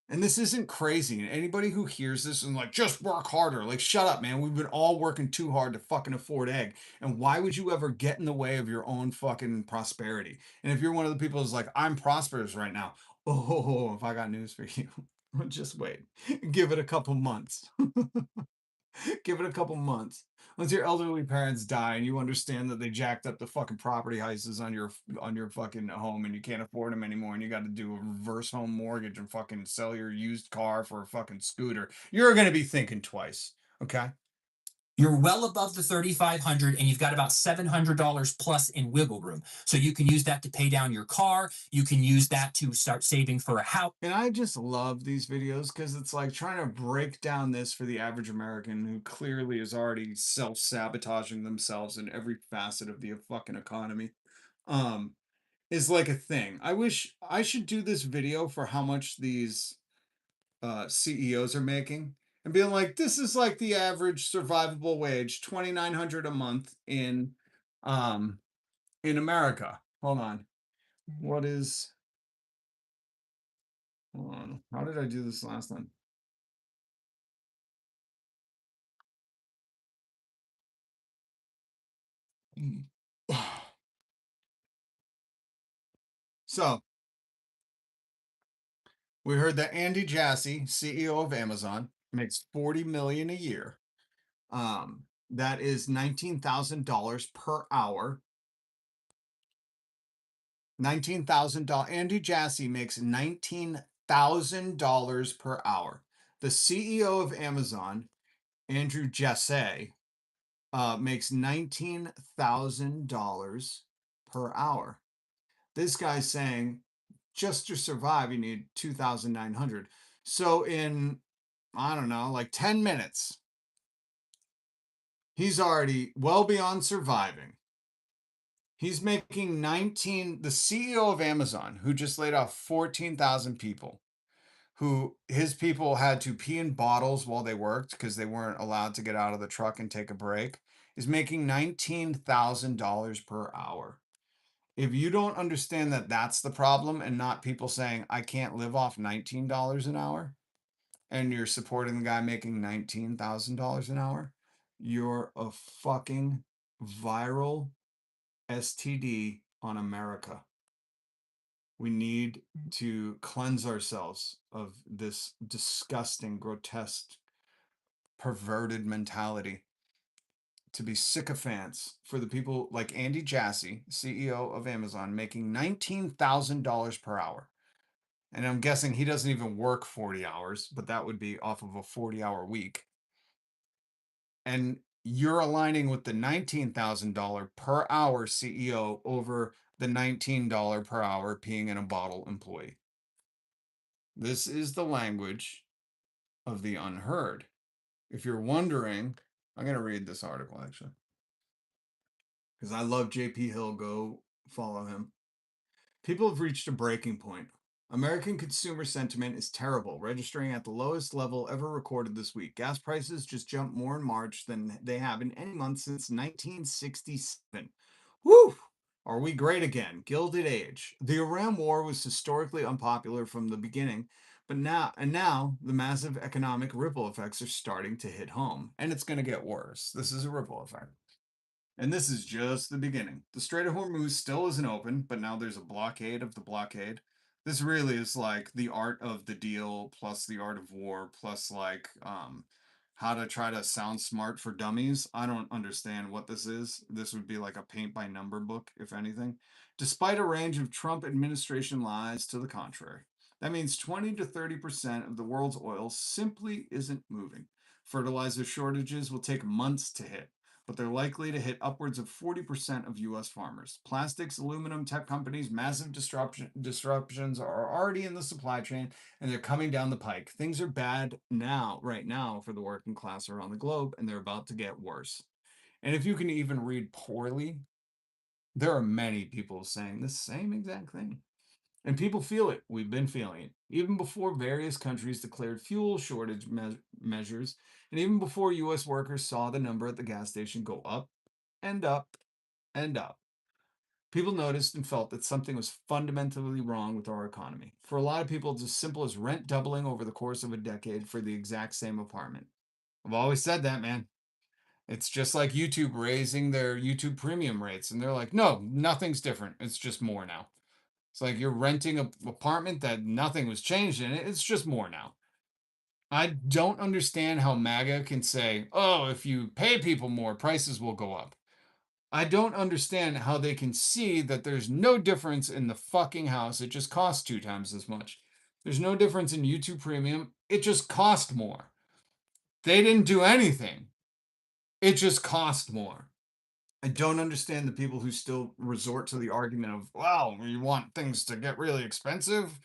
And this isn't crazy. And anybody who hears this and like, just work harder, like, shut up, man. We've been all working too hard to fucking afford egg. And why would you ever get in the way of your own fucking prosperity? And if you're one of the people who's like, I'm prosperous right now, oh, if I got news for you, just wait. Give it a couple months. Give it a couple months. Once your elderly parents die and you understand that they jacked up the fucking property prices on your fucking home and you can't afford them anymore and you got to do a reverse home mortgage and fucking sell your used car for a fucking scooter, you're going to be thinking twice. Okay? You're well above the $3,500 and you've got about $700 plus in wiggle room. So you can use that to pay down your car. You can use that to start saving for a house. And I just love these videos because it's like trying to break down this for the average American who clearly is already self-sabotaging themselves in every facet of the fucking economy. Is like a thing. I wish I should do this video for how much these CEOs are making and being like, this is like the average survivable wage, $2,900 a month in America. Hold on. Hold on. How did I do this last time? So we heard that Andy Jassy, CEO of Amazon, makes 40 million a year. That is $19,000 per hour. $19,000. Andy Jassy makes $19,000 per hour. The CEO of Amazon, Andrew Jassy, makes $19,000 per hour. This guy's saying just to survive, you need 2,900. So in, I don't know, like 10 minutes, he's already well beyond surviving. He's making the CEO of Amazon, who just laid off 14,000 people, who his people had to pee in bottles while they worked because they weren't allowed to get out of the truck and take a break, is making $19,000 per hour. If you don't understand that that's the problem and not people saying, I can't live off $19 an hour, and you're supporting the guy making $19,000 an hour, you're a fucking viral STD on America. We need to cleanse ourselves of this disgusting, grotesque, perverted mentality. To be sycophants for the people like Andy Jassy, CEO of Amazon, making $19,000 per hour. And I'm guessing he doesn't even work 40 hours, but that would be off of a 40-hour week. And you're aligning with the $19,000 per hour CEO over the $19 per hour peeing in a bottle employee. This is the language of the unheard. If you're wondering, I'm going to read this article actually, because I love JP Hill. Go follow him. People have reached a breaking point. American consumer sentiment is terrible, registering at the lowest level ever recorded this week. Gas prices just jumped more in March than they have in any month since 1967. Woo! Are we great again? Gilded Age. The Iran war was historically unpopular from the beginning, but now the massive economic ripple effects are starting to hit home, and it's going to get worse. This is a ripple effect. And this is just the beginning. The Strait of Hormuz still isn't open, but now there's a blockade of the blockade. This really is like the art of the deal plus the art of war plus like how to try to sound smart for dummies. I don't understand what this is. This would be like a paint by number book, if anything. Despite a range of Trump administration lies to the contrary. That means 20 to 30% of the world's oil simply isn't moving. Fertilizer shortages will take months to hit, but they're likely to hit upwards of 40% of U.S. farmers. Plastics, aluminum, tech companies, massive disruptions are already in the supply chain, and they're coming down the pike. Things are bad now, right now, for the working class around the globe, and they're about to get worse. And if you can even read poorly, there are many people saying the same exact thing. And people feel it. We've been feeling it. Even before various countries declared fuel shortage measures, and even before U.S. workers saw the number at the gas station go up and up and up, people noticed and felt that something was fundamentally wrong with our economy. For a lot of people, it's as simple as rent doubling over the course of a decade for the exact same apartment. I've always said that, man. It's just like YouTube raising their YouTube premium rates, and they're like, no, nothing's different. It's just more now. It's like you're renting an apartment that nothing was changed in it. It's just more now. I don't understand how MAGA can say, oh, if you pay people more, prices will go up. I don't understand how they can see that there's no difference in the fucking house. It just costs 2 times as much. There's no difference in YouTube Premium. It just cost more. They didn't do anything. It just cost more. I don't understand the people who still resort to the argument of, wow, you want things to get really expensive?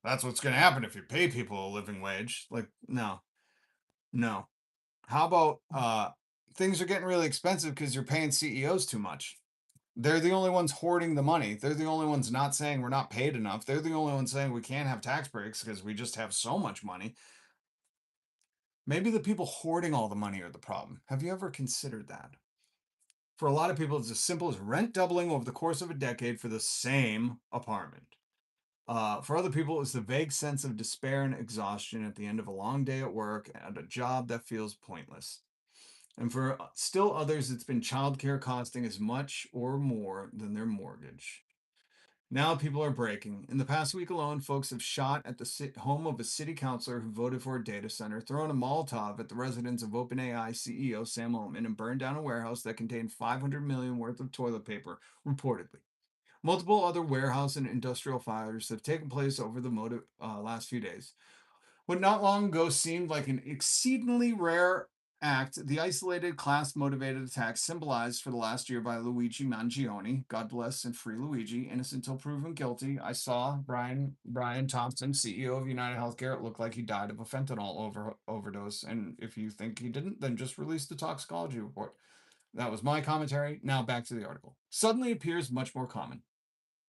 That's what's going to happen if you pay people a living wage. Like, no. How about things are getting really expensive because you're paying CEOs too much? They're the only ones hoarding the money. They're the only ones not saying we're not paid enough. They're the only ones saying we can't have tax breaks because we just have so much money. Maybe the people hoarding all the money are the problem. Have you ever considered that? For a lot of people, it's as simple as rent doubling over the course of a decade for the same apartment. For other people, it's the vague sense of despair and exhaustion at the end of a long day at work and a job that feels pointless. And for still others, it's been childcare costing as much or more than their mortgage. Now people are breaking. In the past week alone, folks have shot at the home of a city councilor who voted for a data center, thrown a Molotov at the residence of OpenAI CEO Sam Altman, and burned down a warehouse that contained $500 million worth of toilet paper, reportedly. Multiple other warehouse and industrial fires have taken place over the last few days. What not long ago seemed like an exceedingly rare act, the isolated class-motivated attack symbolized for the last year by Luigi Mangione, God bless and free Luigi, innocent until proven guilty. I saw Brian Thompson, CEO of United Healthcare. It looked like he died of a fentanyl overdose. And if you think he didn't, then just release the toxicology report. That was my commentary. Now back to the article. Suddenly appears much more common.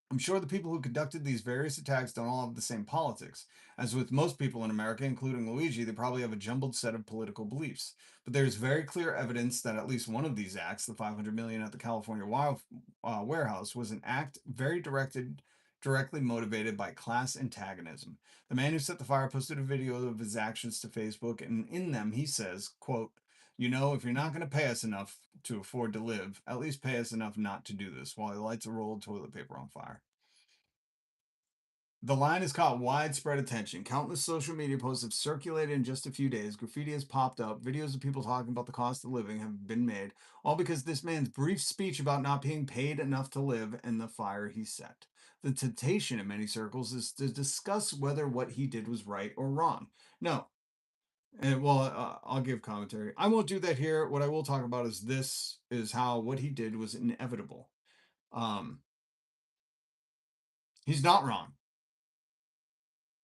I'm sure the people who conducted these various attacks don't all have the same politics. As with most people in America, including Luigi, they probably have a jumbled set of political beliefs. But there's very clear evidence that at least one of these acts, the $500 million at the California warehouse, was an act directly motivated by class antagonism. The man who set the fire posted a video of his actions to Facebook, and in them he says, quote, "You know, if you're not going to pay us enough to afford to live, at least pay us enough not to do this," while he lights a roll of toilet paper on fire. The line has caught widespread attention. Countless social media posts have circulated in just a few days. Graffiti has popped up. Videos of people talking about the cost of living have been made, all because this man's brief speech about not being paid enough to live and the fire he set. The temptation in many circles is to discuss whether what he did was right or wrong. No. I'll give commentary. I won't do that here. What I will talk about is how what he did was inevitable. He's not wrong.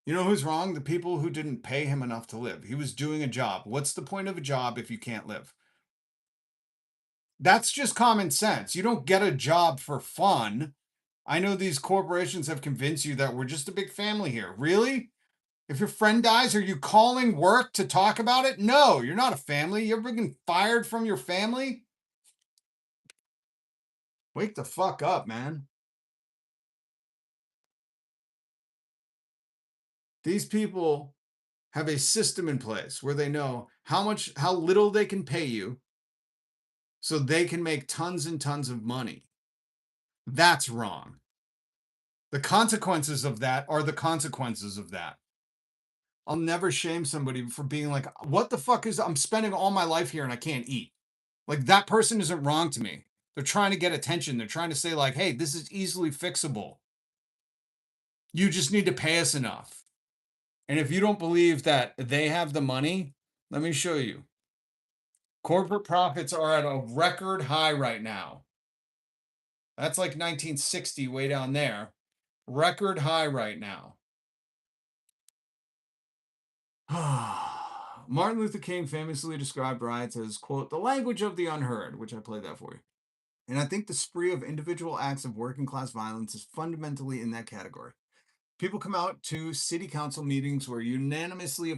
You know who's wrong? The people who didn't pay him enough to live. He was doing a job. What's the point of a job if you can't live? That's just common sense. You don't get a job for fun. I know these corporations have convinced you that we're just a big family here. Really? If your friend dies, are you calling work to talk about it? No, you're not a family. You ever been fired from your family? Wake the fuck up, man. These people have a system in place where they know how little they can pay you so they can make tons and tons of money. That's wrong. The consequences of that are the consequences of that. I'll never shame somebody for being like, what the fuck is, I'm spending all my life here and I can't eat. Like, that person isn't wrong to me. They're trying to get attention. They're trying to say like, hey, this is easily fixable. You just need to pay us enough. And if you don't believe that they have the money, let me show you. Corporate profits are at a record high right now. That's like 1960 way down there. Record high right now. Martin Luther King famously described riots as, quote, the language of the unheard, which I played that for you. And I think the spree of individual acts of working class violence is fundamentally in that category. People come out to city council meetings where they unanimously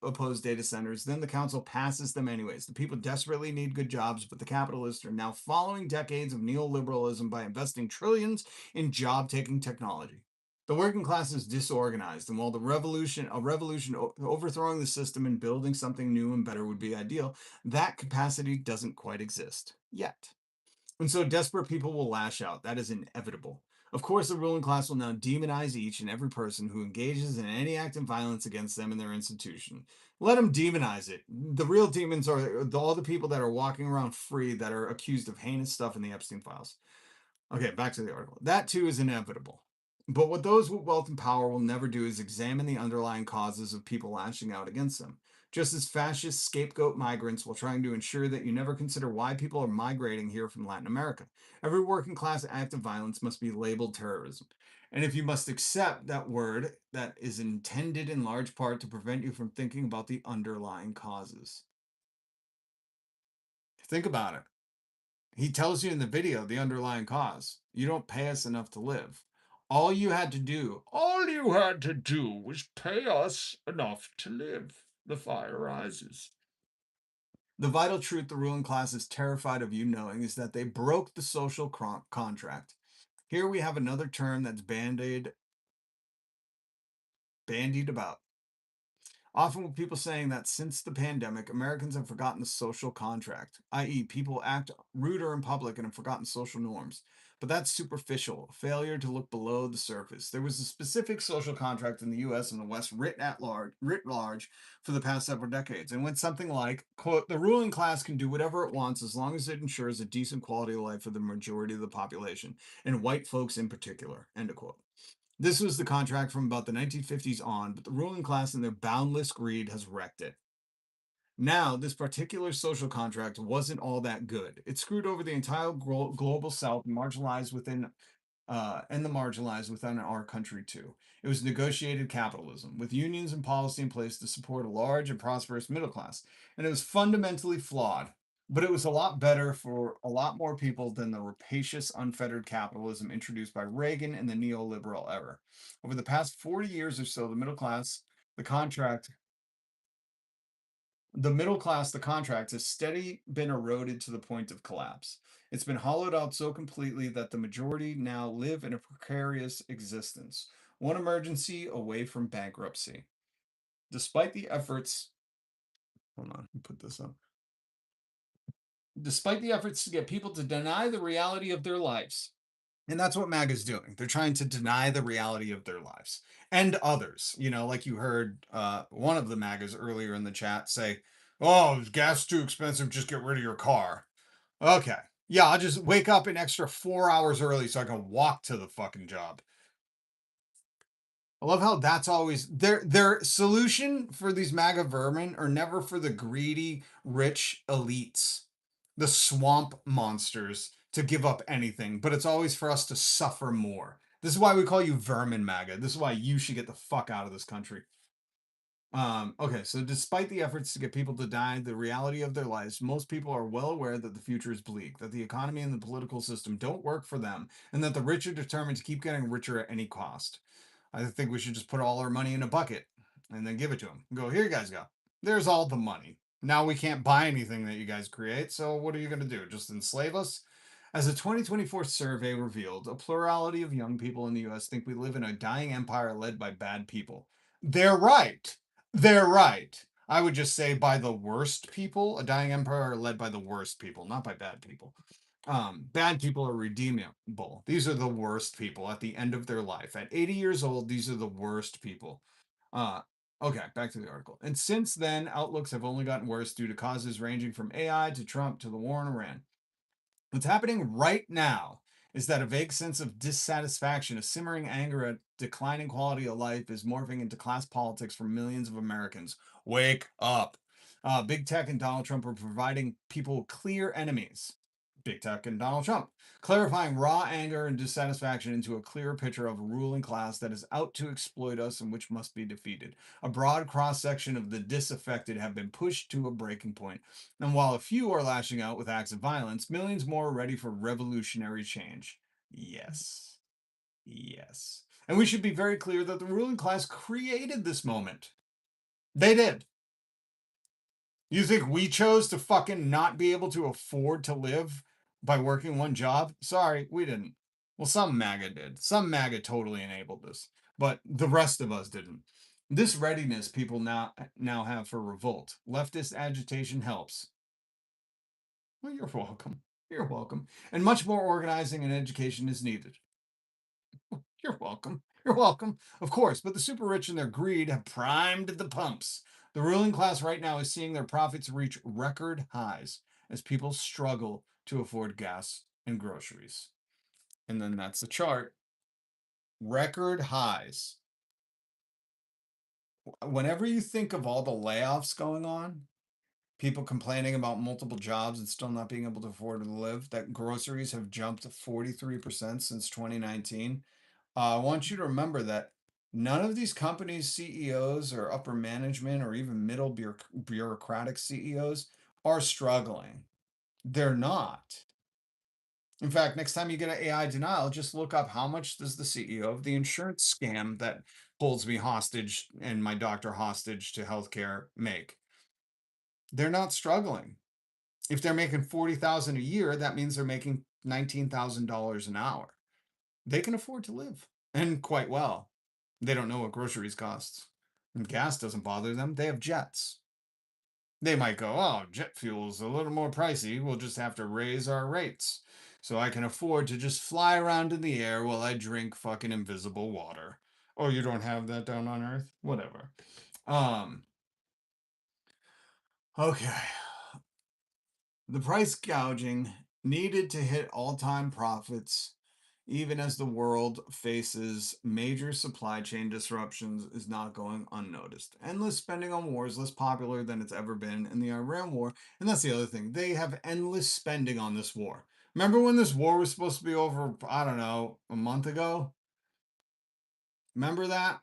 oppose data centers. Then the council passes them anyways. The people desperately need good jobs, but the capitalists are now following decades of neoliberalism by investing trillions in job-taking technology. The working class is disorganized, and while a revolution overthrowing the system and building something new and better would be ideal, that capacity doesn't quite exist yet. And so desperate people will lash out. That is inevitable. Of course, the ruling class will now demonize each and every person who engages in any act of violence against them and their institution. Let them demonize it. The real demons are all the people that are walking around free that are accused of heinous stuff in the Epstein files. Okay, back to the article. That too is inevitable. But what those with wealth and power will never do is examine the underlying causes of people lashing out against them. Just as fascists scapegoat migrants while trying to ensure that you never consider why people are migrating here from Latin America. Every working class act of violence must be labeled terrorism. And if you must accept that word, that is intended in large part to prevent you from thinking about the underlying causes. Think about it. He tells you in the video the underlying cause. You don't pay us enough to live. All you had to do was pay us enough to live. The fire rises. The vital truth the ruling class is terrified of you knowing is that they broke the social contract. Here we have another term that's bandied about. Often with people saying that since the pandemic, Americans have forgotten the social contract, i.e., people act ruder in public and have forgotten social norms. But that's superficial, failure to look below the surface. There was a specific social contract in the US and the West writ large for the past several decades. And went something like, quote, the ruling class can do whatever it wants as long as it ensures a decent quality of life for the majority of the population, and white folks in particular, end of quote. This was the contract from about the 1950s on, but the ruling class and their boundless greed has wrecked it. Now, this particular social contract wasn't all that good. It screwed over the entire global South, marginalized within and the marginalized within our country too. It was negotiated capitalism with unions and policy in place to support a large and prosperous middle class, and it was fundamentally flawed. But it was a lot better for a lot more people than the rapacious, unfettered capitalism introduced by Reagan and the neoliberal era. Over the past 40 years or so, the contract, the contract has steady been eroded to the point of collapse. It's been hollowed out so completely that the majority now live in a precarious existence, one emergency away from bankruptcy. Despite the efforts, hold on, let me put this up. Despite the efforts to get people to deny the reality of their lives, and that's what MAGA's doing. They're trying to deny the reality of their lives and others. You know, like you heard one of the MAGAs earlier in the chat say, oh, gas is too expensive, just get rid of your car. Okay. Yeah, I'll just wake up an extra 4 hours early so I can walk to the fucking job. I love how that's always their solution for these MAGA vermin are never for the greedy, rich elites, the swamp monsters to give up anything, but it's always for us to suffer more. This is why we call you vermin MAGA. This is why you should get the fuck out of this country. Okay, so despite the efforts to get people to deny the reality of their lives, most people are well aware that the future is bleak, that the economy and the political system don't work for them, and that the rich are determined to keep getting richer at any cost. I think we should just put all our money in a bucket and then give it to them. Go, here you guys go. There's all the money. Now we can't buy anything that you guys create, so what are you going to do? Just enslave us? As a 2024 survey revealed, a plurality of young people in the US think we live in a dying empire led by bad people. They're right. They're right. I would just say by the worst people, a dying empire led by the worst people, not by bad people. Bad people are redeemable. These are the worst people at the end of their life. At 80 years old, these are the worst people. Okay, back to the article. And since then, outlooks have only gotten worse due to causes ranging from AI to Trump to the war in Iran. What's happening right now is that a vague sense of dissatisfaction, a simmering anger at declining quality of life is morphing into class politics for millions of Americans. Wake up. Big Tech and Donald Trump are providing people clear enemies. Big Tech and Donald Trump, clarifying raw anger and dissatisfaction into a clearer picture of a ruling class that is out to exploit us and which must be defeated. A broad cross section of the disaffected have been pushed to a breaking point. And while a few are lashing out with acts of violence, millions more are ready for revolutionary change. Yes. Yes. And we should be very clear that the ruling class created this moment. They did. You think we chose to fucking not be able to afford to live by working one job? Sorry, we didn't. Well, some MAGA did. Some MAGA totally enabled this, but the rest of us didn't. This readiness people now have for revolt, leftist agitation helps. Well, you're welcome. You're welcome. And much more organizing and education is needed. You're welcome. You're welcome. Of course, but the super rich and their greed have primed the pumps. The ruling class right now is seeing their profits reach record highs as people struggle to afford gas and groceries. And then that's the chart. Record highs. Whenever you think of all the layoffs going on, people complaining about multiple jobs and still not being able to afford to live, that groceries have jumped 43% since 2019. I want you to remember that none of these companies' CEOs or upper management or even middle bureaucratic CEOs are struggling. They're not. In fact, next time you get an AI denial, just look up how much does the CEO of the insurance scam that holds me hostage and my doctor hostage to healthcare make. They're not struggling. If they're making $40,000 a year, that means they're making $19,000 an hour. They can afford to live, and quite well. They don't know what groceries costs. And gas doesn't bother them. They have jets. They might go, oh, jet fuel's a little more pricey. We'll just have to raise our rates so I can afford to just fly around in the air while I drink fucking invisible water. Oh, you don't have that down on Earth? Whatever. Okay. The price gouging needed to hit all-time profits, even as the world faces major supply chain disruptions, is not going unnoticed. Endless spending on war is less popular than it's ever been in the Iran war. And that's the other thing. They have endless spending on this war. Remember when this war was supposed to be over, I don't know, a month ago? Remember that?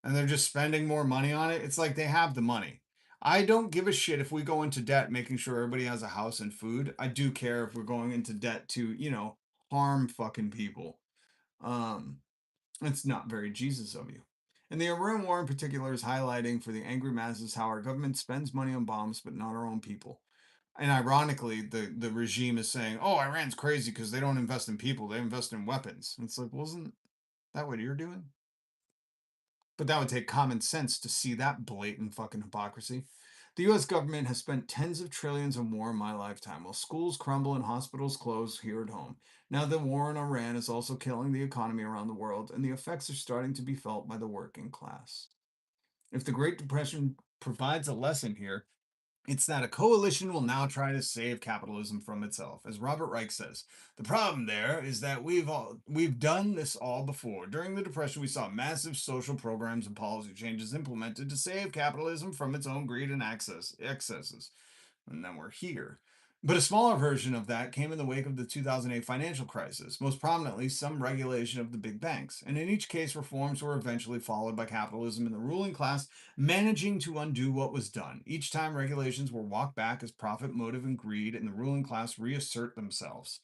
And they're just spending more money on it. It's like they have the money. I don't give a shit if we go into debt making sure everybody has a house and food. I do care if we're going into debt to, harm fucking people. It's not very Jesus of you. And the Iran war in particular is highlighting for the angry masses how our government spends money on bombs, but not our own people. And ironically, the regime is saying, oh, Iran's crazy because they don't invest in people, they invest in weapons. And it's like, wasn't that what you're doing? But that would take common sense to see that blatant fucking hypocrisy. The US government has spent tens of trillions on war in my lifetime, while schools crumble and hospitals close here at home. Now the war in Iran is also killing the economy around the world, and the effects are starting to be felt by the working class. If the Great Depression provides a lesson here, it's that a coalition will now try to save capitalism from itself. As Robert Reich says, the problem there is that we've done this all before. During the Depression, we saw massive social programs and policy changes implemented to save capitalism from its own greed and excesses. And then we're here. But a smaller version of that came in the wake of the 2008 financial crisis, most prominently some regulation of the big banks. And in each case, reforms were eventually followed by capitalism and the ruling class managing to undo what was done. Each time regulations were walked back as profit motive and greed, and the ruling class reassert themselves.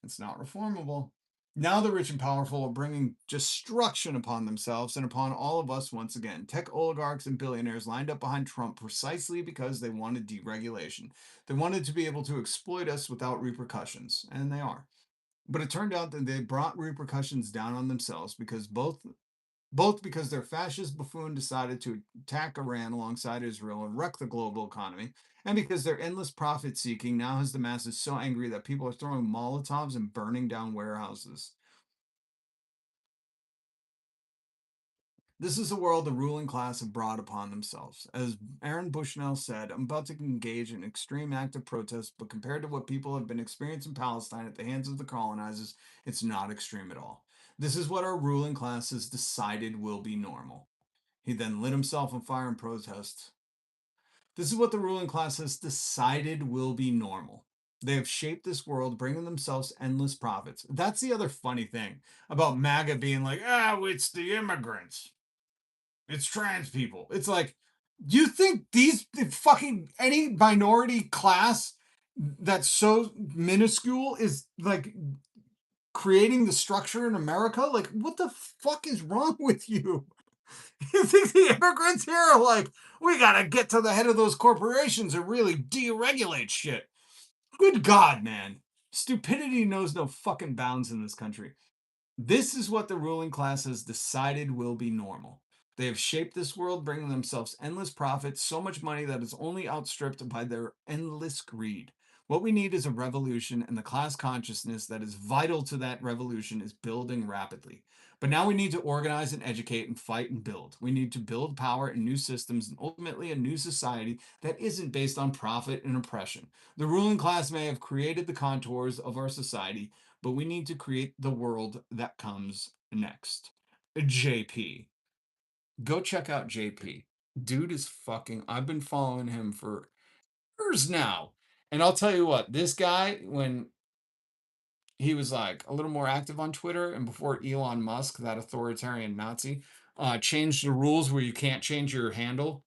It's not reformable. Now the rich and powerful are bringing destruction upon themselves and upon all of us once again. Tech oligarchs and billionaires lined up behind Trump precisely because they wanted deregulation. They wanted to be able to exploit us without repercussions, and they are. But it turned out that they brought repercussions down on themselves because both because their fascist buffoon decided to attack Iran alongside Israel and wreck the global economy, and because their endless profit seeking now has the masses so angry that people are throwing Molotovs and burning down warehouses. This is the world the ruling class have brought upon themselves. As Aaron Bushnell said, I'm about to engage in an extreme act of protest, but compared to what people have been experiencing in Palestine at the hands of the colonizers, it's not extreme at all. This is what our ruling class has decided will be normal. He then lit himself on fire in protest. This is what the ruling class has decided will be normal. They have shaped this world, bringing themselves endless profits. That's the other funny thing about MAGA being like, it's the immigrants. It's trans people. It's like, you think these fucking any minority class that's so minuscule is like creating the structure in America? Like, what the fuck is wrong with you? You think the immigrants here are like, we gotta get to the head of those corporations and really deregulate shit? Good God, man. Stupidity knows no fucking bounds in this country. This is what the ruling class has decided will be normal. They have shaped this world, bringing themselves endless profits, so much money that is only outstripped by their endless greed. What we need is a revolution, and the class consciousness that is vital to that revolution is building rapidly. But now we need to organize and educate and fight and build. We need to build power and new systems and ultimately a new society that isn't based on profit and oppression. The ruling class may have created the contours of our society, but we need to create the world that comes next. JP. Go check out JP. Dude is fucking, I've been following him for years now. And I'll tell you what, this guy, when he was like a little more active on Twitter and before Elon Musk, that authoritarian Nazi, changed the rules where you can't change your handle.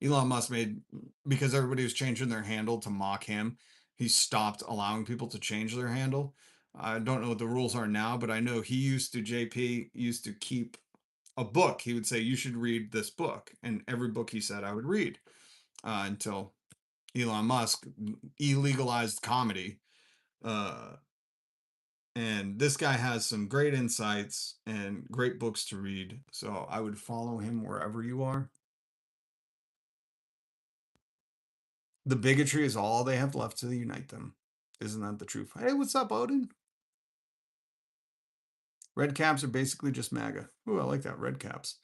Elon Musk made, because everybody was changing their handle to mock him, he stopped allowing people to change their handle. I don't know what the rules are now, but I know JP used to keep a book. He would say, you should read this book. And every book he said I would read until Elon Musk illegalized comedy. And this guy has some great insights and great books to read. So I would follow him wherever you are. The bigotry is all they have left to unite them. Isn't that the truth? Hey, what's up, Odin? Red caps are basically just MAGA. Ooh, I like that. Red caps.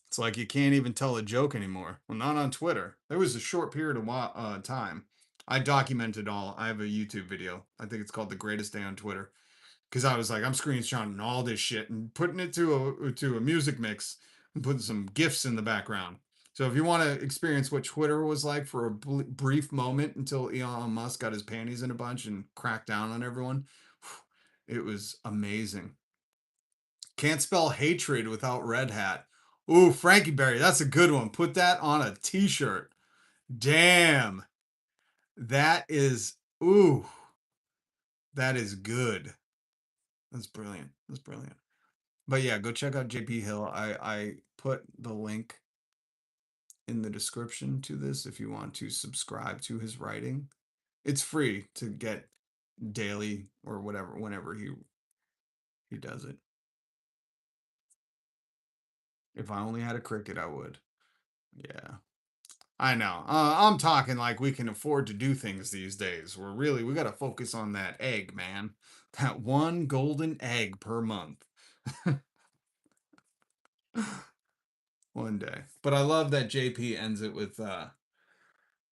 It's like you can't even tell a joke anymore. Well, not on Twitter. There was a short period of time. I documented all. I have a YouTube video. I think it's called The Greatest Day on Twitter. Because I was like, I'm screenshotting all this shit and putting it to a music mix and putting some GIFs in the background. So if you want to experience what Twitter was like for a brief moment until Elon Musk got his panties in a bunch and cracked down on everyone, it was amazing. Can't spell hatred without red hat. Ooh, Frankie Berry, that's a good one. Put that on a t-shirt. Damn. That is, ooh, that is good. That's brilliant. That's brilliant. But yeah, go check out JP Hill. I put the link in the description to this if you want to subscribe to his writing. It's free to get daily or whatever, whenever he does it. If I only had a cricket, I would. Yeah. I know. I'm talking like we can afford to do things these days. We got to focus on that egg, man. That one golden egg per month. One day. But I love that JP ends it with the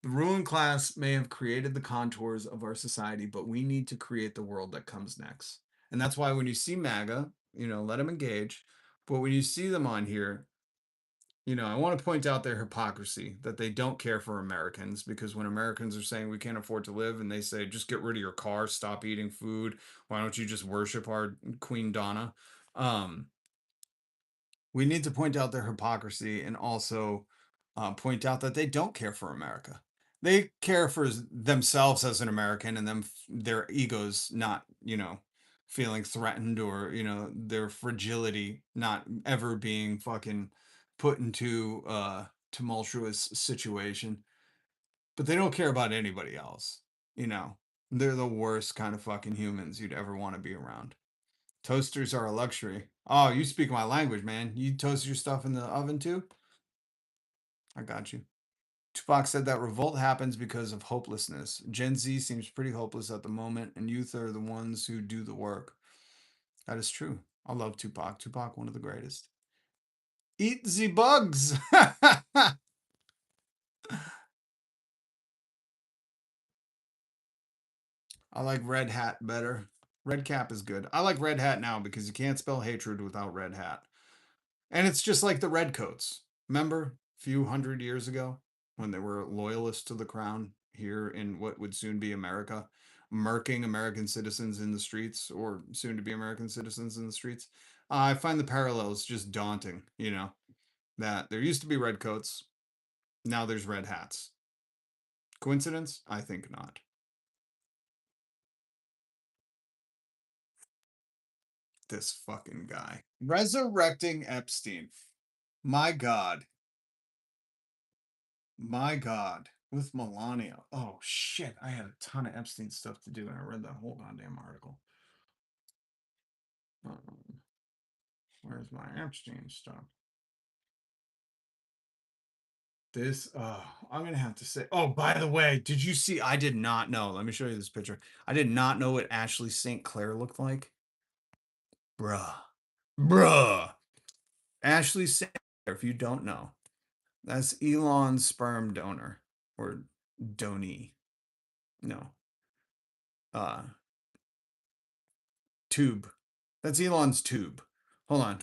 ruling class may have created the contours of our society, but we need to create the world that comes next. And that's why when you see MAGA, let them engage. But when you see them on here, I want to point out their hypocrisy that they don't care for Americans, because when Americans are saying we can't afford to live and they say, just get rid of your car, stop eating food, why don't you just worship our Queen Donna? We need to point out their hypocrisy and also point out that they don't care for America. They care for themselves as an American and their egos not, feeling threatened, or, their fragility not ever being fucking put into a tumultuous situation. But they don't care about anybody else. They're the worst kind of fucking humans you'd ever want to be around. Toasters are a luxury. Oh, you speak my language, man. You toast your stuff in the oven too? I got you. Tupac said that revolt happens because of hopelessness. Gen Z seems pretty hopeless at the moment, and youth are the ones who do the work. That is true. I love Tupac. Tupac, one of the greatest. Eat the bugs. I like Red Hat better. Red Cap is good. I like Red Hat now because you can't spell hatred without Red Hat. And it's just like the Redcoats. Remember a few hundred years ago when they were loyalists to the crown here in what would soon be America, murking American citizens in the streets, or soon to be American citizens in the streets? I find the parallels just daunting, that there used to be Redcoats, now there's Red Hats. Coincidence? I think not. This fucking guy. Resurrecting Epstein. My God. My God. With Melania. Oh, shit. I had a ton of Epstein stuff to do, and I read that whole goddamn article. Where's my Epstein stuff? I'm going to have to say, oh, by the way, did you see? I did not know. Let me show you this picture. I did not know what Ashley St. Clair looked like. Bruh. Ashley St. Clair, if you don't know, that's Elon's sperm donor, or donee. No. Tube. That's Elon's tube. Hold on.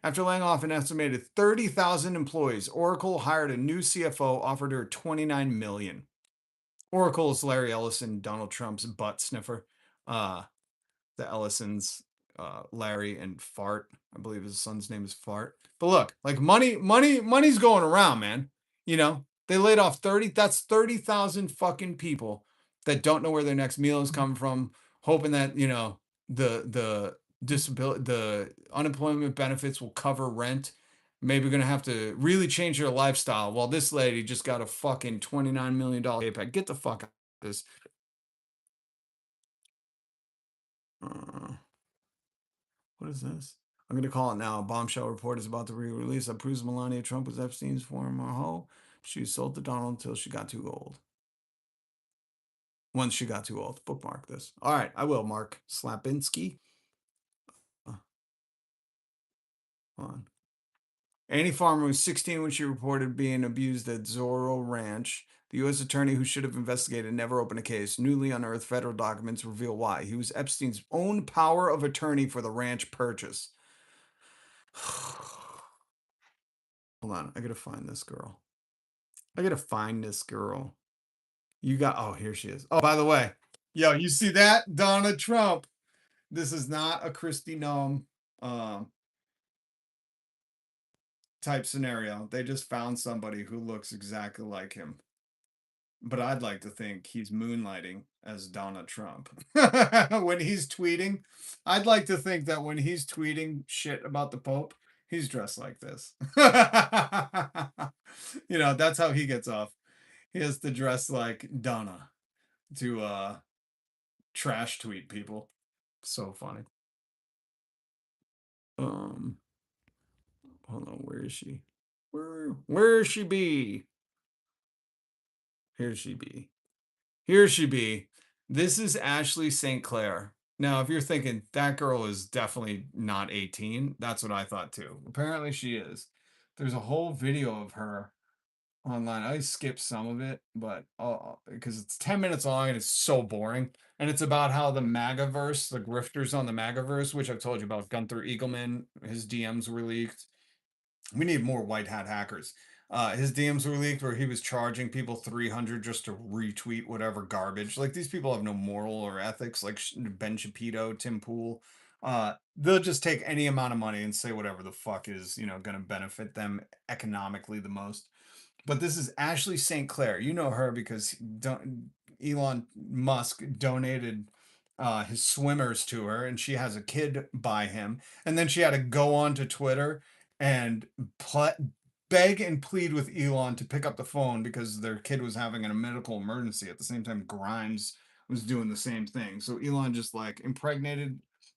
After laying off an estimated 30,000 employees, Oracle hired a new CFO, offered her $29 million. Oracle is Larry Ellison, Donald Trump's butt sniffer. The Ellisons, Larry and Fart. I believe his son's name is Fart. But look, like money's going around, man. They laid off 30,000 fucking people that don't know where their next meal is coming from, hoping that, the disability, the unemployment benefits will cover rent. Maybe going to have to really change their lifestyle. While this lady just got a fucking $29 million payback. Get the fuck out of this. What is this? I'm going to call it now. A bombshell report is about to be released that proves Melania Trump was Epstein's former hoe. She was sold to Donald until she got too old. Once she got too old. Bookmark this. All right, I will, Mark Slapinski. Hold on. Annie Farmer was 16 when she reported being abused at Zorro Ranch. The U.S. attorney who should have investigated never opened a case. Newly unearthed federal documents reveal why. He was Epstein's own power of attorney for the ranch purchase. Hold on, I gotta find this girl. You got, oh, here she is. Oh, by the way, yo, you see that? Donna Trump. This is not a Kristi Noem type scenario. They just found somebody who looks exactly like him. But I'd like to think he's moonlighting as Donald Trump. When he's tweeting, I'd like to think that when he's tweeting shit about the Pope, he's dressed like this. You know, that's how he gets off. He has to dress like Donna to trash tweet people. So funny. Hold on, where is she? Where is she be? Here she be. Here she be. This is Ashley St. Clair. Now, if you're thinking that girl is definitely not 18, that's what I thought too. Apparently she is. There's a whole video of her online. I skipped some of it, but because it's 10 minutes long and it's so boring. And it's about how the MAGAverse, the grifters on the MAGAverse, which I've told you about, Gunther Eagleman, his DMs were leaked. We need more white hat hackers. His DMs were leaked where he was charging people 300 just to retweet whatever garbage. Like, these people have no moral or ethics, like Ben Shapiro, Tim Pool. They'll just take any amount of money and say whatever the fuck is, you know, going to benefit them economically the most. But this is Ashley St. Clair. You know her because Elon Musk donated his swimmers to her, and she has a kid by him. And then she had to go on to Twitter and beg and plead with Elon to pick up the phone because their kid was having a medical emergency. At the same time, Grimes was doing the same thing. So Elon just like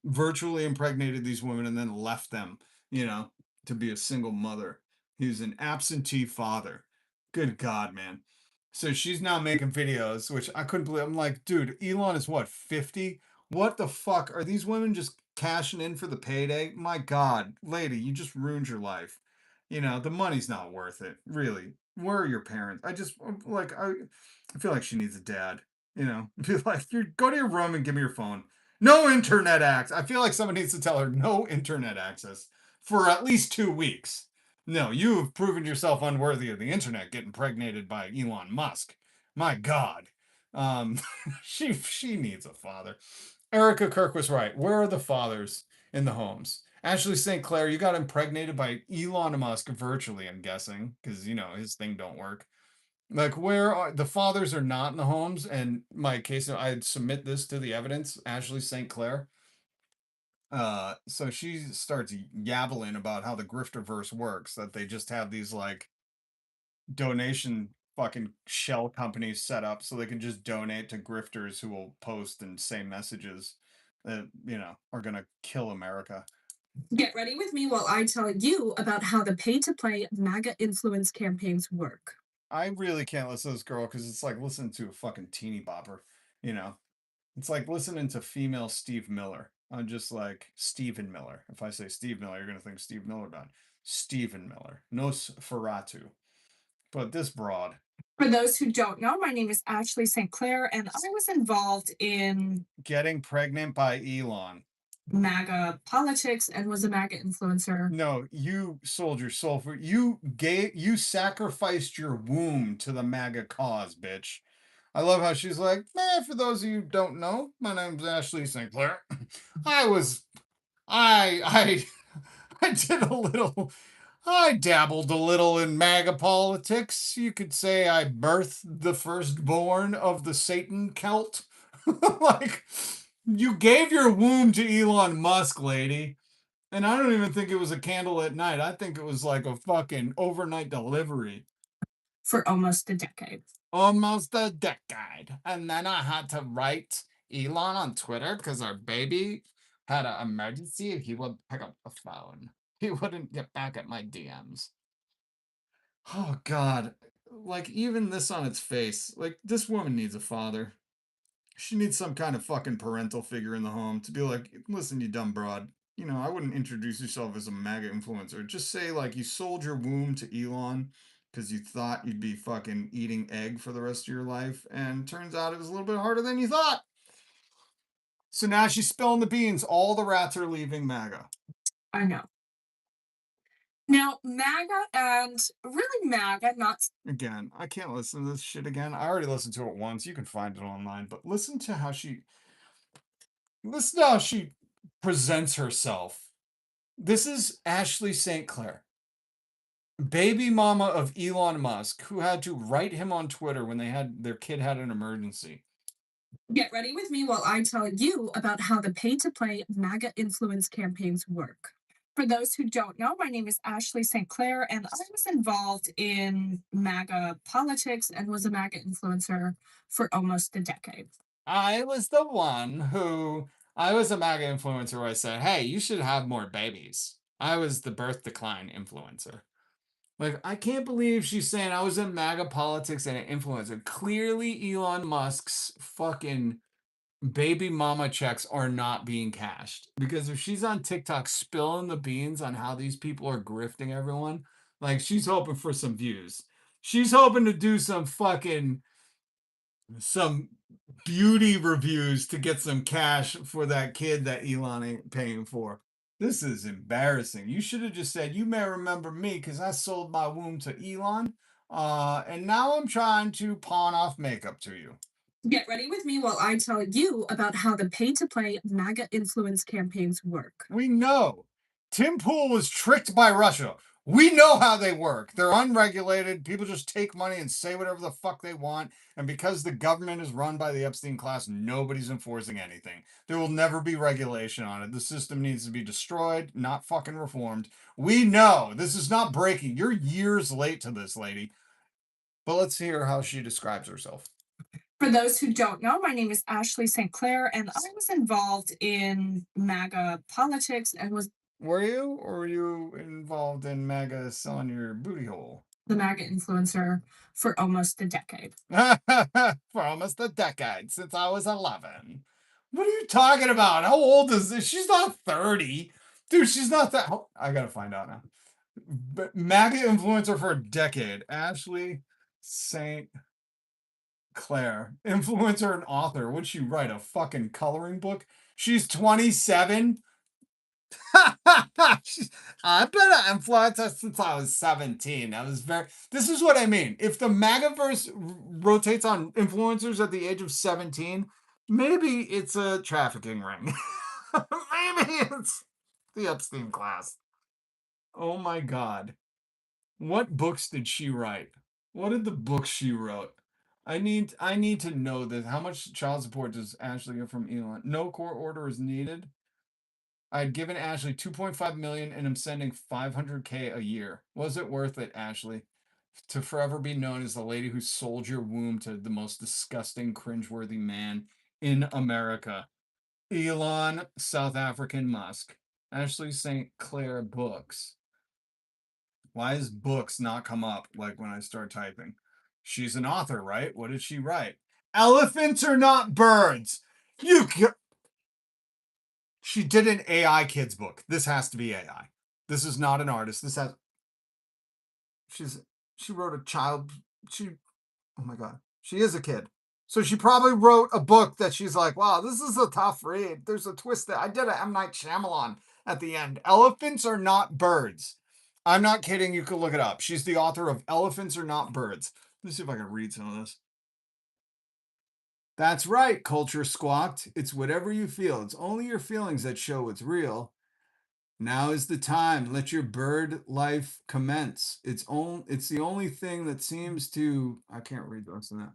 virtually impregnated these women and then left them, you know, to be a single mother. He was an absentee father. Good God, man. So she's now making videos, which I couldn't believe. I'm like, dude, Elon is what, 50? What the fuck? Are these women just cashing in for the payday? My God, lady, you just ruined your life. You know, the money's not worth it. Really. Where are your parents? I feel like she needs a dad. You know, be like, you go to your room and give me your phone. No internet access. I feel like someone needs to tell her no internet access for at least 2 weeks. No, you have proven yourself unworthy of the internet getting impregnated by Elon Musk. My God. She needs a father. Erica Kirk was right. Where are the fathers in the homes? Ashley St. Clair, you got impregnated by Elon Musk virtually, I'm guessing, because, you know, his thing don't work. Like, where are the fathers are not in the homes? And my case, I'd submit this to the evidence, Ashley St. Clair. So she starts yabbling about how the grifterverse works, that they just have these like donation fucking shell companies set up so they can just donate to grifters who will post and say messages that, you know, are gonna kill America. Get ready with me while I tell you about how the pay to play MAGA influence campaigns work. I really can't listen to this girl because it's like listening to a fucking teeny bopper, you know. It's like listening to female Steve Miller. I'm just like Stephen Miller. If I say Steve Miller, you're gonna think Steve Miller about Stephen Miller. Nosferatu. But this broad. For those who don't know, my name is Ashley St. Clair, and I was involved in Getting pregnant by Elon. MAGA politics and was a MAGA influencer. No, you sold your soul for you sacrificed your womb to the MAGA cause, bitch. I love how she's like, for those of you who don't know, my name's Ashley St. Clair. I I dabbled a little in MAGA politics. You could say I birthed the firstborn of the Satan cult. Like, you gave your womb to Elon Musk, lady. And I don't even think it was a candle at night. I think it was like a fucking overnight delivery. For almost a decade. Almost a decade. And then I had to write Elon on Twitter because our baby had an emergency, he would pick up the phone. He wouldn't get back at my DMs. Oh God. Like even this on its face, like this woman needs a father. She needs some kind of fucking parental figure in the home to be like, listen, you dumb broad. You know, I wouldn't introduce yourself as a MAGA influencer. Just say like you sold your womb to Elon because you thought you'd be fucking eating egg for the rest of your life, and turns out it was a little bit harder than you thought. So now she's spilling the beans. All the rats are leaving MAGA. I know. Now, MAGA and really MAGA, not Again, I can't listen to this shit again. I already listened to it once. You can find it online, but listen to how she presents herself. This is Ashley St. Clair, baby mama of Elon Musk, who had to write him on Twitter when their kid had an emergency. Get ready with me while I tell you about how the pay-to-play MAGA influence campaigns work. For those who don't know, my name is Ashley St. Clair, and I was involved in MAGA politics and was a MAGA influencer for almost a decade. I was the one I was a MAGA influencer where I said, hey, you should have more babies. I was the birth decline influencer. Like, I can't believe she's saying I was in MAGA politics and an influencer. Clearly, Elon Musk's fucking baby mama checks are not being cashed. Because if she's on TikTok spilling the beans on how these people are grifting everyone, like, she's hoping for some views. She's hoping to do some beauty reviews to get some cash for that kid that Elon ain't paying for. This is embarrassing. You should have just said, you may remember me because I sold my womb to Elon. And now I'm trying to pawn off makeup to you. Get ready with me while I tell you about how the pay-to-play MAGA influence campaigns work. We know Tim Pool was tricked by Russia. We know how they work. They're unregulated. People just take money and say whatever the fuck they want. And because the government is run by the Epstein class, nobody's enforcing anything. There will never be regulation on it. The system needs to be destroyed, not fucking reformed. We know this is not breaking. You're years late to this, lady. But let's hear how she describes herself. For those who don't know, my name is Ashley St. Clair, and I was involved in MAGA politics and was Were you? Or were you involved in MAGA selling your booty hole? the MAGA influencer for almost a decade. For almost a decade, since I was 11. What are you talking about? How old is this? She's not 30. Dude, she's not that. I gotta find out now. But MAGA influencer for a decade. Ashley St. Clair. Influencer and author. What'd she write? A fucking coloring book? She's 27. I've been an influencer since I was 17. This is what I mean. If the MAGAverse rotates on influencers at the age of 17, maybe it's a trafficking ring. Maybe it's the Epstein class. Oh my God. What books did she write? What did the books she wrote? I need to know this. How much child support does Ashley get from Elon? No court order is needed. I had given Ashley 2.5 million and I'm sending 500K a year. Was it worth it, Ashley? To forever be known as the lady who sold your womb to the most disgusting, cringeworthy man in America. Elon, South African Musk. Ashley St. Clair books. Why is books not come up like when I start typing? She's an author, right? What did she write? Elephants are not birds. She did an AI kids book. This has to be AI. This is not an artist. She wrote a child. Oh my God. She is a kid. So she probably wrote a book that she's like, wow, this is a tough read. There's a twist there. I did a M. Night Shyamalan at the end. Elephants are not birds. I'm not kidding. You could look it up. She's the author of Elephants Are Not Birds. Let me see if I can read some of this. That's right, Culture Squawked. It's whatever you feel. It's only your feelings that show what's real. Now is the time. Let your bird life commence. It's the only thing that seems to. I can't read the rest of that.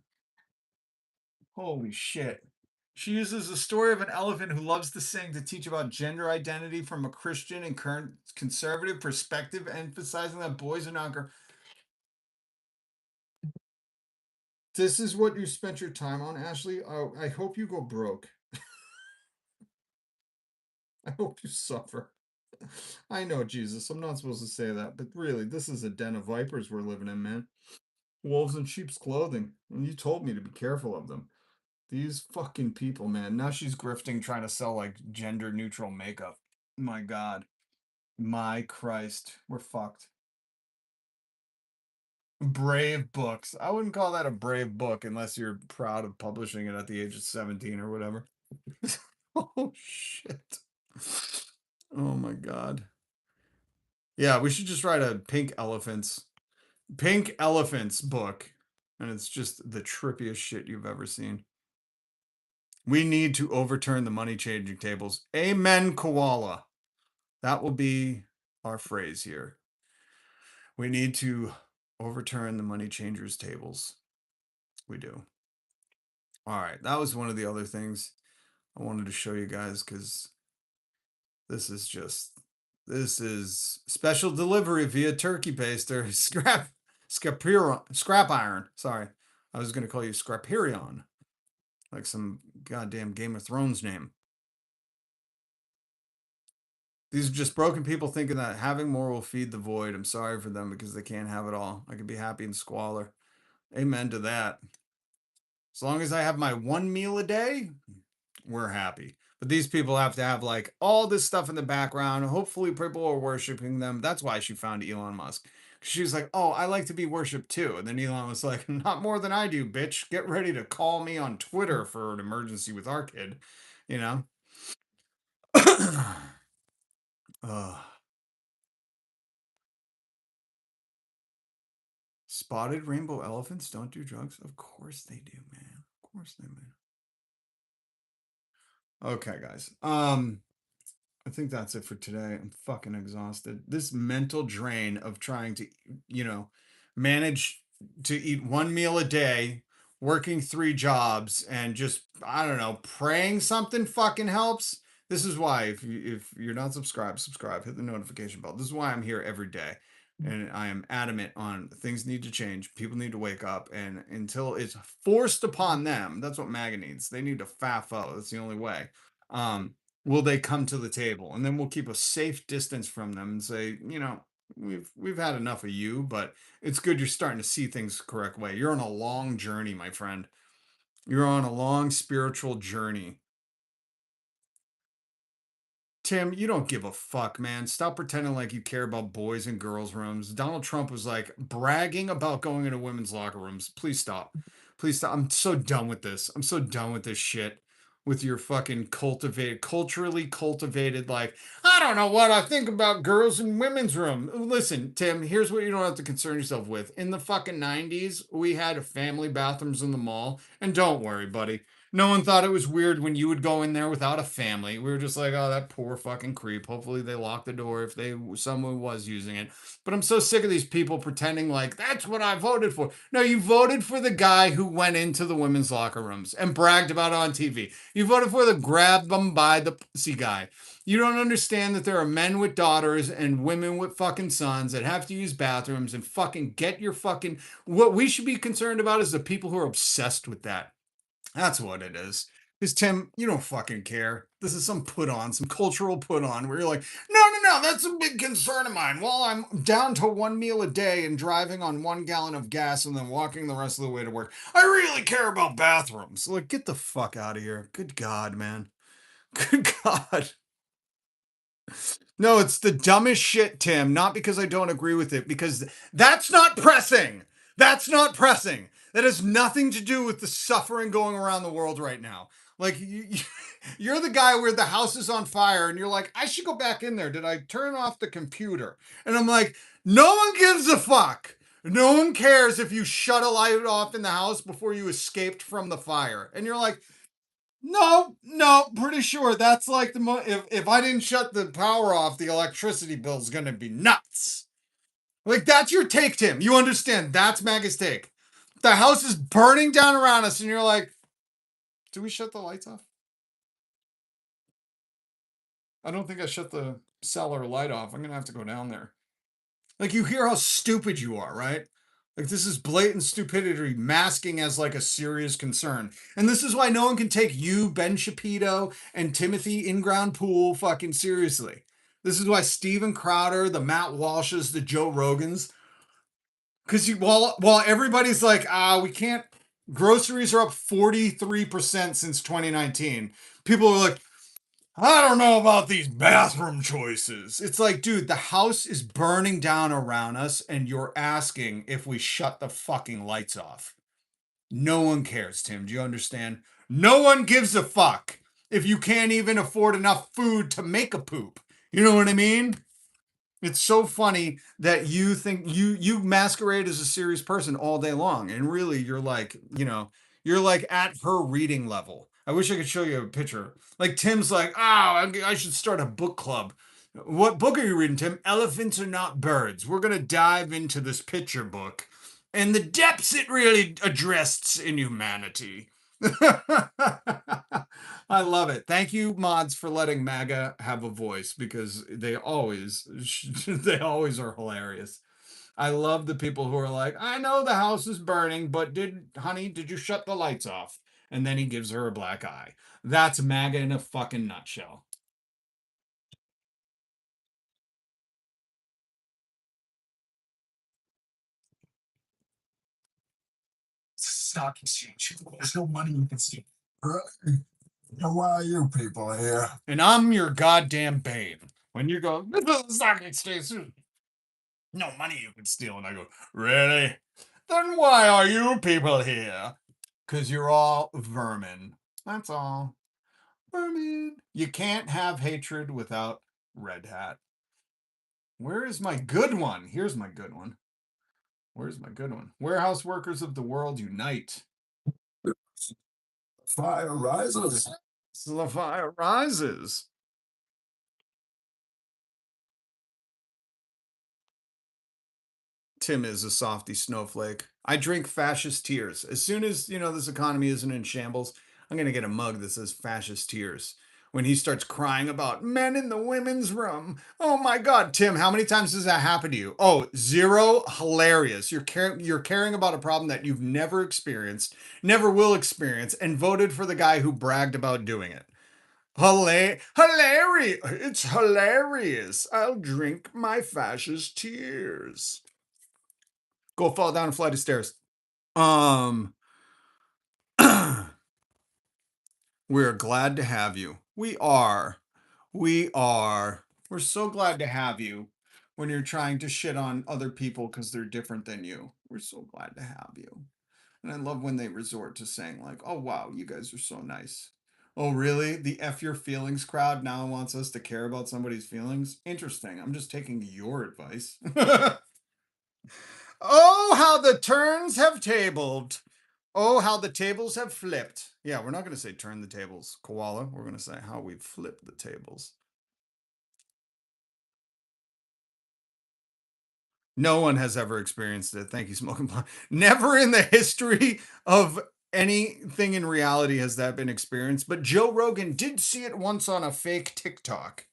Holy shit. She uses the story of an elephant who loves to sing to teach about gender identity from a Christian and current conservative perspective, emphasizing that boys are not girls. This is what you spent your time on, Ashley. Oh, I hope you go broke. I hope you suffer. I know, Jesus, I'm not supposed to say that, but really, this is a den of vipers we're living in, man. Wolves in sheep's clothing. And you told me to be careful of them. These fucking people, man. Now she's grifting, trying to sell like gender neutral makeup. My God. My Christ. We're fucked. Brave books. I wouldn't call that a brave book unless you're proud of publishing it at the age of 17 or whatever. Oh, shit. Oh, my God. Yeah, we should just write a Pink Elephants book. And it's just the trippiest shit you've ever seen. We need to overturn the money changing tables. Amen, koala. That will be our phrase here. We need to overturn the money changers tables. We do. All right. That was one of the other things I wanted to show you guys because this is special delivery via turkey baster. Scrap iron. Sorry. I was going to call you Scraperion. Like some goddamn Game of Thrones name. These are just broken people thinking that having more will feed the void. I'm sorry for them because they can't have it all. I could be happy in squalor. Amen to that. As long as I have my one meal a day, we're happy. But these people have to have like all this stuff in the background. Hopefully people are worshiping them. That's why she found Elon Musk. She was like, oh, I like to be worshipped too. And then Elon was like, not more than I do, bitch. Get ready to call me on Twitter for an emergency with our kid. You know? Spotted rainbow elephants don't do drugs? Of course they do, man. Of course they do. Okay, guys. I think that's it for today. I'm fucking exhausted. This mental drain of trying to, manage to eat one meal a day, working 3 jobs, and just, I don't know, praying something fucking helps. This is why, if you're not subscribed, subscribe, hit the notification bell. This is why I'm here every day. And I am adamant on things need to change. People need to wake up. And until it's forced upon them, that's what MAGA needs. They need to FAFO. That's the only way. Will they come to the table? And then we'll keep a safe distance from them and say, we've had enough of you, but it's good you're starting to see things the correct way. You're on a long journey, my friend. You're on a long spiritual journey. Tim, you don't give a fuck, man. Stop pretending like you care about boys and girls' rooms. Donald Trump was like bragging about going into women's locker rooms. Please stop. Please stop. I'm so done with this. I'm so done with this shit. With your fucking culturally cultivated, like, I don't know what I think about girls in women's room. Listen, Tim, here's what you don't have to concern yourself with. In the fucking 90s, we had family bathrooms in the mall. And don't worry, buddy. No one thought it was weird when you would go in there without a family. We were just like, oh, that poor fucking creep. Hopefully they locked the door if someone was using it. But I'm so sick of these people pretending like that's what I voted for. No, you voted for the guy who went into the women's locker rooms and bragged about it on TV. You voted for the grab them by the pussy guy. You don't understand that there are men with daughters and women with fucking sons that have to use bathrooms and fucking get your fucking. What we should be concerned about is the people who are obsessed with that. That's what it is. Because Tim, you don't fucking care. This is some put on, some cultural put on where you're like, no, that's a big concern of mine. Well, I'm down to one meal a day and driving on 1 gallon of gas and then walking the rest of the way to work. I really care about bathrooms. Like, get the fuck out of here. Good God, man. Good God. No, it's the dumbest shit, Tim. Not because I don't agree with it, because that's not pressing. That's not pressing. That has nothing to do with the suffering going around the world right now. Like, you're the guy where the house is on fire and you're like, I should go back in there. Did I turn off the computer? And I'm like, no one gives a fuck. No one cares if you shut a light off in the house before you escaped from the fire. And you're like, no, pretty sure that's like if I didn't shut the power off, the electricity bill's gonna be nuts. Like, that's your take, Tim. You understand? That's MAGA's take. The house is burning down around us, and you're like, do we shut the lights off? I don't think I shut the cellar light off. I'm gonna have to go down there. Like, you hear how stupid you are, right? Like, this is blatant stupidity masking as like a serious concern. And this is why no one can take you, Ben Shapiro, and Timothy Inground Pool fucking seriously. This is why Steven Crowder, the Matt Walshes, the Joe Rogans, because while everybody's like, we can't, groceries are up 43% since 2019. People are like, I don't know about these bathroom choices. It's like, dude, the house is burning down around us, and you're asking if we shut the fucking lights off. No one cares, Tim. Do you understand? No one gives a fuck if you can't even afford enough food to make a poop. You know what I mean? It's so funny that you think you masquerade as a serious person all day long, and really you're like, you're like at her reading level. I wish I could show you a picture. Like Tim's like, I should start a book club. What book are you reading, Tim? Elephants Are Not Birds. We're gonna dive into this picture book and the depths it really addressed in humanity. I love it. Thank you, mods, for letting MAGA have a voice, because they always they always are hilarious. I love the people who are like, I know the house is burning, but honey, did you shut the lights off? And then he gives her a black eye. That's MAGA in a fucking nutshell. Stock exchange. There's no money you can see. Really? Why are you people here? And I'm your goddamn Bane. When you go, this is the stock exchange. No money you can steal. And I go, really? Then why are you people here? Because you're all vermin. That's all. Vermin. You can't have hatred without Red Hat. Where is my good one? Here's my good one. Where's my good one? Warehouse workers of the world unite. Fire rises. The fire rises. Tim is a softy snowflake. I drink fascist tears. As soon as, this economy isn't in shambles, I'm going to get a mug that says fascist tears. When he starts crying about men in the women's room. Oh my God, Tim, how many times does that happen to you? Oh, zero. Hilarious. You're caring about a problem that you've never experienced, never will experience, and voted for the guy who bragged about doing it. Hilarious. It's hilarious. I'll drink my fascist tears. Go fall down a flight of stairs. We're glad to have you. We are. We are. We're so glad to have you when you're trying to shit on other people because they're different than you. We're so glad to have you. And I love when they resort to saying, like, oh, wow, you guys are so nice. Oh, really? The F your feelings crowd now wants us to care about somebody's feelings? Interesting. I'm just taking your advice. Oh, how the turns have tabled. Oh, how the tables have flipped. Yeah, we're not going to say turn the tables, koala. We're going to say how we've flipped the tables. No one has ever experienced it. Thank you, Smoking Blonde. Never in the history of anything in reality has that been experienced. But Joe Rogan did see it once on a fake TikTok.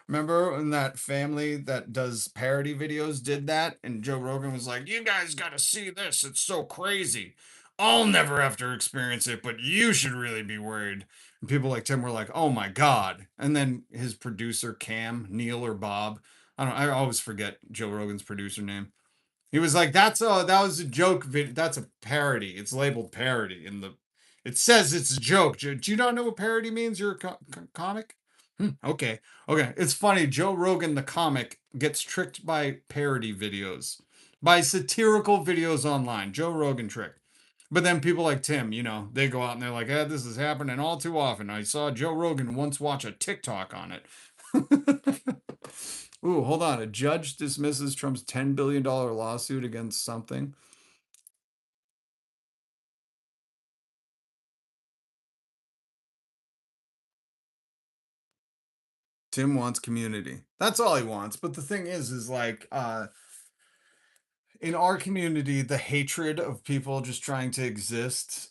Remember when that family that does parody videos did that? And Joe Rogan was like, you guys got to see this. It's so crazy. I'll never have to experience it, but you should really be worried. And people like Tim were like, oh my God. And then his producer, Cam, Neil, or Bob, I always forget Joe Rogan's producer name. He was like, that was a joke video. That's a parody. It's labeled parody it says it's a joke. Do you not know what parody means? You're a comic? Okay. It's funny. Joe Rogan, the comic, gets tricked by parody videos, by satirical videos online. Joe Rogan trick. But then people like Tim, they go out and they're like, this is happening all too often. I saw Joe Rogan once watch a TikTok on it. Ooh, hold on. A judge dismisses Trump's $10 billion lawsuit against something. Tim wants community. That's all he wants. But the thing is like, in our community, the hatred of people just trying to exist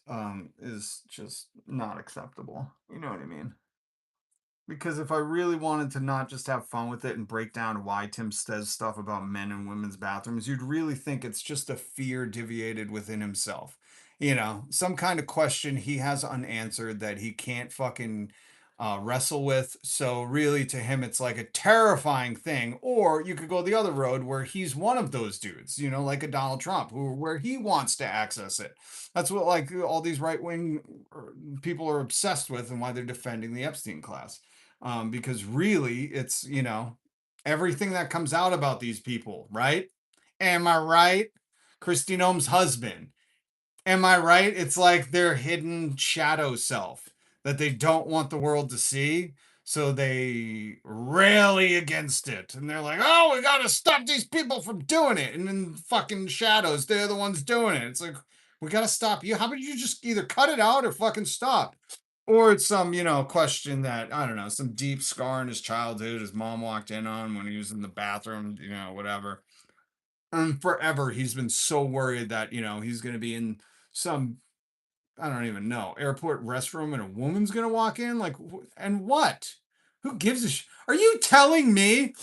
is just not acceptable. You know what I mean? Because if I really wanted to not just have fun with it and break down why Tim says stuff about men and women's bathrooms, you'd really think it's just a fear deviated within himself. Some kind of question he has unanswered that he can't fucking wrestle with. So, really, to him, it's like a terrifying thing. Or you could go the other road where he's one of those dudes, like a Donald Trump, where he wants to access it. That's what, like, all these right wing people are obsessed with and why they're defending the Epstein class. Because really, it's, everything that comes out about these people, right? Am I right? Christine Ohm's husband. Am I right? It's like their hidden shadow self that they don't want the world to see. So they rally against it. And they're like, oh, we got to stop these people from doing it. And in fucking shadows, they're the ones doing it. It's like, we got to stop you. How about you just either cut it out or fucking stop? Or it's some, question that, I don't know, some deep scar in his childhood his mom walked in on when he was in the bathroom, whatever. And forever he's been so worried that, he's going to be in some, I don't even know, airport restroom and a woman's going to walk in. Like, and what? Who gives a Are you telling me,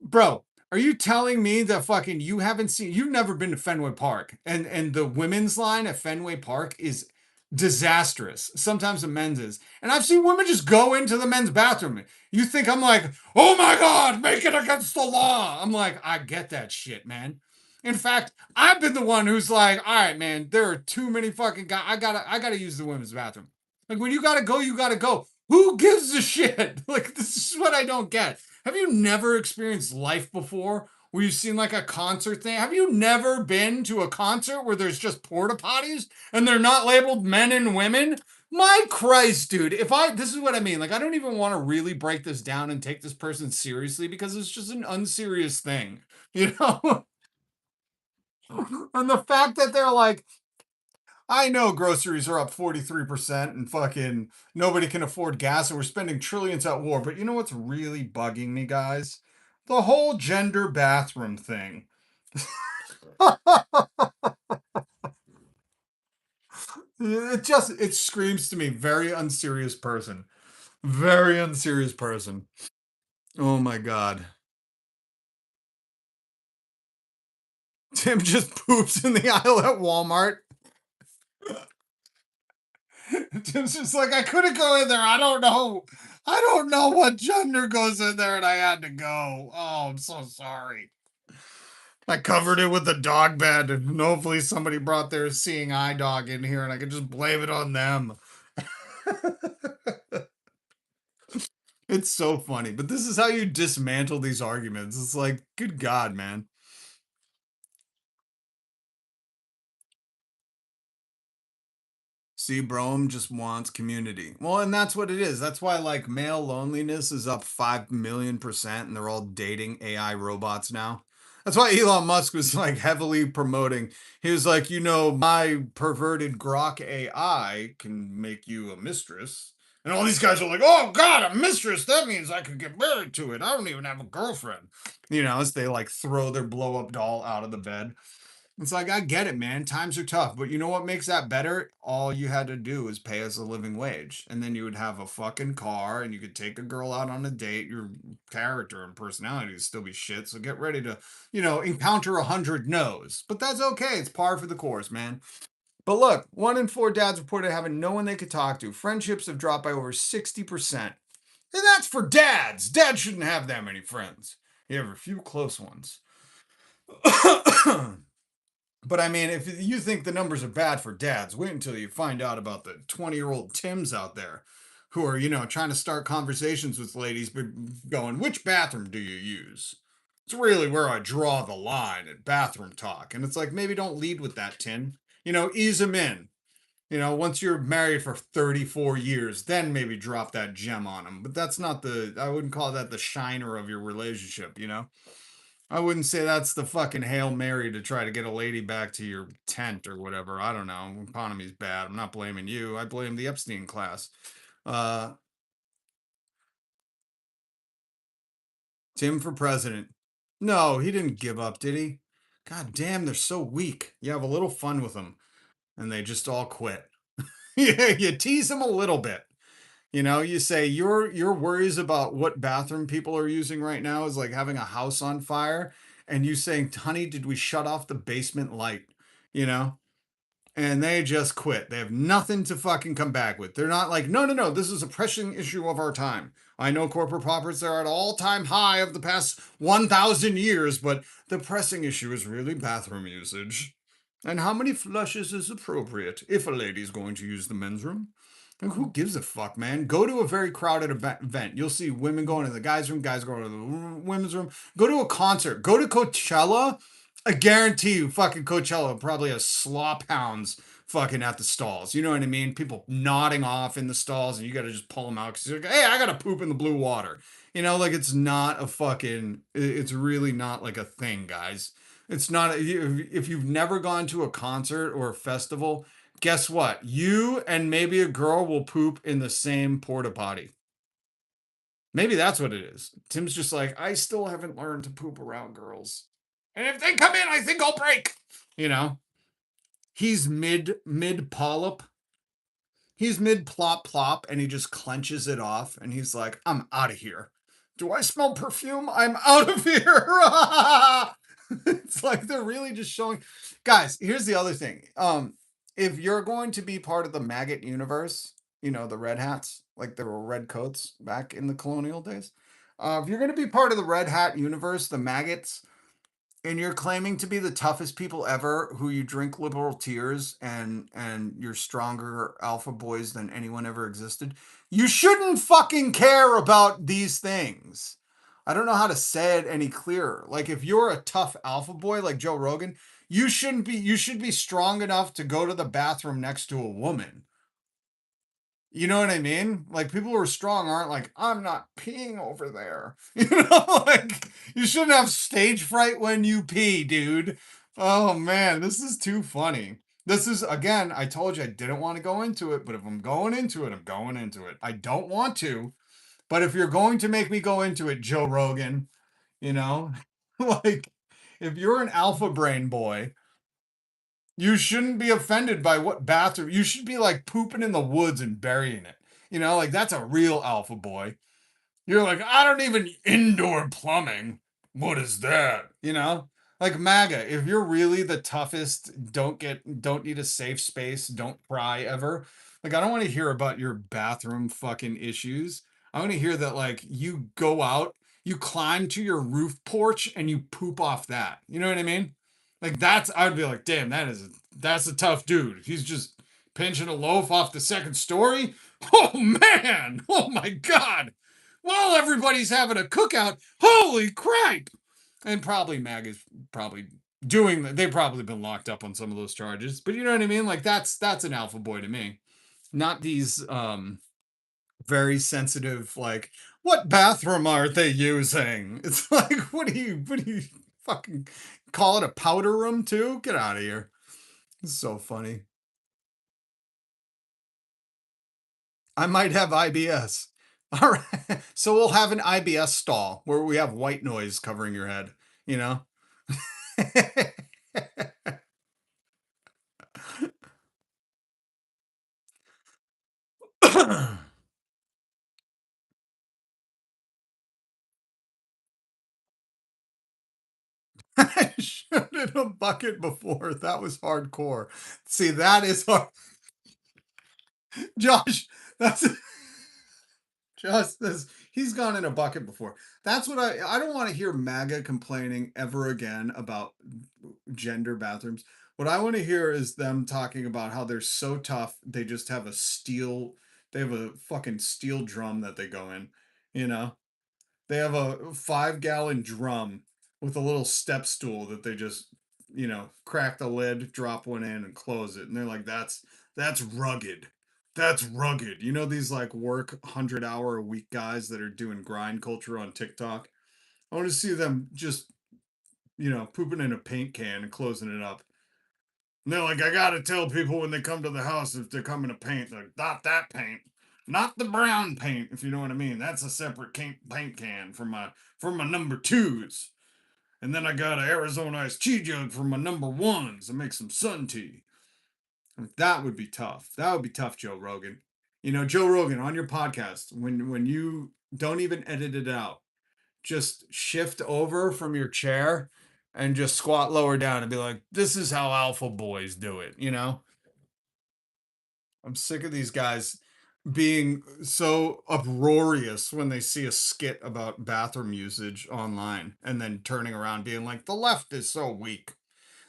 bro? Are you telling me that fucking you've never been to Fenway Park and the women's line at Fenway Park is disastrous. Sometimes the men's is. And I've seen women just go into the men's bathroom. You think I'm like, oh my God, make it against the law. I'm like, I get that shit, man. In fact, I've been the one who's like, all right, man, there are too many fucking guys. I gotta use the women's bathroom. Like when you gotta go, you gotta go. Who gives a shit? Like this is what I don't get. Have you never experienced life before? Where you've seen like a concert thing? Have you never been to a concert where there's just porta potties and they're not labeled men and women? My Christ, dude. This is what I mean. Like, I don't even want to really break this down and take this person seriously because it's just an unserious thing, you know? And the fact that they're like, I know groceries are up 43% and fucking nobody can afford gas and we're spending trillions at war. But you know what's really bugging me, guys? The whole gender bathroom thing. It screams to me, very unserious person. Very unserious person. Oh my God. Tim just poops in the aisle at Walmart. Tim's just like, I couldn't go in there. I don't know. I don't know what gender goes in there and I had to go. Oh, I'm so sorry. I covered it with a dog bed and hopefully somebody brought their seeing eye dog in here and I could just blame it on them. It's so funny, but this is how you dismantle these arguments. It's like, good God, man. See, Brome just wants community. Well, and that's what it is. That's why, like, male loneliness is up 5 million% and they're all dating AI robots now. That's why Elon Musk was like heavily promoting. He was like, my perverted Grok AI can make you a mistress. And all these guys are like, oh God, a mistress. That means I could get married to it. I don't even have a girlfriend. As they like throw their blow up doll out of the bed. It's like, I get it, man. Times are tough. But you know what makes that better? All you had to do is pay us a living wage. And then you would have a fucking car and you could take a girl out on a date. Your character and personality would still be shit. So get ready to, encounter 100 no's. But that's okay. It's par for the course, man. But look, 1 in 4 dads reported having no one they could talk to. Friendships have dropped by over 60%. And that's for dads. Dads shouldn't have that many friends. You have a few close ones. But I mean, if you think the numbers are bad for dads, wait until you find out about the 20-year-old Tims out there who are, trying to start conversations with ladies, but going, which bathroom do you use? It's really where I draw the line at bathroom talk. And it's like, maybe don't lead with that, Tim. Ease them in. Once you're married for 34 years, then maybe drop that gem on them. But that's not I wouldn't call that the shiner of your relationship, I wouldn't say that's the fucking Hail Mary to try to get a lady back to your tent or whatever. I don't know. Economy's bad. I'm not blaming you. I blame the Epstein class. Tim for president. No, he didn't give up, did he? God damn, they're so weak. You have a little fun with them, and they just all quit. Yeah, you tease them a little bit. You know, you say your worries about what bathroom people are using right now is like having a house on fire, and you saying, "Honey, did we shut off the basement light?" You know, and they just quit. They have nothing to fucking come back with. They're not like, no, no, no, this is a pressing issue of our time. I know corporate profits are at all-time high of the past 1,000 years, but the pressing issue is really bathroom usage. And how many flushes is appropriate if a lady's going to use the men's room? And who gives a fuck, man? Go to a very crowded event. You'll see women going to the guys' room, guys going to the women's room. Go to a concert. Go to Coachella. I guarantee you, fucking Coachella probably has slop hounds fucking at the stalls. You know what I mean? People nodding off in the stalls, and you got to just pull them out because you're like, hey, I got to poop in the blue water. You know, like it's not a fucking, it's really not like a thing, guys. It's not, if you've never gone to a concert or a festival, guess what? You and maybe a girl will poop in the same porta potty. Maybe that's what it is. Tim's just like, I still haven't learned to poop around girls. And if they come in, I think I'll break. You know, he's mid polyp. He's mid plop plop, and he just clenches it off, and he's like, I'm out of here. Do I smell perfume? I'm out of here. It's like they're really just showing. Guys, here's the other thing. If you're going to be part of the maggot universe, you know, the red hats, like there were red coats back in the colonial days. If you're going to be part of the red hat universe, the maggots, and you're claiming to be the toughest people ever, who you drink liberal tears, and you're stronger alpha boys than anyone ever existed, you shouldn't fucking care about these things. I don't know how to say it any clearer. Like, if you're a tough alpha boy like Joe Rogan, you should be strong enough to go to the bathroom next to a woman. You know what I mean? Like, people who are strong aren't like, I'm not peeing over there. You know, like, you shouldn't have stage fright when you pee, dude. Oh man, this is too funny. This is, again, I told you I didn't want to go into it, but if I'm going into it, I'm going into it. I don't want to, but if you're going to make me go into it, Joe Rogan, you know, like, if you're an alpha brain boy, you shouldn't be offended by what bathroom. You should be like pooping in the woods and burying it. You know, like that's a real alpha boy. You're like, I don't even indoor plumbing. What is that? You know? Like MAGA, if you're really the toughest, don't need a safe space, don't cry ever. Like, I don't want to hear about your bathroom fucking issues. I want to hear that, like, you go out, you climb to your roof porch and you poop off that. You know what I mean? Like, I'd be like, damn, that's a tough dude. He's just pinching a loaf off the second story. Oh man! Oh my god! While everybody's having a cookout, holy crap! And probably Mag is probably doing that. They've probably been locked up on some of those charges, but you know what I mean? Like, that's an alpha boy to me. Not these very sensitive, like, what bathroom are they using? It's like, what do you fucking call it, a powder room too? Get out of here. It's so funny. I might have IBS. All right. So we'll have an IBS stall where we have white noise covering your head, you know? I shit in a bucket before. That was hardcore. See, that is hard. Josh, that's just this. He's gone in a bucket before. That's what I don't want to hear MAGA complaining ever again about gender bathrooms. What I want to hear is them talking about how they're so tough, they just have they have a fucking steel drum that they go in, you know? They have a 5-gallon drum with a little step stool that they just, you know, crack the lid, drop one in, and close it. And they're like, that's rugged. That's rugged. You know, these like work 100-hour-a-week guys that are doing grind culture on TikTok. I want to see them just, you know, pooping in a paint can and closing it up. And they're like, I gotta tell people when they come to the house, if they're coming to paint, like, not that paint, not the brown paint, if you know what I mean. That's a separate paint can for my number twos. And then I got an Arizona iced tea jug for my number ones to make some sun tea. That would be tough. That would be tough, Joe Rogan. You know, Joe Rogan on your podcast, when you don't even edit it out, just shift over from your chair and just squat lower down and be like, this is how alpha boys do it, you know? I'm sick of these guys being so uproarious when they see a skit about bathroom usage online and then turning around being like, the left is so weak.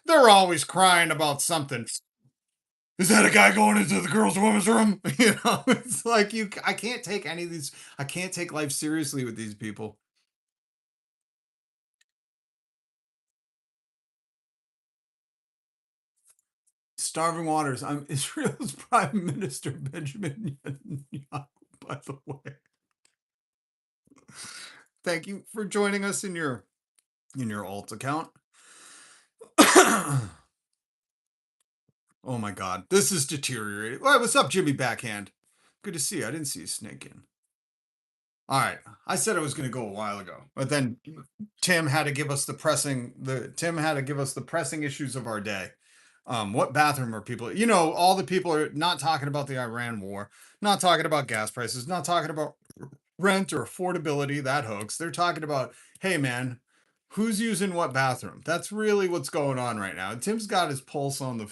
They're always crying about something. Is that a guy going into the girls' women's room? You know, it's like I can't take any of these, I can't take life seriously with these people. Starving Waters. I'm Israel's Prime Minister Benjamin Netanyahu, by the way. Thank you for joining us in your alt account. Oh my god, this is deteriorating. Well, what's up, Jimmy Backhand? Good to see you. I didn't see you snake in. All right, I said I was going to go a while ago, but then Tim had to give us the pressing issues of our day. What bathroom are people? You know, all the people are not talking about the Iran war, not talking about gas prices, not talking about rent or affordability, that hoax. They're talking about, hey man, who's using what bathroom? That's really what's going on right now. Tim's got his pulse on the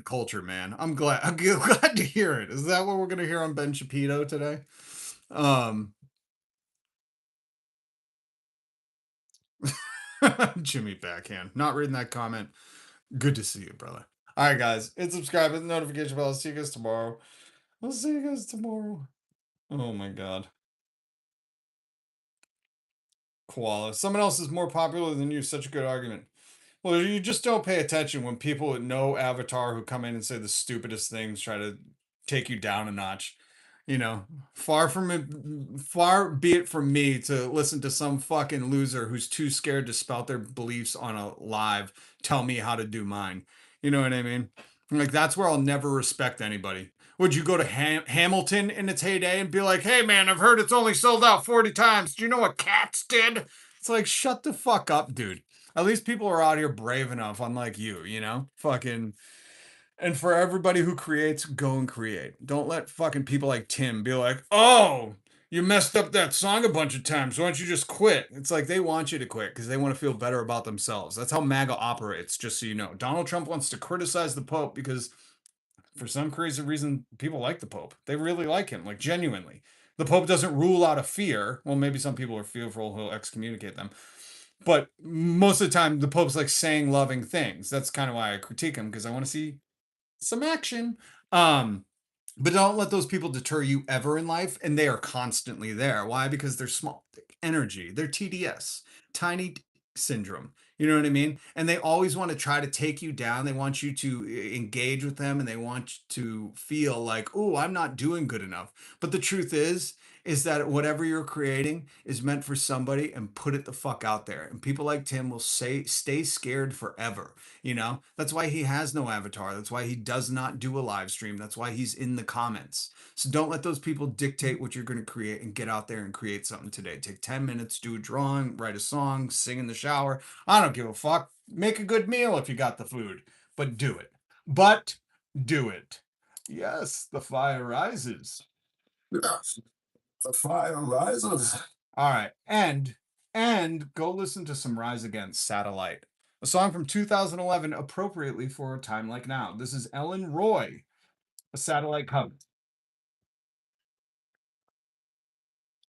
culture, man. I'm glad to hear it. Is that what we're gonna hear on Ben Shapiro today? Jimmy Backhand. Not reading that comment. Good to see you, brother. All right, guys. Hit subscribe, hit the notification bell. I'll see you guys tomorrow. I'll see you guys tomorrow. Oh my god. Koala. Someone else is more popular than you. Such a good argument. Well, you just don't pay attention when people with no avatar who come in and say the stupidest things try to take you down a notch. You know, far be it from me to listen to some fucking loser who's too scared to spout their beliefs on a live tell me how to do mine. You know what I mean? Like, that's where I'll never respect anybody. Would you go to Hamilton in its heyday and be like, hey man, I've heard it's only sold out 40 times. Do you know what Cats did? It's like, shut the fuck up, dude. At least people are out here brave enough, unlike you know? Fucking. And for everybody who creates, go and create. Don't let fucking people like Tim be like, oh, you messed up that song a bunch of times. Why don't you just quit? It's like they want you to quit because they want to feel better about themselves. That's how MAGA operates, just so you know. Donald Trump wants to criticize the Pope because for some crazy reason, people like the Pope. They really like him, like genuinely. The Pope doesn't rule out of fear. Well, maybe some people are fearful he'll excommunicate them. But most of the time, the Pope's like saying loving things. That's kind of why I critique him, because I want to see some action. But don't let those people deter you ever in life, and they are constantly there. Why? Because they're small energy. They're TDS, tiny syndrome. You know what I mean? And they always want to try to take you down. They want you to engage with them, and they want you to feel like, oh, I'm not doing good enough. But the truth is that whatever you're creating is meant for somebody, and put it the fuck out there. And people like Tim will stay scared forever. You know, that's why he has no avatar. That's why he does not do a live stream. That's why he's in the comments. So don't let those people dictate what you're going to create, and get out there and create something today. Take 10 minutes, do a drawing, write a song, sing in the shower. I don't give a fuck. Make a good meal if you got the food, but do it. But do it. Yes, the fire rises. Yes, the fire rises. All right. And go listen to some Rise Against Satellite, a song from 2011, appropriately for a time like now. This is Ellen Roy, a Satellite cover.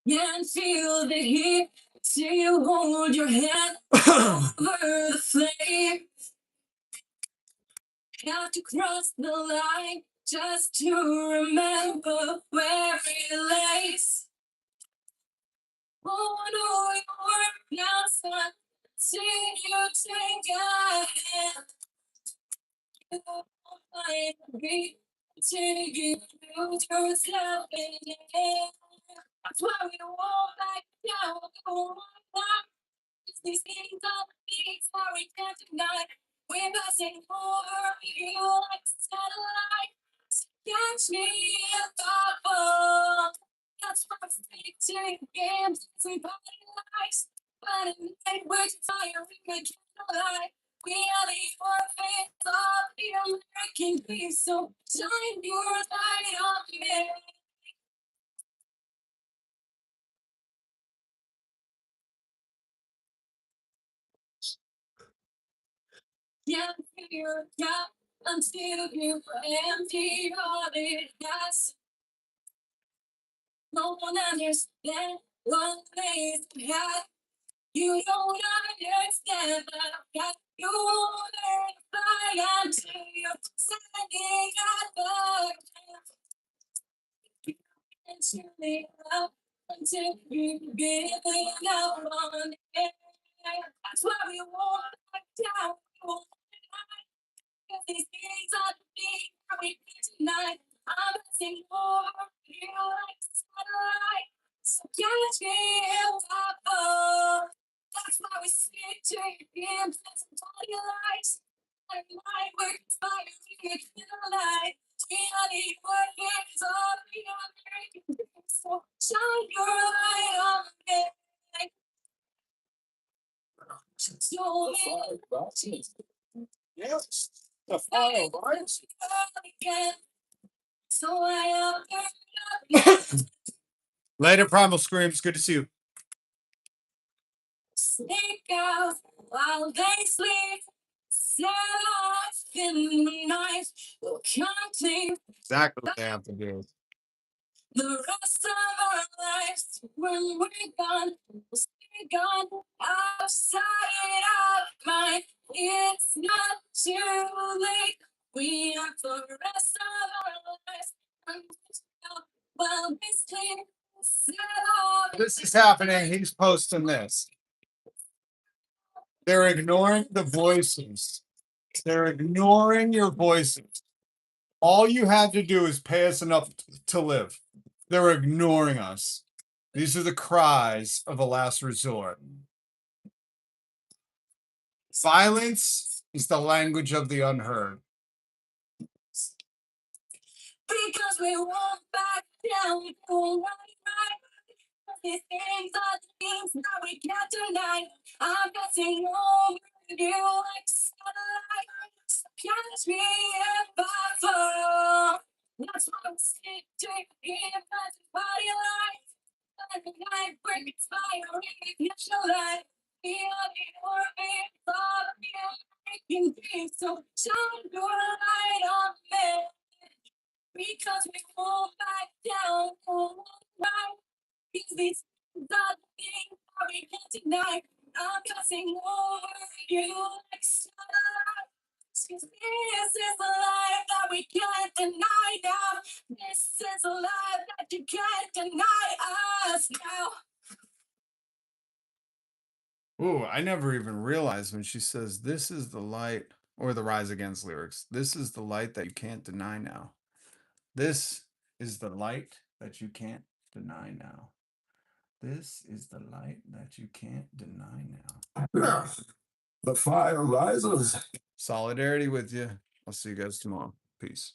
Can feel the heat, see you hold your hand over the flame. Have to cross the line just to remember where it lays. Oh, no, your work now, son. See you take a hand. You won't find me till you lose yourself in the air. That's why we won't back down. We won't back. These things are the things that we can't deny. We're passing over you like a satellite. Catch me if I fall. That's why we're taking games. We party lights. But at night we're fire. We make it alive. We are the orphans of the American dream, so shine your light on me. Can't figure out until you empty hearted. Yes, no one understands what they have. You don't understand that I've got you fly until you're standing at the until they love until you give it out on it. That's why we won't back down. We won't deny. 'Cause these things are the things that we need tonight. I'm missing more of you like satellite. So catch me if I fall. That's why we stick to your games and all your lights. My mind works by your tonight. We are the orphans of the American dream. So shine your light on me. So Yes. The fire rises. again. So I am Later, Primal Screams. Good to see you. sneak out while they sleep. Set off in the night. We'll complete Exactly what they have to do. the rest of our lives. When we're gone, we'll stay gone outside of mind. It's not too late. We have the rest of our lives. And well, it's clear. Set off. This is happening. He's posting this. They're ignoring the voices. They're ignoring your voices. All you had to do is pay us enough to live. They're ignoring us. These are the cries of a last resort. Silence is the language of the unheard. Because we won't back down, we won't run right. These things are the things that we can't deny. I'm getting over you like satellite. So catch me if I fall. That's why I'm stick to your body life. And the night breaks fire in your life. We are the orphans of the American dream. So shine your light on me. Because we won't back down, won't right. Because these are the things that we can't deny. I'm passing over you like sunlight. 'Cause this is the life that we can't deny now. This is the life that you can't deny us now. Ooh, I never even realized when she says, "This is the light," or the Rise Against lyrics. This is the light that you can't deny now. This is the light that you can't deny now. This is the light that you can't deny now. The fire rises. Solidarity with you. I'll see you guys tomorrow. Peace.